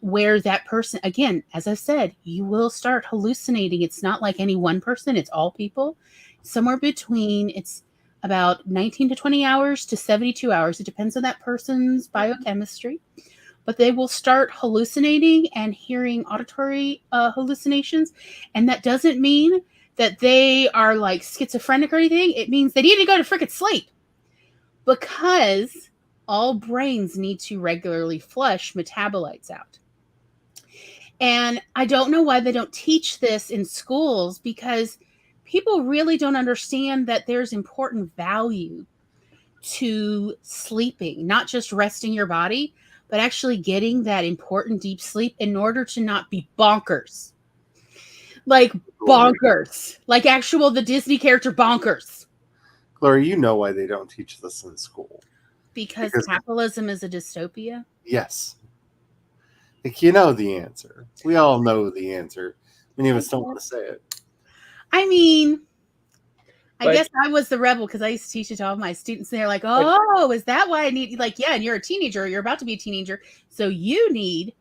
Where that person, again, as I said, you will start hallucinating. It's not like any one person, it's all people. Somewhere between, it's about 19 to 20 hours to 72 hours. It depends on that person's biochemistry. But they will start hallucinating and hearing auditory hallucinations. And that doesn't mean that they are like schizophrenic or anything. It means they need to go to freaking sleep. Because all brains need to regularly flush metabolites out. And I don't know why they don't teach this in schools, because people really don't understand that there's important value to sleeping, not just resting your body, but actually getting that important deep sleep in order to not be bonkers. Like bonkers. Like actual the Disney character bonkers. Gloria, you know why they don't teach this in school. Because capitalism is a dystopia? Yes. Like, you know the answer. We all know the answer. Many of us don't want to say it. I mean, I But- guess I was the rebel because I used to teach it to all my students. And they're like, oh, is that why I need, like, yeah, and you're a teenager, you're about to be a teenager. So you need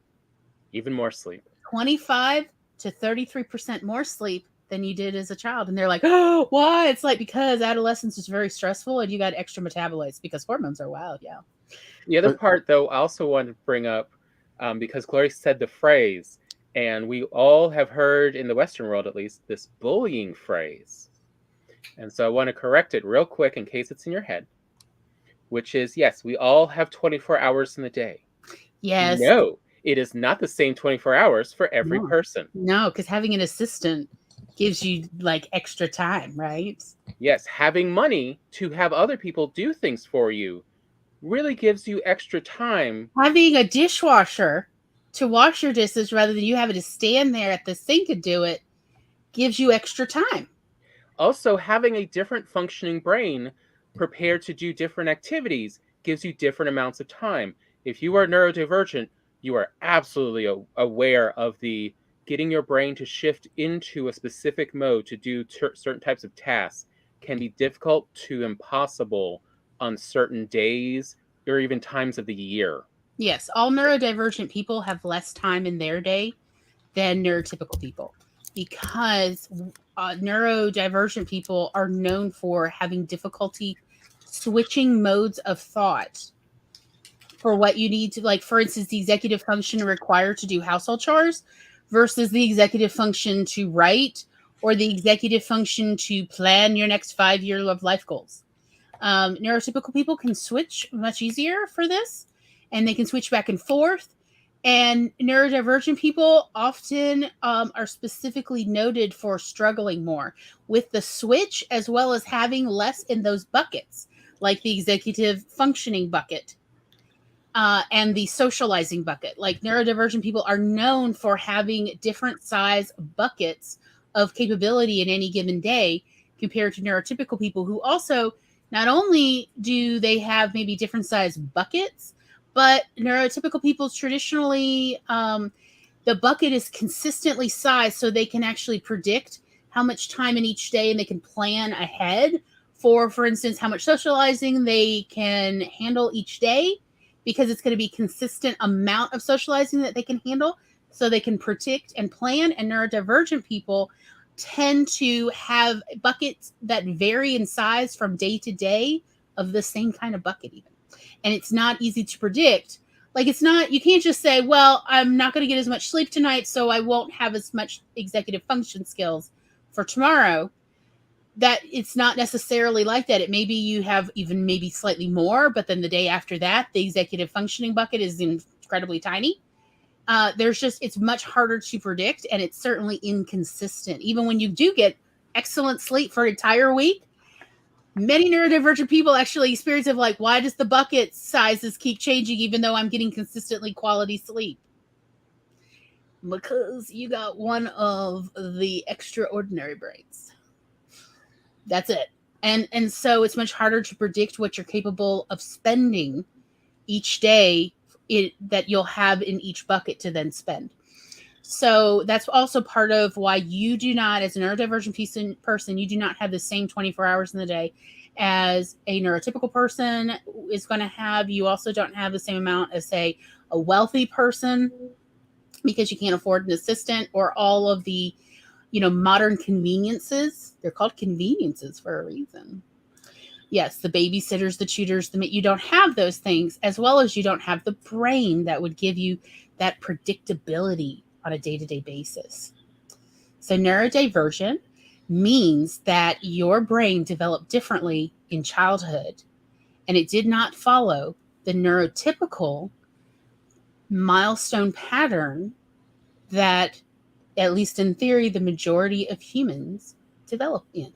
Even more sleep. 25 to 33% more sleep than you did as a child. And they're like, oh, why? It's like, because adolescence is very stressful and you got extra metabolites because hormones are wild. Yeah. The other But- part, though, I also wanted to bring up, because Gloria said the phrase, and we all have heard in the Western world, at least, this bullying phrase. And so I want to correct it real quick in case it's in your head, which is, yes, we all have 24 hours in the day. Yes. No, it is not the same 24 hours for every No. person. No, because having an assistant gives you like extra time, right? Yes, having money to have other people do things for you really gives you extra time. Having a dishwasher to wash your dishes rather than you having to stand there at the sink and do it gives you extra time. Also, having a different functioning brain prepared to do different activities gives you different amounts of time. If you are neurodivergent, you are absolutely aware of the getting your brain to shift into a specific mode to do certain types of tasks can be difficult to impossible on certain days or even times of the year. Yes, all neurodivergent people have less time in their day than neurotypical people because neurodivergent people are known for having difficulty switching modes of thought for what you need to, like, for instance, the executive function required to do household chores versus the executive function to write or the executive function to plan your next 5 year of life goals. Neurotypical people can switch much easier for this, and they can switch back and forth. And neurodivergent people often are specifically noted for struggling more with the switch, as well as having less in those buckets, like the executive functioning bucket and the socializing bucket. Like neurodivergent people are known for having different size buckets of capability in any given day compared to neurotypical people who also not only do they have maybe different size buckets, but neurotypical people traditionally, the bucket is consistently sized so they can actually predict how much time in each day and they can plan ahead for instance, how much socializing they can handle each day because it's going to be consistent amount of socializing that they can handle so they can predict and plan. And neurodivergent people tend to have buckets that vary in size from day to day of the same kind of bucket even. And it's not easy to predict. Like it's not, you can't just say, well, I'm not going to get as much sleep tonight, so I won't have as much executive function skills for tomorrow. That it's not necessarily like that. It maybe you have even maybe slightly more, but then the day after that, the executive functioning bucket is incredibly tiny. It's much harder to predict, and it's certainly inconsistent. Even when you do get excellent sleep for an entire week, many neurodivergent people actually experience of like, why does the bucket sizes keep changing even though I'm getting consistently quality sleep? Because you got one of the extraordinary brains. That's it. And so it's much harder to predict what you're capable of spending each day that you'll have in each bucket to then spend. So that's also part of why you do not, as a neurodivergent person, you do not have the same 24 hours in the day as a neurotypical person is going to have. You also don't have the same amount as, say, a wealthy person because you can't afford an assistant or all of the, modern conveniences. They're called conveniences for a reason. Yes, the babysitters, the tutors, you don't have those things, as well as you don't have the brain that would give you that predictability on a day-to-day basis. So neurodivergent means that your brain developed differently in childhood, and it did not follow the neurotypical milestone pattern that, at least in theory, the majority of humans develop in.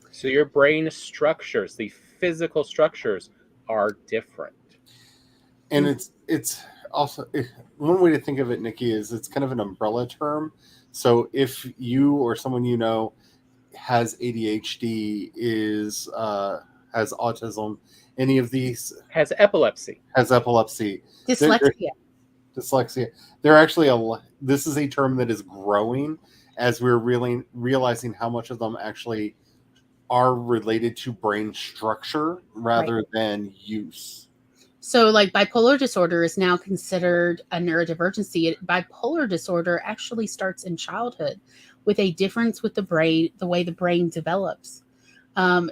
So your brain structures, the physical structures, are different. And it's also, one way to think of it, Nikki, is it's kind of an umbrella term. So if you or someone you know has ADHD, has autism, any of these Has epilepsy. has epilepsy, Dyslexia. They're actually this is a term that is growing as we're really realizing how much of them actually are related to brain structure rather than use. So, like, bipolar disorder is now considered a neurodivergency. Bipolar disorder actually starts in childhood with a difference with the brain, the way the brain develops.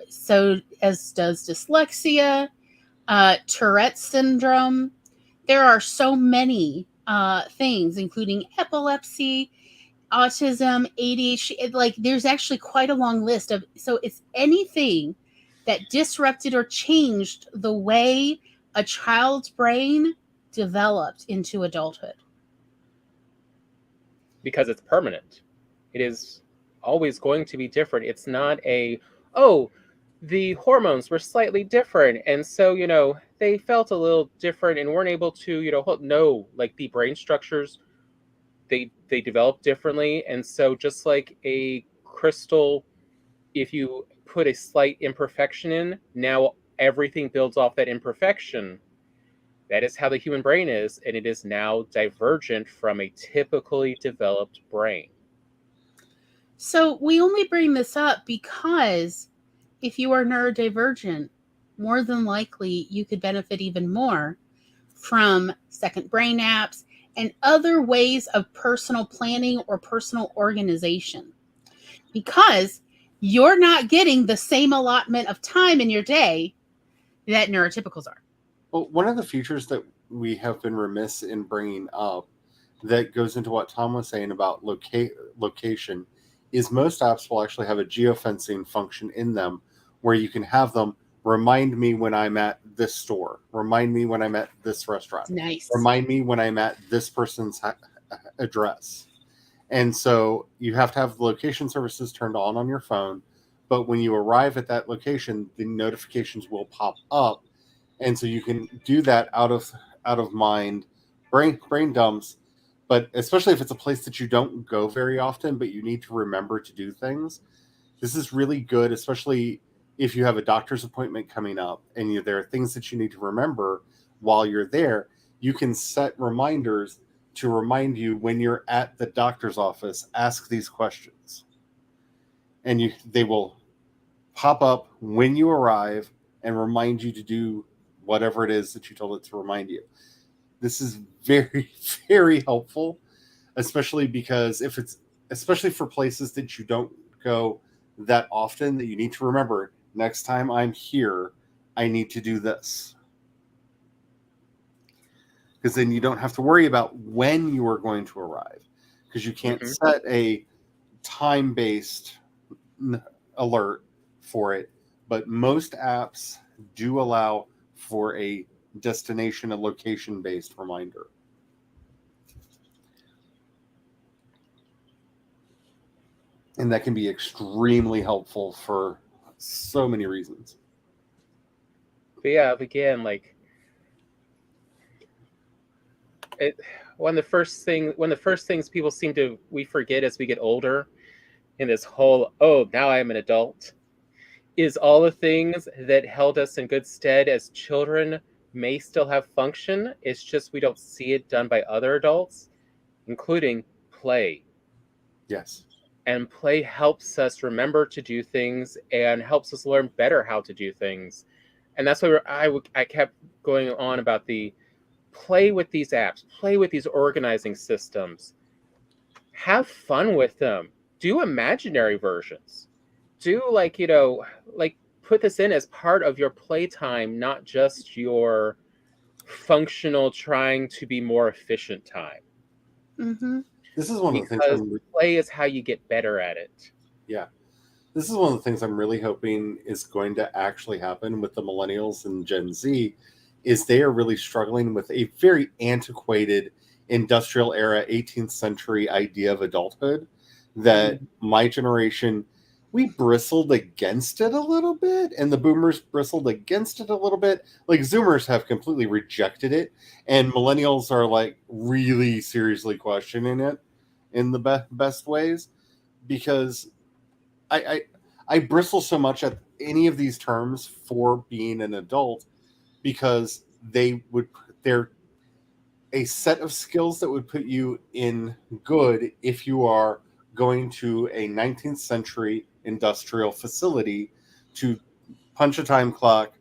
So, as does dyslexia, Tourette's syndrome. There are so many things, including epilepsy, autism, ADHD. Like, there's actually quite a long list of. So, it's anything that disrupted or changed the way a child's brain developed into adulthood. Because it's permanent. It is always going to be different. It's not the hormones were slightly different, and so, they felt a little different and weren't able to, no, like the brain structures, they develop differently. And so just like a crystal, if you put a slight imperfection in, now everything builds off that imperfection. That is how the human brain is, and it is now divergent from a typically developed brain. So we only bring this up because if you are neurodivergent, more than likely you could benefit even more from second brain apps and other ways of personal planning or personal organization, because you're not getting the same allotment of time in your day that neurotypicals are. Well, one of the features that we have been remiss in bringing up that goes into what Tom was saying about location is most apps will actually have a geofencing function in them where you can have them remind me when I'm at this store, remind me when I'm at this restaurant, Nice. remind me when I'm at this person's address. And so you have to have the location services turned on your phone, but when you arrive at that location, the notifications will pop up. And so you can do that out of mind brain dumps, but especially if it's a place that you don't go very often, but you need to remember to do things. This is really good, especially if you have a doctor's appointment coming up and there are things that you need to remember while you're there. You can set reminders to remind you when you're at the doctor's office, ask these questions. And they will pop up when you arrive and remind you to do whatever it is that you told it to remind you. This is very, very helpful, especially because especially for places that you don't go that often, that you need to remember, next time I'm here, I need to do this. Because then you don't have to worry about when you are going to arrive, because you can't set a time-based alert for it. But most apps do allow for a destination and location-based reminder. And that can be extremely helpful for so many reasons. But yeah, again, one of the first things people we forget as we get older in this whole, now I am an adult, is all the things that held us in good stead as children may still have function. It's just we don't see it done by other adults, including play. Yes. And play helps us remember to do things and helps us learn better how to do things. And that's why I kept going on about the play with these apps, play with these organizing systems, have fun with them, do imaginary versions, do put this in as part of your playtime, not just your functional trying to be more efficient time. Mm-hmm. This is one of the because things play is how you get better at it. Yeah. This is one of the things I'm really hoping is going to actually happen with the millennials and Gen Z, is they are really struggling with a very antiquated industrial era 18th century idea of adulthood that my generation, we bristled against it a little bit, and the boomers bristled against it a little bit. Like, Zoomers have completely rejected it, and millennials are like really seriously questioning it in the best ways, because I bristle so much at any of these terms for being an adult, because they're a set of skills that would put you in good if you are going to a 19th century industrial facility to punch a time clock,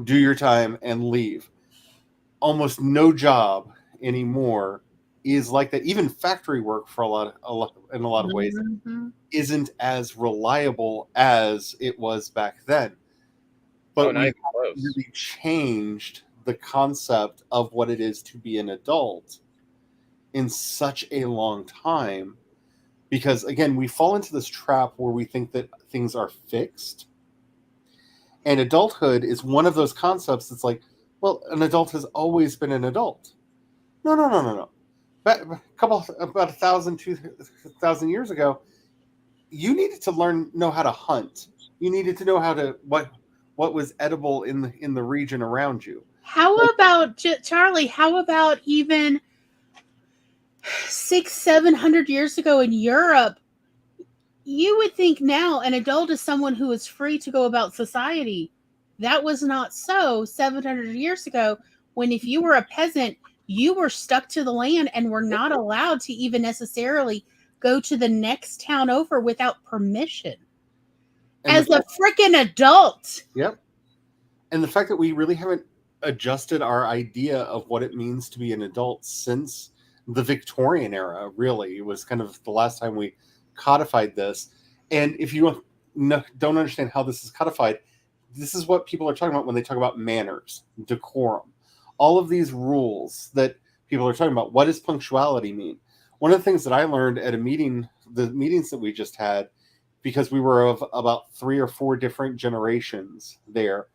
do your time, and leave. Almost no job anymore is like that. Even factory work, for in a lot of ways, Mhm. isn't as reliable as it was back then. But not we even close. really changed the concept of what it is to be an adult in such a long time, because again, we fall into this trap where we think that things are fixed, and adulthood is one of those concepts that's like, well, an adult has always been an adult. No. About 1,000, 2,000 years ago, you needed to know how to hunt. You needed to know how to what was edible in the region around you. How about Charlie? How about even 600-700 years ago in Europe? You would think now an adult is someone who is free to go about society. That was not so 700 years ago, when if you were a peasant, you were stuck to the land and were not allowed to even necessarily go to the next town over without permission. And as a freaking adult. Yep. And the fact that we really haven't adjusted our idea of what it means to be an adult since the Victorian era, really. It was kind of the last time we codified this. And if you don't understand how this is codified, this is what people are talking about when they talk about manners, decorum, all of these rules that people are talking about. What does punctuality mean? One of the things that I learned at the meetings that we just had, because we were of about 3 or 4 different generations there,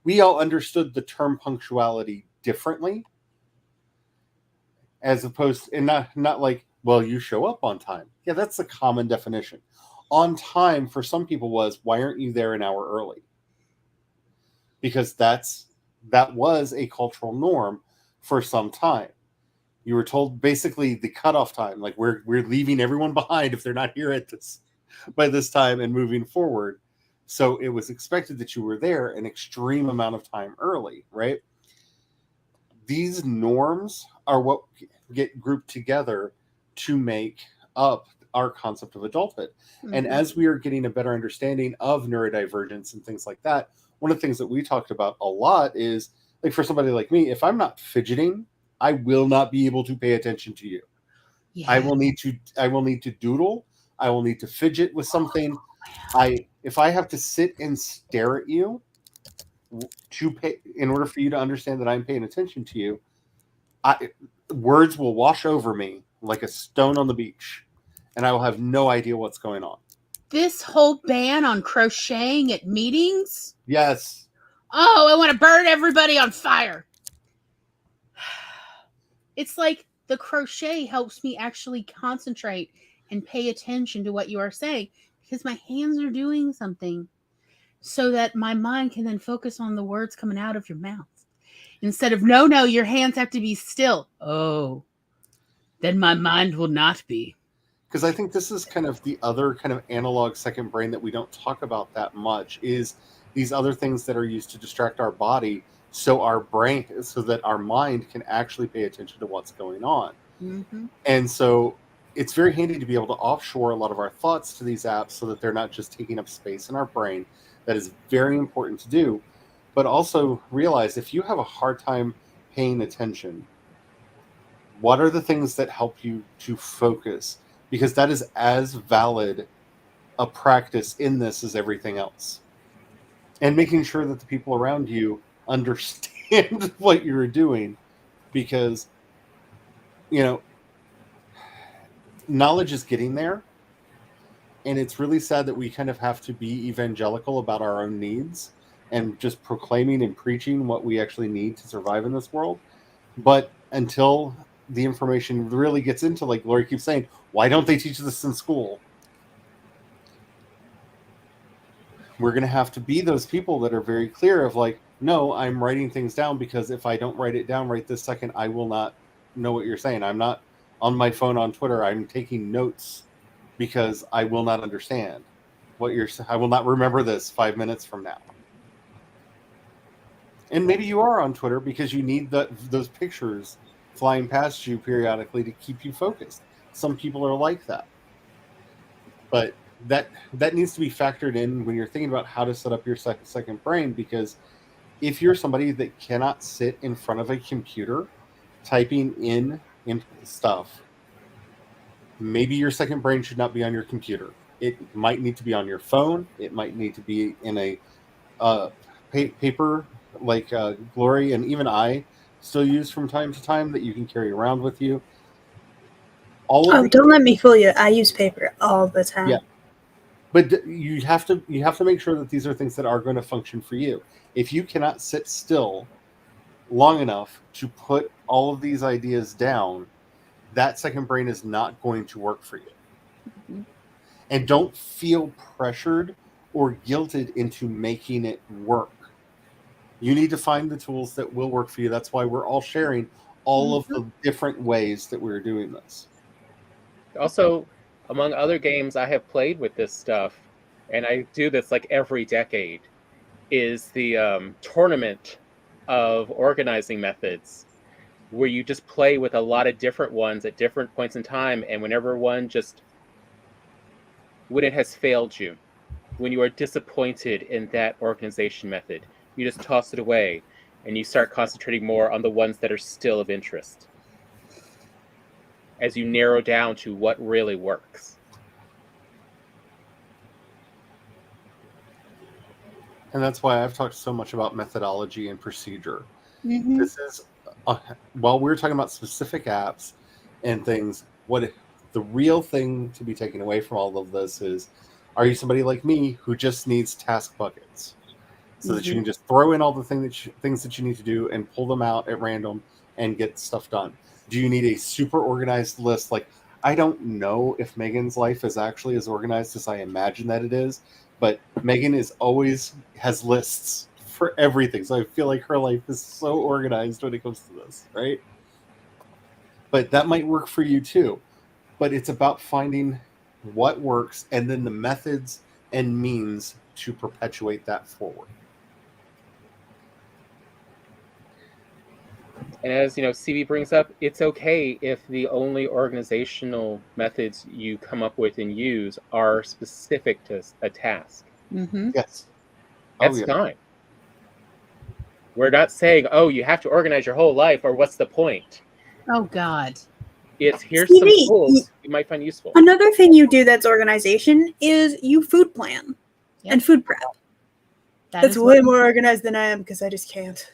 we all understood the term punctuality differently, as opposed, and not like, well, you show up on time. Yeah, that's the common definition. On time for some people was, why aren't you there an hour early? Because that was a cultural norm for some time. You were told basically the cutoff time, like we're leaving everyone behind if they're not here by this time and moving forward. So it was expected that you were there an extreme amount of time early, right? These norms are what get grouped together to make up our concept of adulthood. Mm-hmm. And as we are getting a better understanding of neurodivergence and things like that, one of the things that we talked about a lot is, like, for somebody like me, if I'm not fidgeting, I will not be able to pay attention to you. Yeah. I will need to doodle. I will need to fidget with something. If I have to sit and stare at you in order for you to understand that I'm paying attention to you, words will wash over me like a stone on the beach, and I will have no idea what's going on. This whole ban on crocheting at meetings? Yes. Oh, I want to burn everybody on fire. It's like the crochet helps me actually concentrate and pay attention to what you are saying, because my hands are doing something so that my mind can then focus on the words coming out of your mouth. Instead of, no, your hands have to be still. Oh, then my mind will not be. Because I think this is kind of the other kind of analog second brain that we don't talk about that much, is these other things that are used to distract our body so that our mind can actually pay attention to what's going on. Mm-hmm. And so it's very handy to be able to offshore a lot of our thoughts to these apps so that they're not just taking up space in our brain. That is very important to do. But also realize, if you have a hard time paying attention, what are the things that help you to focus? Because that is as valid a practice in this as everything else. And making sure that the people around you understand what you're doing, because, knowledge is getting there. And it's really sad that we kind of have to be evangelical about our own needs and just proclaiming and preaching what we actually need to survive in this world. But until the information really gets into, like Lori keeps saying, why don't they teach this in school? we're going to have to be those people that are very clear of like, no, I'm writing things down because if I don't write it down right this second, I will not know what you're saying. I'm not on my phone on Twitter. I'm taking notes because I will not understand what you're saying. I will not remember this 5 minutes from now. And maybe you are on Twitter because you need those pictures flying past you periodically to keep you focused. Some people are like that. But that needs to be factored in when you're thinking about how to set up your second brain, because if you're somebody that cannot sit in front of a computer typing in stuff, maybe your second brain should not be on your computer. It might need to be on your phone. It might need to be in a paper like Glory and even I still use from time to time that you can carry around with you. Don't let me fool you. I use paper all the time. Yeah. But you have to make sure that these are things that are going to function for you. If you cannot sit still long enough to put all of these ideas down, that second brain is not going to work for you. Mm-hmm. And don't feel pressured or guilted into making it work. You need to find the tools that will work for you. That's why we're all sharing all of the different ways that we're doing this. Also, among other games I have played with this stuff, and I do this like every decade, is the tournament of organizing methods, where you just play with a lot of different ones at different points in time, and whenever one when it has failed you, when you are disappointed in that organization method, you just toss it away, and you start concentrating more on the ones that are still of interest, as you narrow down to what really works. And that's why I've talked so much about methodology and procedure. Mm-hmm. This is, while we're talking about specific apps and things, what the real thing to be taken away from all of this is, are you somebody like me who just needs task buckets so that you can just throw in all the things that you need to do and pull them out at random and get stuff done? Do you need a super organized list? Like, I don't know if Megan's life is actually as organized as I imagine that it is, but Megan has lists for everything. So I feel like her life is so organized when it comes to this, right? But that might work for you too. But it's about finding what works and then the methods and means to perpetuate that forward. And as CB brings up, it's okay if the only organizational methods you come up with and use are specific to a task. Mm-hmm. Yes. That's fine. We're not saying, oh, you have to organize your whole life, or what's the point? Oh, God. Here's some tools you might find useful. Another thing you do that's organization is you food plan and food prep. That's way more organized than I am because I just can't.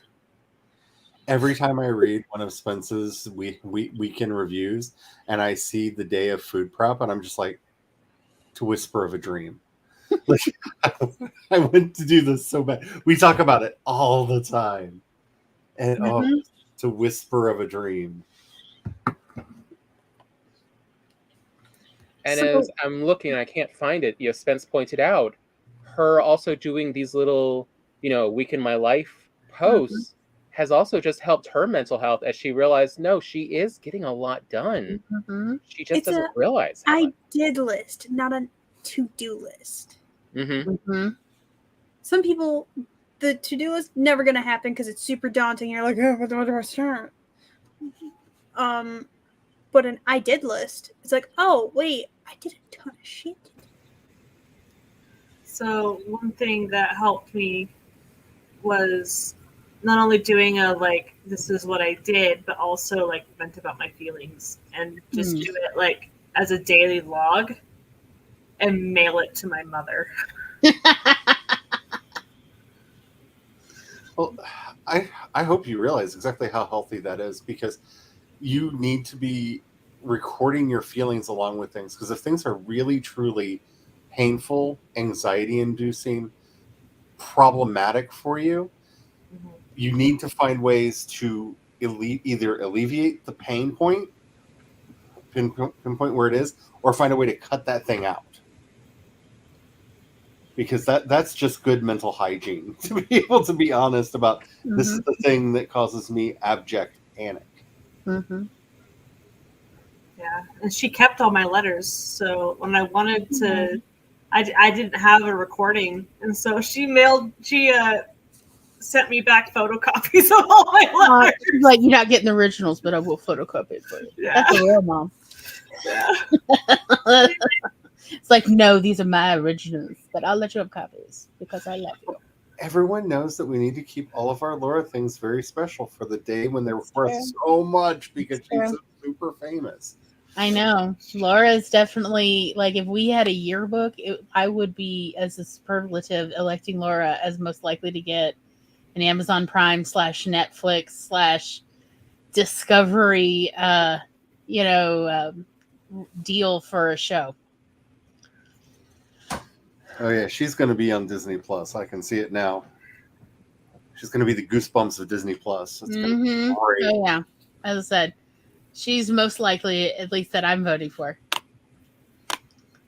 Every time I read one of Spence's weekend reviews and I see the day of food prep, and I'm just like, to whisper of a dream. Like, I want to do this so bad. We talk about it all the time. And to whisper of a dream. And as I'm looking, I can't find it. Spence pointed out, her also doing these little, week in my life posts has also just helped her mental health, as she realized, no, she is getting a lot done. Mm-hmm. She just doesn't realize. I did list, not a to-do list. Mm-hmm. Mm-hmm. Some people, the to-do list never going to happen because it's super daunting. You're like, oh, where do I start? But an I did list, it's like, oh, wait, I did a ton of shit. So one thing that helped me was not only doing this is what I did, but also vent about my feelings and just do it as a daily log and mail it to my mother. Well, I hope you realize exactly how healthy that is, because you need to be recording your feelings along with things. Because if things are really, truly painful, anxiety-inducing, problematic for you, you need to find ways to either alleviate the pain point, pinpoint where it is, or find a way to cut that thing out. because that's just good mental hygiene to be able to be honest about this is the thing that causes me abject panic. Mm-hmm. Yeah, and she kept all my letters. So when I wanted to, I didn't have a recording, and so she sent me back photocopies of all my letters. Like, you're not getting the originals, but I will photocopy it for you. Yeah. That's a real mom. Yeah. It's like, no, these are my originals, but I'll let you have copies because I love you. Everyone knows that we need to keep all of our Laura things very special for the day when they're worth so much because she's so super famous. I know. Laura is definitely, like, if we had a yearbook, I would be, as a superlative, electing Laura as most likely to get an Amazon Prime / Netflix / Discovery, deal for a show. Oh yeah, she's going to be on Disney Plus. I can see it now. She's going to be the Goosebumps of Disney Plus. It's going to be great. Oh yeah, as I said, she's most likely, at least, that I'm voting for.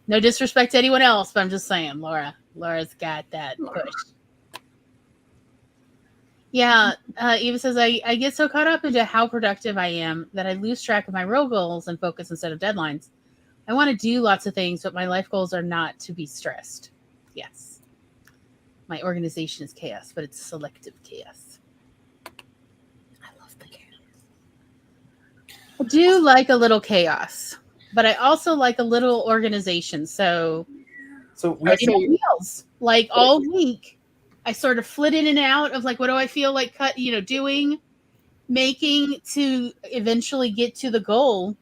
No disrespect to anyone else, but I'm just saying, Laura's got that push. Yeah, Eva says, I get so caught up into how productive I am that I lose track of my real goals and focus instead of deadlines. I want to do lots of things, but my life goals are not to be stressed. Yes. My organization is chaos, but it's selective chaos. I love the chaos. I do like a little chaos, but I also like a little organization. So we meals, like all week, I sort of flit in and out of like, what do I feel like doing, making to eventually get to the goal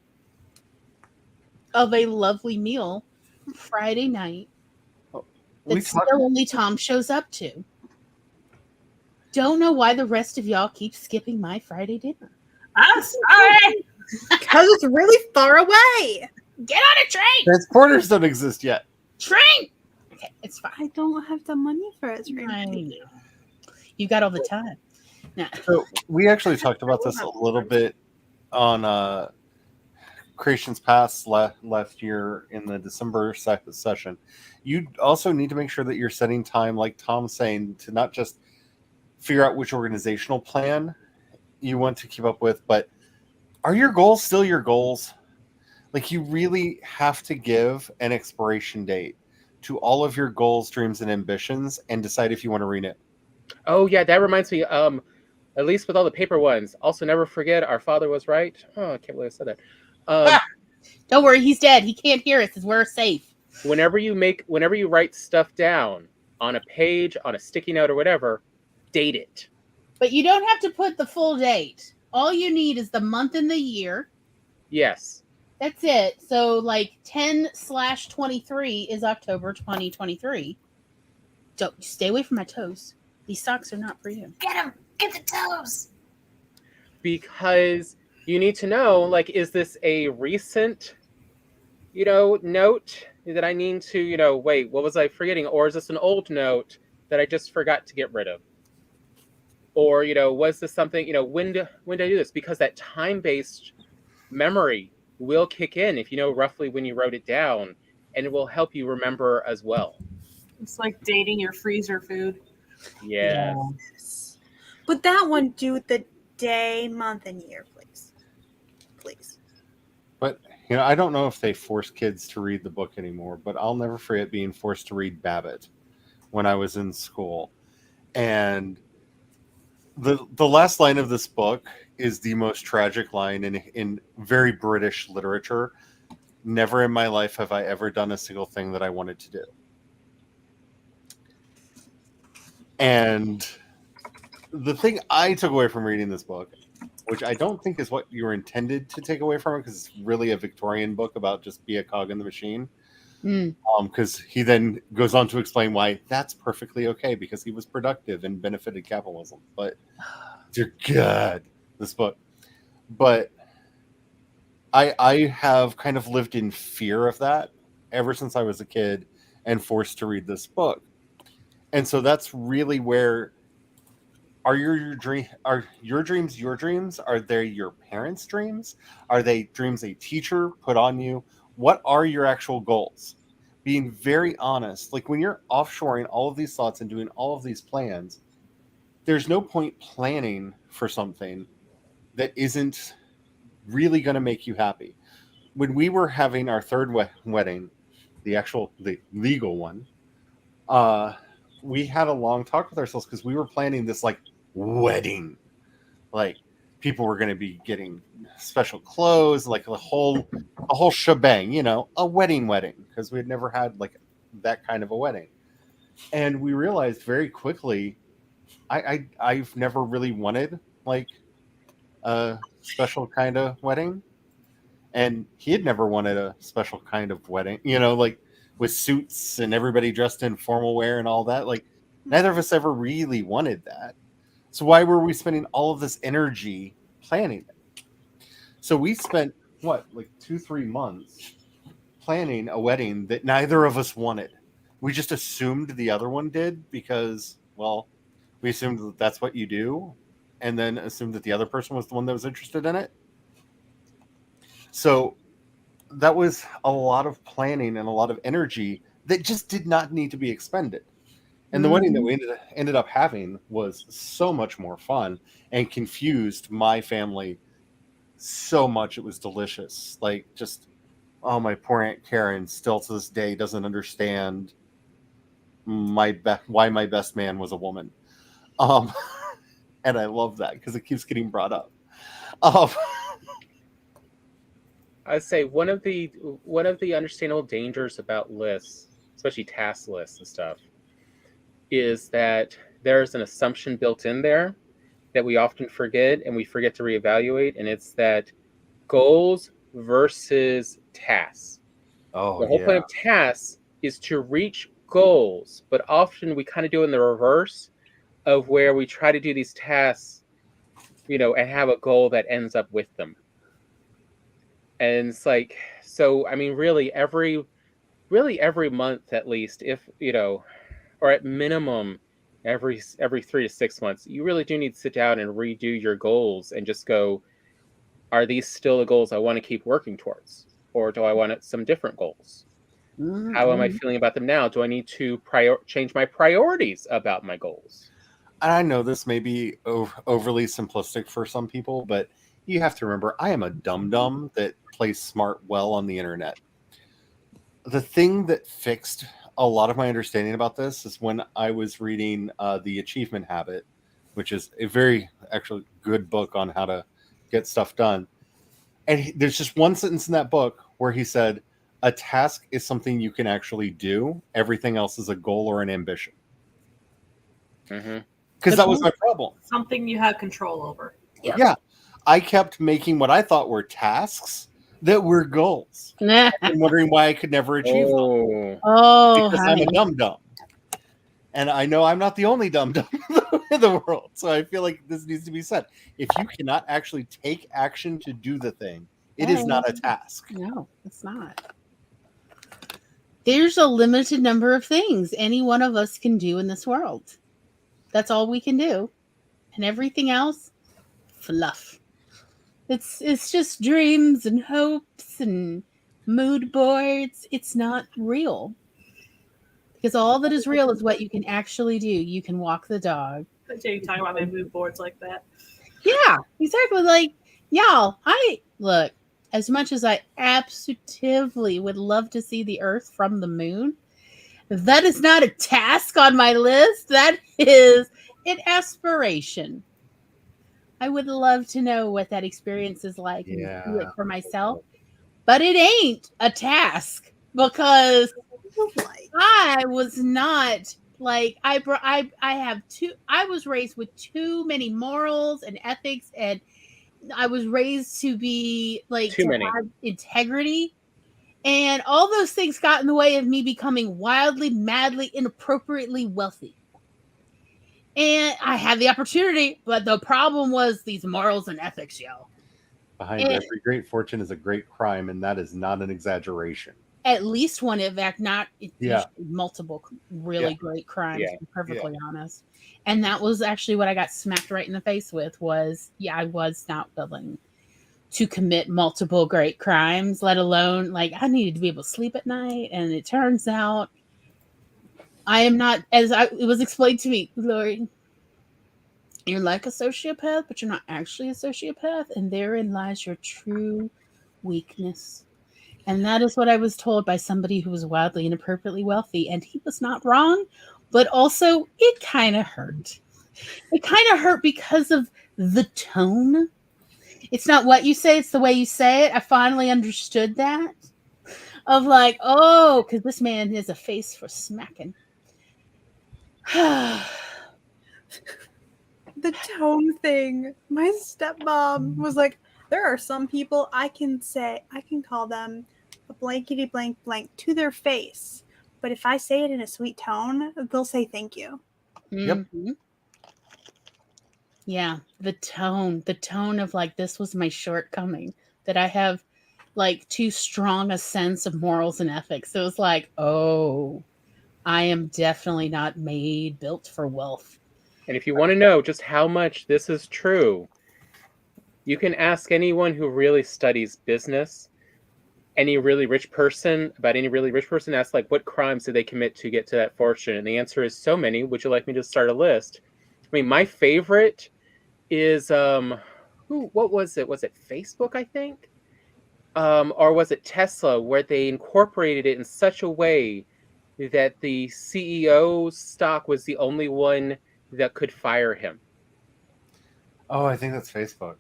of a lovely meal Friday night that still only Tom shows up to. Don't know why the rest of y'all keep skipping my Friday dinner. I'm sorry. Because it's really far away. Get on a train. Transporters don't exist yet. Train. Okay, it's fine. I don't have the money for it. You got all the time. Nah. So we actually talked about this a little bit on Creations Past last year in the December session. You also need to make sure that you're setting time, like Tom's saying, to not just figure out which organizational plan you want to keep up with, but are your goals still your goals? Like, you really have to give an expiration date to all of your goals, dreams, and ambitions and decide if you want to renew. Oh yeah, that reminds me, at least with all the paper ones, also never forget our father was right. Oh, I can't believe I said that. Don't worry, he's dead. He can't hear us. We're safe. Whenever you write stuff down on a page, on a sticky note or whatever, date it. But you don't have to put the full date. All you need is the month and the year. Yes. That's it. So like 10/23 is October 2023. Don't stay away from my toes. These socks are not for you. Get them. Get the toes. Because you need to know, like, is this a recent, note that I need to, wait, what was I forgetting? Or is this an old note that I just forgot to get rid of? Or, was this something, when did I do this? Because that time-based memory will kick in if you know roughly when you wrote it down, and it will help you remember as well. It's like dating your freezer food. Yes. But that one, do the day, month, and year, please. Please. But, I don't know if they force kids to read the book anymore, but I'll never forget being forced to read Babbitt when I was in school. And the last line of this book is the most tragic line in very British literature. Never in my life have I ever done a single thing that I wanted to do. And the thing I took away from reading this book, which I don't think is what you were intended to take away from it, because it's really a Victorian book about just be a cog in the machine. Because he then goes on to explain why that's perfectly okay, because he was productive and benefited capitalism. But dear God, this book. But I have kind of lived in fear of that ever since I was a kid and forced to read this book. And so that's really where are your dreams your dreams? Are they your parents' dreams? Are they dreams a teacher put on you? What are your actual goals? being very honest. Like when you're offshoring all of these thoughts and doing all of these plans, there's no point planning for something that isn't really going to make you happy. When we were having our third wedding, the legal one, we had a long talk with ourselves because we were planning this like wedding, like people were going to be getting special clothes, like a whole shebang, a wedding, because we had never had like that kind of a wedding. And we realized very quickly, I've never really wanted like a special kind of wedding, and he had never wanted a special kind of wedding, like with suits and everybody dressed in formal wear and all that. Like neither of us ever really wanted that. So why were we spending all of this energy planning it? So we spent like 2-3 months planning a wedding that neither of us wanted. We just assumed the other one did because, well, we assumed that that's what you do, and then assumed that the other person was the one that was interested in it. So that was a lot of planning and a lot of energy that just did not need to be expended. And the wedding that we ended up having was so much more fun and confused my family so much. It was delicious. Like just, oh, my poor Aunt Karen still to this day doesn't understand why my best man was a woman. And I love that because it keeps getting brought up. I'd say one of the understandable dangers about lists, especially task lists and stuff, is that there's an assumption built in there that we often forget and we forget to reevaluate, and it's that goals versus tasks. Oh, the whole point of tasks is to reach goals, but often we kind of do in the reverse of where we try to do these tasks, and have a goal that ends up with them. And it's like, so I mean, really every month at least, if or at minimum every 3 to 6 months, you really do need to sit down and redo your goals and just go, are these still the goals I want to keep working towards? Or do I want some different goals? Mm-hmm. How am I feeling about them now? Do I need to change my priorities about my goals? And I know this may be overly simplistic for some people, but you have to remember, I am a dum-dum that plays smart well on the internet. The thing that fixed a lot of my understanding about this is when I was reading The Achievement Habit, which is a very actually good book on how to get stuff done. And there's just one sentence in that book where he said, a task is something you can actually do. Everything else is a goal or an ambition. Because that was my problem. Something you have control over. Yeah. I kept making what I thought were tasks that were goals. And wondering why I could never achieve them. Because I'm a dum-dum. And I know I'm not the only dum-dum in the world. So I feel like this needs to be said. If you cannot actually take action to do the thing, it is not a task. No, it's not. There's a limited number of things any one of us can do in this world. That's all we can do. And everything else, fluff. It's just dreams and hopes and mood boards. It's not real. Because all that is real is what you can actually do. You can walk the dog. You talking about my mood boards like that? Yeah, exactly. Like, y'all, look, as much as I absolutely would love to see the Earth from the moon, that is not a task on my list. That is an aspiration. I would love to know what that experience is like and do it for myself. But it ain't a task because I was not like I was raised with too many morals and ethics, and I was raised to be like to have integrity. And all those things got in the way of me becoming wildly, madly, inappropriately wealthy. And I had the opportunity, but the problem was these morals and ethics, yo. Behind every great fortune is a great crime, and that is not an exaggeration. At least one, in fact, not multiple really great crimes, to be perfectly honest. And that was actually what I got smacked right in the face with was, I was not willing. to commit multiple great crimes, let alone like I needed to be able to sleep at night. And it turns out I am not, it was explained to me, Lori, you're like a sociopath, but you're not actually a sociopath. And therein lies your true weakness. And that is what I was told by somebody who was wildly and inappropriately wealthy. And he was not wrong, but also it kind of hurt. It kind of hurt because of the tone. It's not what you say, it's the way you say it. I finally understood that. Of like, oh, because this man has a face for smacking. The tone thing. My stepmom was like, there are some people I can call them a blankety blank blank to their face. But if I say it in a sweet tone, they'll say thank you. Yep. Mm-hmm. Yeah, the tone of like, this was my shortcoming, that I have like too strong a sense of morals and ethics. So it was like, oh, I am definitely not built for wealth. And if you want to know just how much this is true, you can ask anyone who really studies business, any really rich person, ask like, what crimes did they commit to get to that fortune? And the answer is so many. Would you like me to start a list? I mean, my favorite is what was it? Was it Facebook, I think? Or was it Tesla, where they incorporated it in such a way that the CEO's stock was the only one that could fire him? Oh, I think that's Facebook.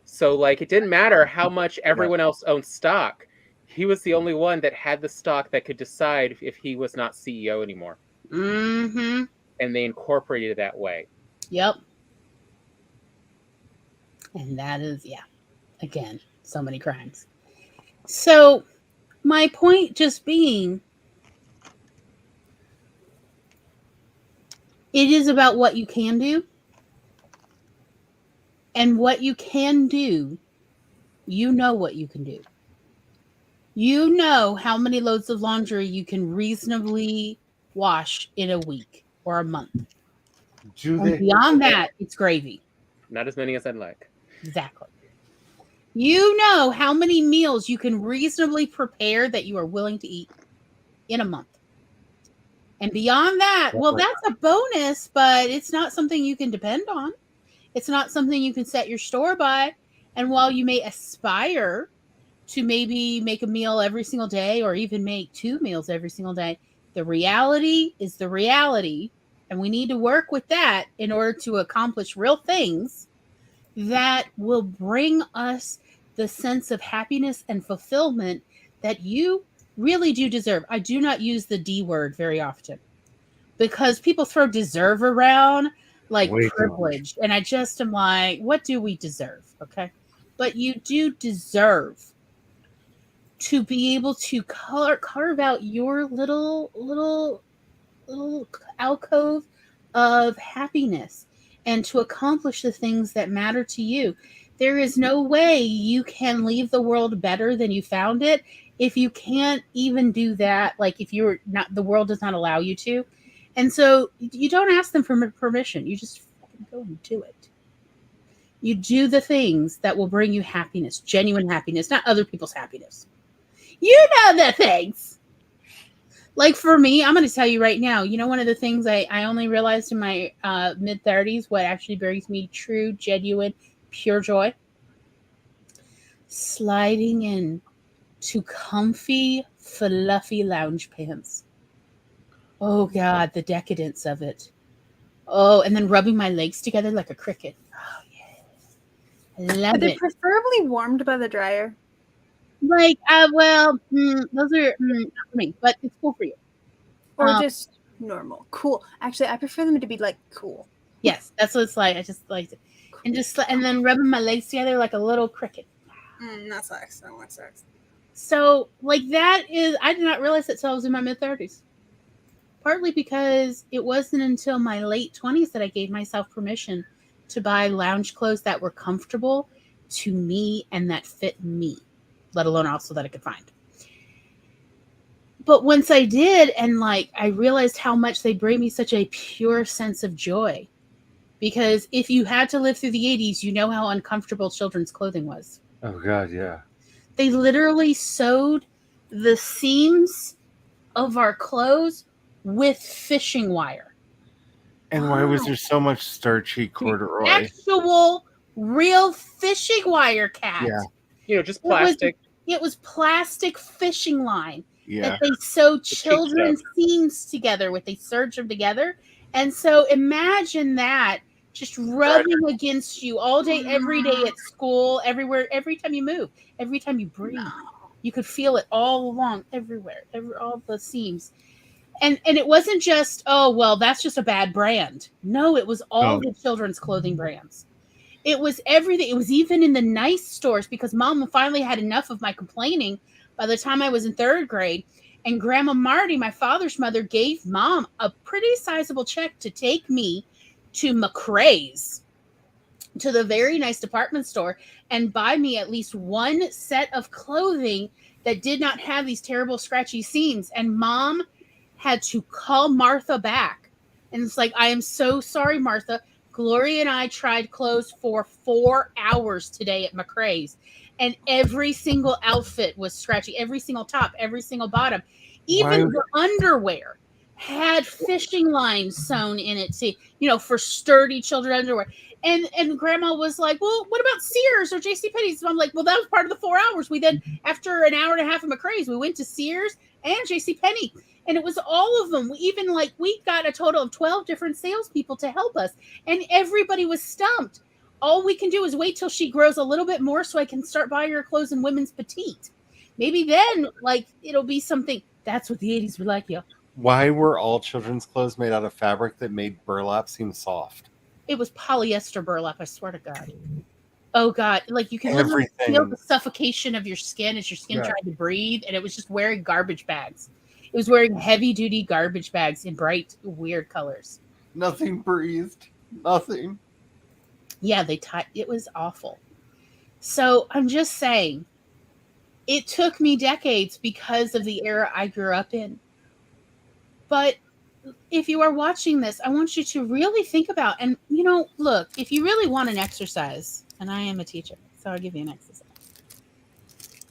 So, like, it didn't matter how much everyone else owned stock. He was the only one that had the stock that could decide if he was not CEO anymore. Mm-hmm. And they incorporated it that way. Yep. And that is, again, so many crimes. So, my point just being, it is about what you can do. And what you can do, you know what you can do. You know how many loads of laundry you can reasonably wash in a week or a month. And beyond that, it's gravy. Not as many as I'd like. Exactly. You know how many meals you can reasonably prepare that you are willing to eat in a month. And beyond that, well, that's a bonus, but it's not something you can depend on. It's not something you can set your store by. And while you may aspire to maybe make a meal every single day or even make 2 meals every single day, the reality is the reality. And we need to work with that in order to accomplish real things that will bring us the sense of happiness and fulfillment that you really do deserve. I do not use the D word very often because people throw deserve around like privilege. And I just am like, what do we deserve? Okay. But you do deserve to be able to carve out your little alcove of happiness and to accomplish the things that matter to you. There is no way you can leave the world better than you found it if you can't even do that. Like if you're not, the world does not allow you to. And so you don't ask them for permission. You just go and do it. You do the things that will bring you happiness, genuine happiness, not other people's happiness. You know the things. Like for me, I'm going to tell you right now, you know, one of the things I only realized in my mid-30s, what actually brings me true, genuine, pure joy? Sliding in to comfy, fluffy lounge pants. Oh, God, the decadence of it. Oh, and then rubbing my legs together like a cricket. Oh, yeah. I love Are they it. preferably warmed by the dryer? Like, those are not for me, but it's cool for you. Or just normal? Cool. Actually, I prefer them to be like cool. Yes, that's what it's like. I just like it. And then rubbing my legs together like a little cricket. That sucks. I don't like sex. So, like that is, I did not realize that till I was in my mid-30s. Partly because it wasn't until my late 20s that I gave myself permission to buy lounge clothes that were comfortable to me and that fit me, let alone also that I could find. But once I did, and like I realized how much they bring me such a pure sense of joy. Because if you had to live through the 80s, you know how uncomfortable children's clothing was. Oh God, yeah. They literally sewed the seams of our clothes with fishing wire. And why was there so much starchy corduroy? Actual real fishing wire, Cat. Yeah. You know, just plastic. It was plastic fishing line Yeah. that they sewed cheap children's stuff. seams together with. They serged them together. And so imagine that just rubbing against you all day, every day at school, everywhere, every time you move, every time you breathe. You could feel it all along, everywhere, all the seams. And it wasn't just, oh, well, that's just a bad brand. No, it was all the children's clothing brands. It was everything. It was even in the nice stores, because Mom finally had enough of my complaining by the time I was in 3rd grade. And Grandma Marty, my father's mother, gave Mom a pretty sizable check to take me to McRae's, to the very nice department store, and buy me at least one set of clothing that did not have these terrible scratchy seams. And Mom had to call Martha back. And it's like, I am so sorry, Martha. Gloria and I tried clothes for 4 hours today at McRae's, and every single outfit was scratchy. Every single top, every single bottom, even the underwear had fishing lines sewn in it. See, for sturdy children underwear. And Grandma was like, well, what about Sears or JCPenney's? So I'm like, well, that was part of the 4 hours. We then, after an hour and a half of McRae's, we went to Sears and JCPenney. And it was all of them. We got a total of 12 different salespeople to help us. And everybody was stumped. All we can do is wait till she grows a little bit more so I can start buying her clothes in women's petite. Maybe then, it'll be something. That's what the 80s were like, yo. Why were all children's clothes made out of fabric that made burlap seem soft? It was polyester burlap, I swear to God. Oh, God. You can literally feel the suffocation of your skin as your skin tried to breathe. And it was just wearing garbage bags. It was wearing heavy-duty garbage bags in bright, weird colors. Nothing breathed. Nothing. Yeah, it was awful. So I'm just saying, it took me decades because of the era I grew up in. But if you are watching this, I want you to really think about, and, look, if you really want an exercise, and I am a teacher, so I'll give you an exercise.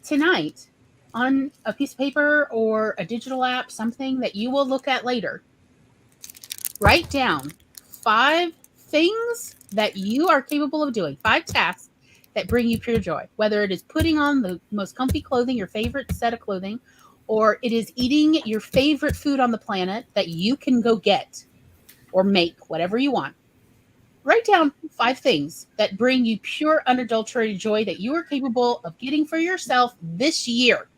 Tonight, on a piece of paper or a digital app, something that you will look at later, write down 5 things that you are capable of doing, 5 tasks that bring you pure joy, whether it is putting on the most comfy clothing, your favorite set of clothing, or it is eating your favorite food on the planet that you can go get or make, whatever you want. Write down 5 things that bring you pure, unadulterated joy that you are capable of getting for yourself this year.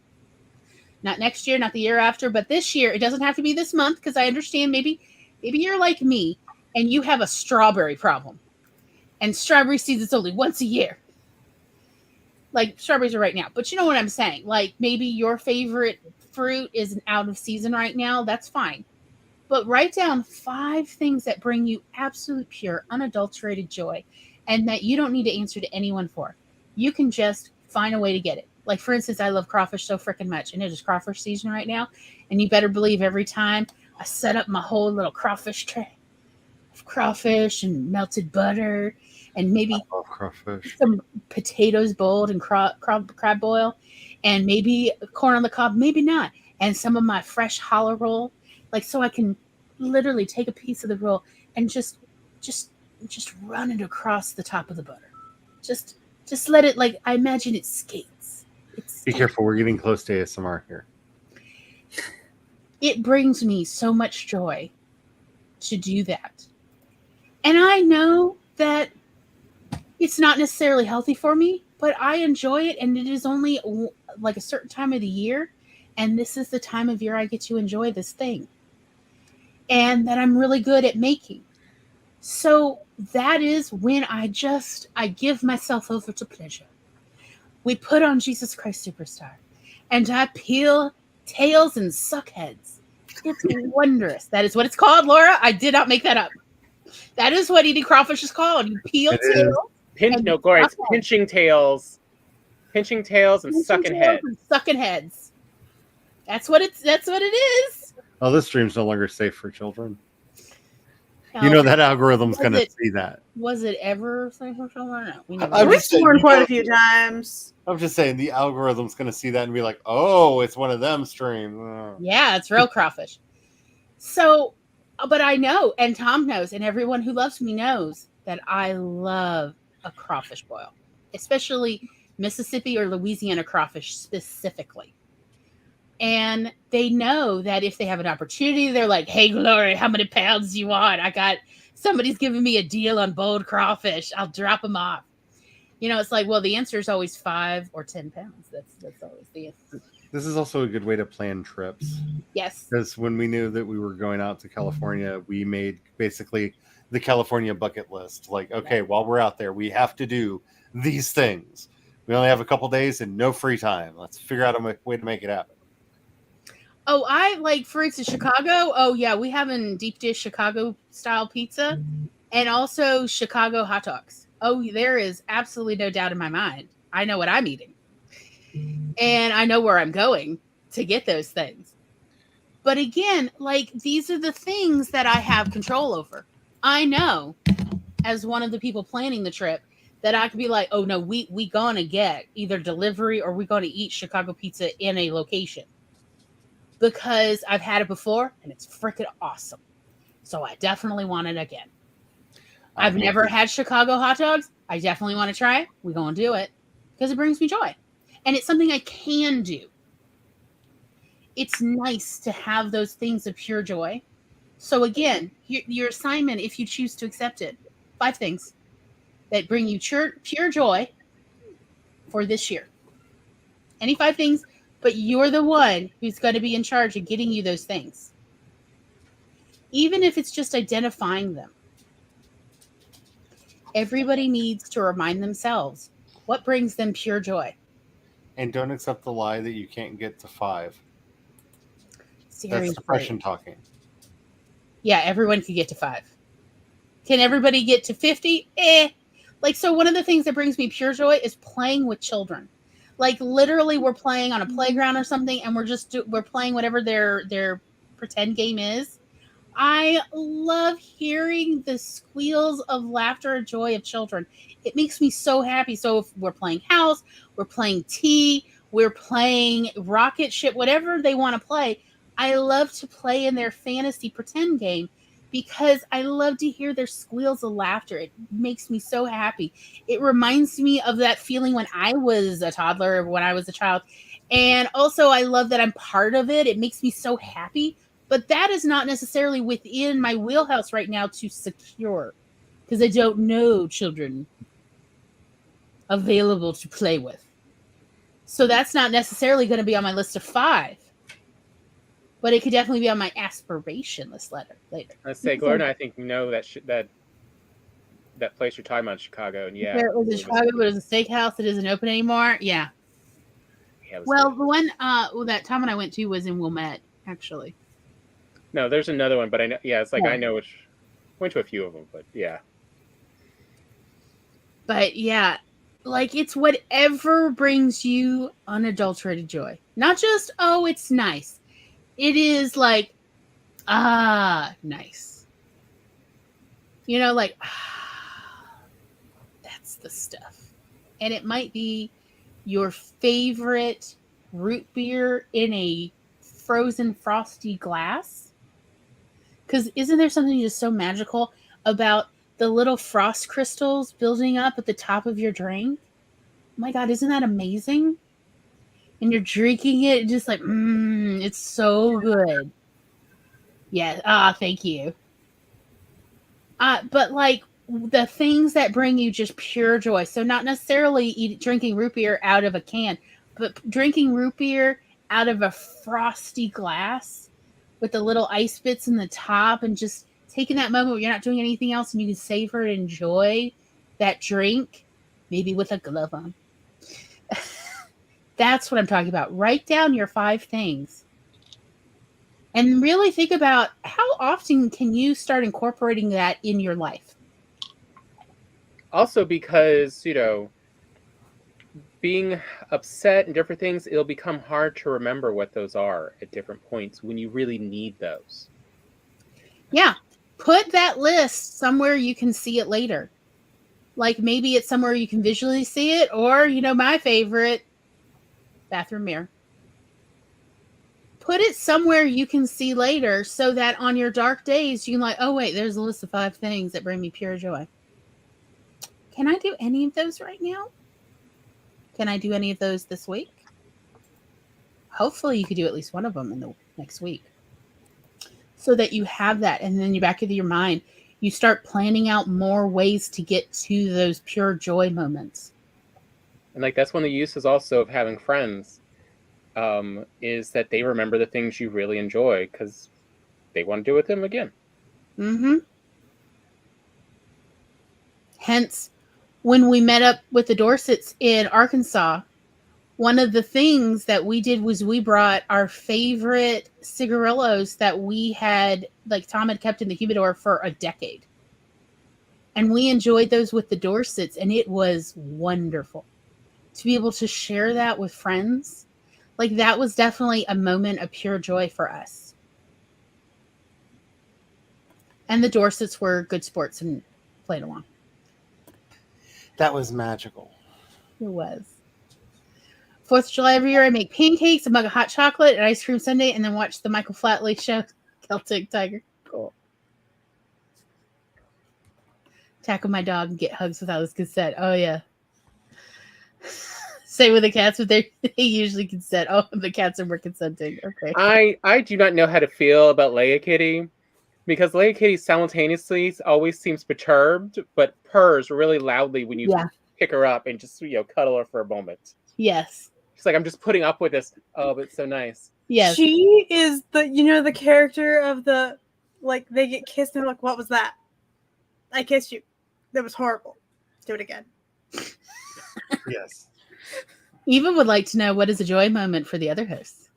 Not next year, not the year after, but this year. It doesn't have to be this month, because I understand maybe you're like me and you have a strawberry problem. And strawberry season is only once a year. Strawberries are right now. But you know what I'm saying? Maybe your favorite fruit is out of season right now. That's fine. But write down 5 things that bring you absolute, pure, unadulterated joy, and that you don't need to answer to anyone for. You can just find a way to get it. For instance, I love crawfish so freaking much, and it is crawfish season right now. And you better believe every time I set up my whole little crawfish tray of crawfish and melted butter, and maybe some potatoes boiled and crab boil, and maybe corn on the cob, maybe not, and some of my fresh challah roll, so I can literally take a piece of the roll and just run it across the top of the butter. Just let it, I imagine it skates. Be careful, we're getting close to ASMR here. It brings me so much joy to do that. And I know that it's not necessarily healthy for me, but I enjoy it, and it is only a certain time of the year, and this is the time of year I get to enjoy this thing. And that I'm really good at making. So that is when I give myself over to pleasure. We put on Jesus Christ Superstar, and I peel tails and suck heads. It's wondrous. That is what it's called, Laura. I did not make that up. That is what eating crawfish is called. You peel tails. It's pinching tails. Pinching tails and sucking heads. Sucking heads. That's what it is. Oh, this stream's no longer safe for children. You know that algorithm's Was going to it- see that. Was it ever something? No, we never. I'm We've just saying, sworn you quite know- a few times. I'm just saying the algorithm's going to see that and be like, oh, it's one of them streams. Yeah, it's real crawfish. So, but I know, and Tom knows, and everyone who loves me knows that I love a crawfish boil, especially Mississippi or Louisiana crawfish specifically. And they know that if they have an opportunity, they're like, hey, Glory, how many pounds do you want? Somebody's giving me a deal on boiled crawfish. I'll drop them off. You know, it's like, well, the answer is always 5 or 10 pounds. That's always the answer. This is also a good way to plan trips. Yes. Because when we knew that we were going out to California, we made basically the California bucket list. Like, okay, while we're out there, we have to do these things. We only have a couple days and no free time. Let's figure out a way to make it happen. Oh, I like, for instance, Chicago. Oh, yeah, we having deep dish Chicago style pizza and also Chicago hot dogs. Oh, there is absolutely no doubt in my mind. I know what I'm eating. And I know where I'm going to get those things. But again, like, these are the things that I have control over. I know, as one of the people planning the trip, that I could be like, oh, no, we gonna get either delivery or we gonna eat Chicago pizza in a location. Because I've had it before and it's freaking awesome. So I definitely want it again. I've never had Chicago hot dogs. I definitely want to try it. We're going to do it because it brings me joy. And it's something I can do. It's nice to have those things of pure joy. So again, your assignment, if you choose to accept it, 5 things that bring you pure joy for this year. Any 5 things, but you're the one who's going to be in charge of getting you those things. Even if it's just identifying them. Everybody needs to remind themselves what brings them pure joy. And don't accept the lie that you can't get to 5. Seriously. That's depression talking. Yeah, everyone could get to 5. Can everybody get to 50? Like, so one of the things that brings me pure joy is playing with children. Like, literally, we're playing on a playground or something, and we're playing whatever their pretend game is. I love hearing the squeals of laughter and joy of children. It makes me so happy. So if we're playing house, we're playing tea, we're playing rocket ship, whatever they want to play, I love to play in their fantasy pretend game because I love to hear their squeals of laughter. It makes me so happy. It reminds me of that feeling when I was a toddler, when I was a child. And also I love that I'm part of it. It makes me so happy. But that is not necessarily within my wheelhouse right now to secure because I don't know children available to play with. So that's not necessarily going to be on my list of 5. But it could definitely be on my aspiration list later. Let's say, Gloria, I think you know that place you're talking about in Chicago. And yeah. It was in Chicago, but it was a steakhouse that isn't open anymore. Yeah. Well, the one that Tom and I went to was in Wilmette, actually. No, there's another one, but I know. Yeah, it's like Yeah. I know which. Went to a few of them, but yeah. But yeah, like it's whatever brings you unadulterated joy. Not just, oh, it's nice. It is like, nice. You know, like, that's the stuff. And it might be your favorite root beer in a frozen frosty glass. Because isn't there something just so magical about the little frost crystals building up at the top of your drink? Oh my God, isn't that amazing? And you're drinking it just like, it's so good. Yeah, thank you. But like the things that bring you just pure joy. So not necessarily drinking root beer out of a can, but drinking root beer out of a frosty glass with the little ice bits in the top and just taking that moment where you're not doing anything else and you can savor and enjoy that drink, maybe with a glove on. That's what I'm talking about. Write down your 5 things and really think about how often can you start incorporating that in your life. Also because, being upset and different things, it'll become hard to remember what those are at different points when you really need those. Yeah. Put that list somewhere you can see it later. Like maybe it's somewhere you can visually see it, or, my favorite, bathroom mirror. Put it somewhere you can see later so that on your dark days, you can oh, wait, there's a list of 5 things that bring me pure joy. Can I do any of those right now? Can I do any of those this week? Hopefully you could do at least one of them in the next week. So that you have that, and then you back into your mind, you start planning out more ways to get to those pure joy moments. And that's one of the uses also of having friends, is that they remember the things you really enjoy because they want to do with them again. Mm-hmm. Hence, when we met up with the Dorsets in Arkansas, one of the things that we did was we brought our favorite cigarillos that we had, Tom had kept in the humidor for a decade. And we enjoyed those with the Dorsets, and it was wonderful to be able to share that with friends. That was definitely a moment of pure joy for us. And the Dorsets were good sports and played along. That was magical. It was. 4th of July every year, I make pancakes, a mug of hot chocolate, an ice cream sundae, and then watch the Michael Flatley show, Celtic Tiger. Cool. Tackle my dog and get hugs without his consent. Oh, yeah. Same with the cats, but they usually consent. Oh, the cats are more consenting. Okay. I do not know how to feel about Leia Kitty, because Leia Kitty simultaneously always seems perturbed, but purrs really loudly when you pick her up and just cuddle her for a moment. Yes. She's like, I'm just putting up with this. Oh, but it's so nice. Yes. She is the character of the, they get kissed and they're like, what was that? I kissed you. That was horrible. Do it again. Yes. Eva would like to know, what is a joy moment for the other hosts?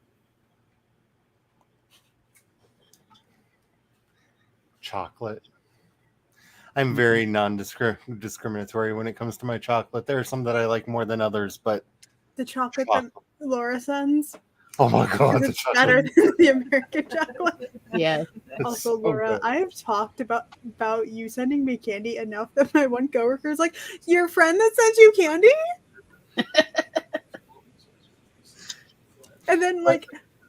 Chocolate. I'm very non-discriminatory when it comes to my chocolate. There are some that I like more than others, but the chocolate that Laura sends. Oh my god, it's better than the American chocolate. Yeah. Also, Laura, I have talked about you sending me candy enough that my one coworker is like, your friend that sends you candy? And then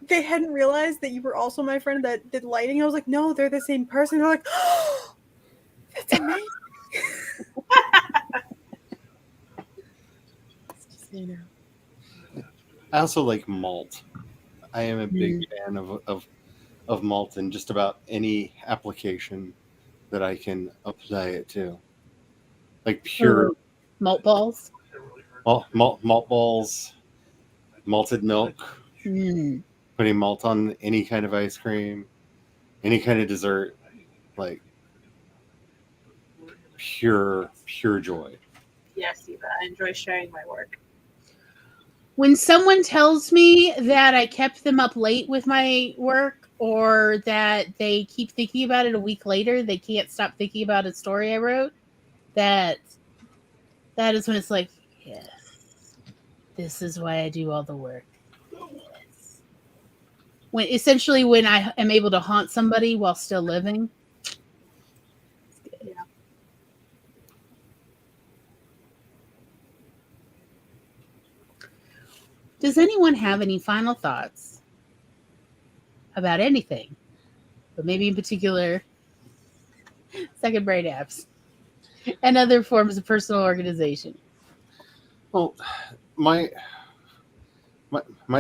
they hadn't realized that you were also my friend that did lighting. I was like, no, they're the same person. They're like, oh, that's amazing. I also like malt. I am a big fan of malt in just about any application that I can apply it to. Like pure malt balls. Malt balls, malted milk. Putting malt on any kind of ice cream, any kind of dessert, pure joy. Yes, Eva, I enjoy sharing my work. When someone tells me that I kept them up late with my work, or that they keep thinking about it a week later, they can't stop thinking about a story I wrote, that is when it's yes, this is why I do all the work. When I am able to haunt somebody while still living. Yeah. Does anyone have any final thoughts about anything, but maybe in particular second brain apps and other forms of personal organization? Well, my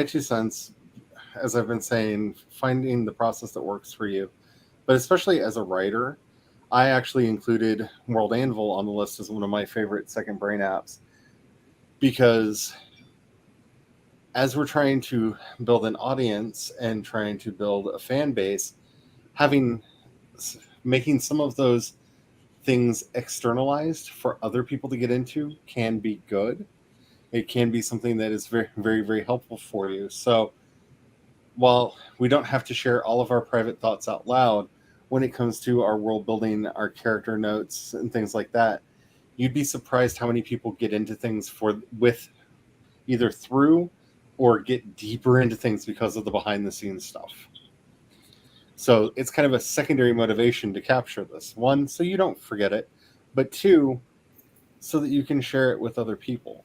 2 cents, as I've been saying, finding the process that works for you. But especially as a writer, I actually included World Anvil on the list as one of my favorite second brain apps, because as we're trying to build an audience and trying to build a fan base, making some of those things externalized for other people to get into can be good. It can be something that is very, very, very helpful for you. So while we don't have to share all of our private thoughts out loud, when it comes to our world building, our character notes, and things like that, you'd be surprised how many people get into things with either through or get deeper into things because of the behind the scenes stuff. So it's kind of a secondary motivation to capture this. One, so you don't forget it, but two, so that you can share it with other people.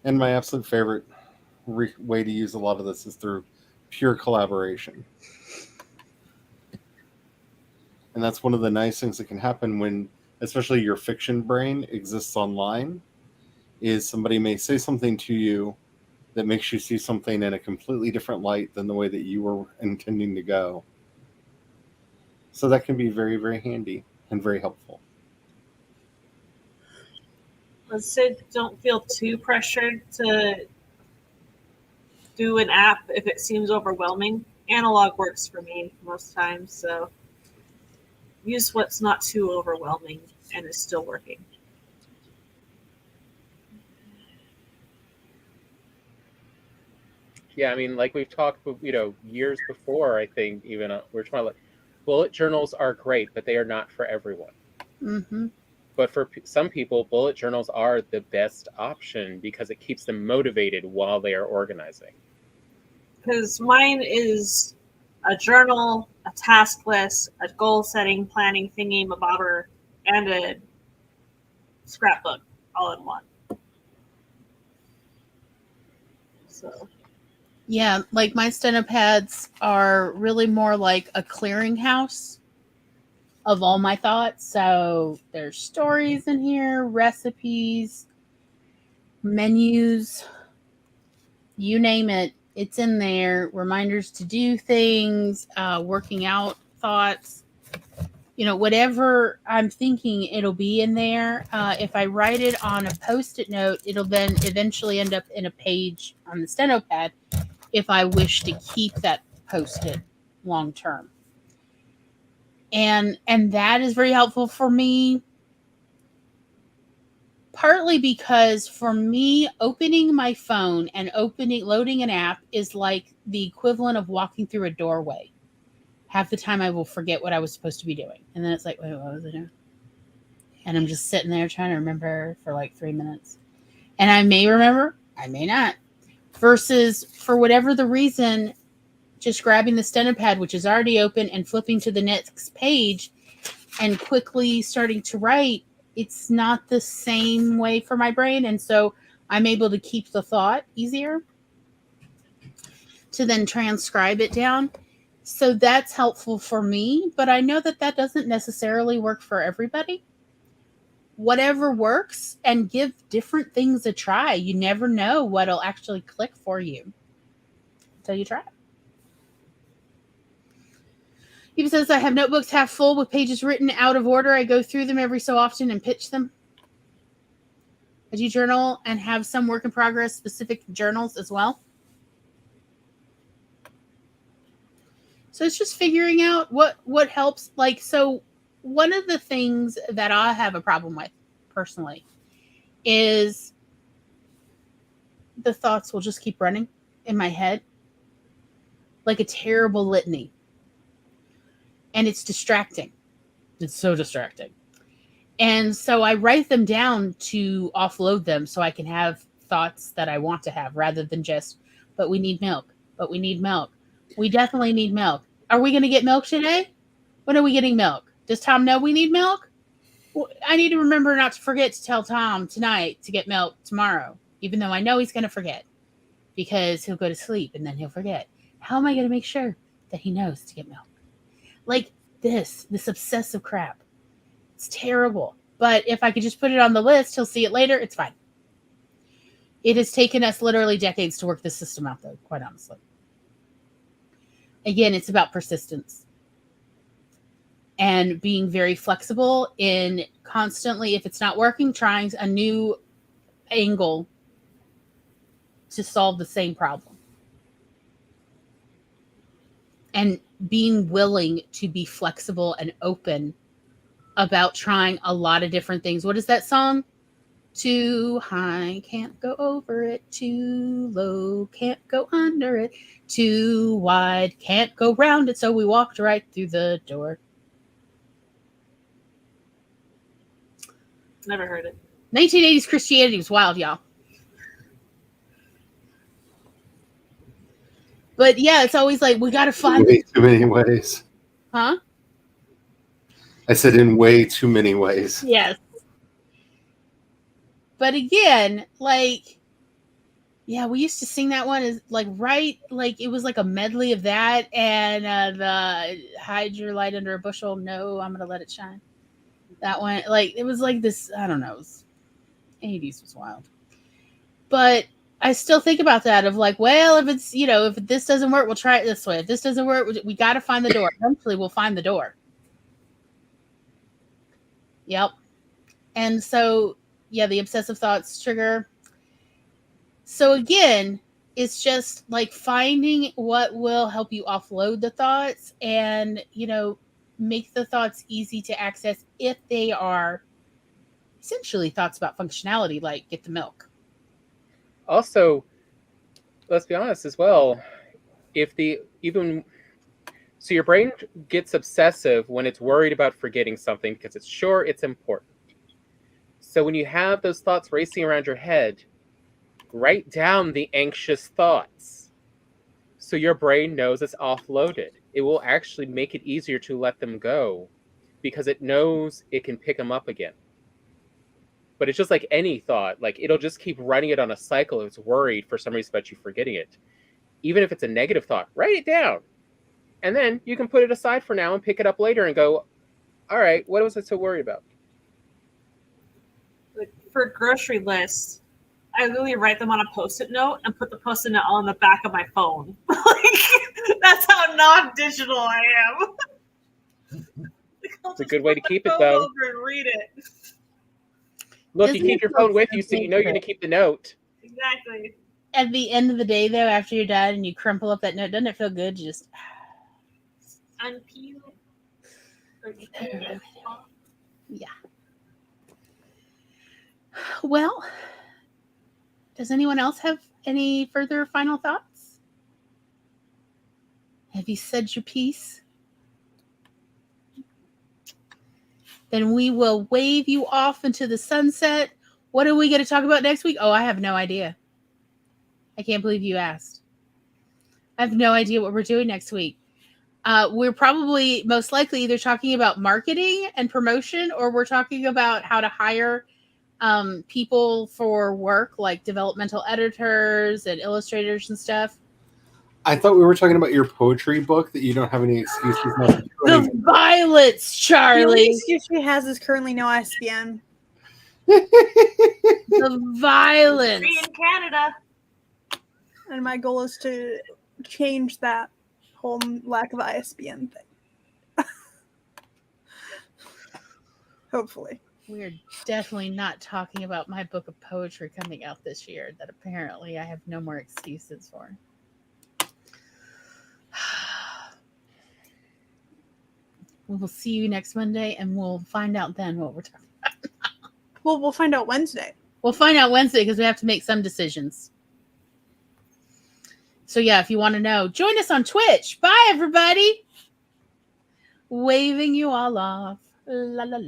And my absolute favorite way to use a lot of this is through pure collaboration. And that's one of the nice things that can happen when, especially your fiction brain exists online, is somebody may say something to you that makes you see something in a completely different light than the way that you were intending to go. So that can be very, very handy and very helpful. Let's say don't feel too pressured to do an app if it seems overwhelming. Analog works for me most times, so use what's not too overwhelming and is still working. Yeah, I mean, like we've talked, years before, I think, even we're trying to, like, bullet journals are great, but they are not for everyone. Mm-hmm. But for some people, bullet journals are the best option because it keeps them motivated while they are organizing. Because mine is a journal, a task list, a goal setting, planning thingy, mabobber, and a scrapbook all in one. So. Yeah, like my stenopads are really more like a clearinghouse of all my thoughts. So there's stories in here, recipes, menus, you name it, it's in there. Reminders to do things, working out thoughts, whatever I'm thinking, it'll be in there. If I write it on a Post-it note, it'll then eventually end up in a page on the stenopad if I wish to keep that Post-it long term. And that is very helpful for me, partly because for me, opening my phone and loading an app is like the equivalent of walking through a doorway. Half the time I will forget what I was supposed to be doing. And then it's like, wait, what was I doing? And I'm just sitting there trying to remember for like 3 minutes. And I may remember, I may not. Versus, for whatever the reason, just grabbing the stenopad, which is already open, and flipping to the next page and quickly starting to write, it's not the same way for my brain. And so I'm able to keep the thought easier to then transcribe it down. So that's helpful for me, but I know that doesn't necessarily work for everybody. Whatever works, and give different things a try. You never know what'll actually click for you until you try it. He says, I have notebooks half full with pages written out of order. I go through them every so often and pitch them. I do journal and have some work in progress specific journals as well. So it's just figuring out what helps. Like, so one of the things that I have a problem with personally is the thoughts will just keep running in my head like a terrible litany. And it's distracting. It's so distracting. And so I write them down to offload them so I can have thoughts that I want to have rather than just, but we need milk. But we need milk. We definitely need milk. Are we going to get milk today? When are we getting milk? Does Tom know we need milk? Well, I need to remember not to forget to tell Tom tonight to get milk tomorrow, even though I know he's going to forget because he'll go to sleep and then he'll forget. How am I going to make sure that he knows to get milk? Like this obsessive crap. It's terrible. But if I could just put it on the list, he'll see it later. It's fine. It has taken us literally decades to work this system out, though, quite honestly. Again, it's about persistence and being very flexible in constantly, if it's not working, trying a new angle to solve the same problem. And being willing to be flexible and open about trying a lot of different things. What is that song? Too high, can't go over it. Too low, can't go under it. Too wide, can't go round it. So we walked right through the door. Never heard it. 1980s Christianity was wild, y'all. But yeah, it's always like we got to find. Way too many ways. Huh? I said in way too many ways. Yes. But again, like, yeah, we used to sing that one as like like it was like a medley of that and the hide your light under a bushel. No, I'm gonna let it shine. That one, like, it was like this. I don't know. It was, 80s was wild. But I still think about that of like, well, if it's, if this doesn't work, we'll try it this way. If this doesn't work, we got to find the door. Eventually, we'll find the door. Yep. And so, yeah, the obsessive thoughts trigger. So again, it's just like finding what will help you offload the thoughts and, make the thoughts easy to access if they are essentially thoughts about functionality, like get the milk. Also, let's be honest as well. So your brain gets obsessive when it's worried about forgetting something because it's sure it's important. So when you have those thoughts racing around your head, write down the anxious thoughts so your brain knows it's offloaded. It will actually make it easier to let them go because it knows it can pick them up again. But it's just like any thought, like it'll just keep running it on a cycle if it's worried for some reason about you forgetting it. Even if it's a negative thought, write it down. And then you can put it aside for now and pick it up later and go, all right, what was I so worried about? Like for grocery lists, I literally write them on a Post-it note and put the Post-it note on the back of my phone. That's how non-digital I am. It's a good way to keep it, though. Over and read it. Look, you keep your phone with you, so you know you're going to keep the note. Exactly. At the end of the day, though, after you're done and you crumple up that note, doesn't it feel good? You just unpeel. Yeah. Well, does anyone else have any further final thoughts? Have you said your piece? Then we will wave you off into the sunset. What are we going to talk about next week? Oh, I have no idea. I can't believe you asked. I have no idea what we're doing next week. We're probably most likely either talking about marketing and promotion, or we're talking about how to hire people for work, like developmental editors and illustrators and stuff. I thought we were talking about your poetry book that you don't have any excuses not to do The anymore. violence, The Charlie. only excuse she has is currently no ISBN. The violence. Free in Canada. And my goal is to change that whole lack of ISBN thing. Hopefully. We're definitely not talking about my book of poetry coming out this year that apparently I have no more excuses for. We will see you next Monday and we'll find out then what we're talking about. Well, we'll find out Wednesday. We'll find out Wednesday because we have to make some decisions. So yeah, if you want to know, join us on Twitch. Bye, everybody. Waving you all off. La, la, la.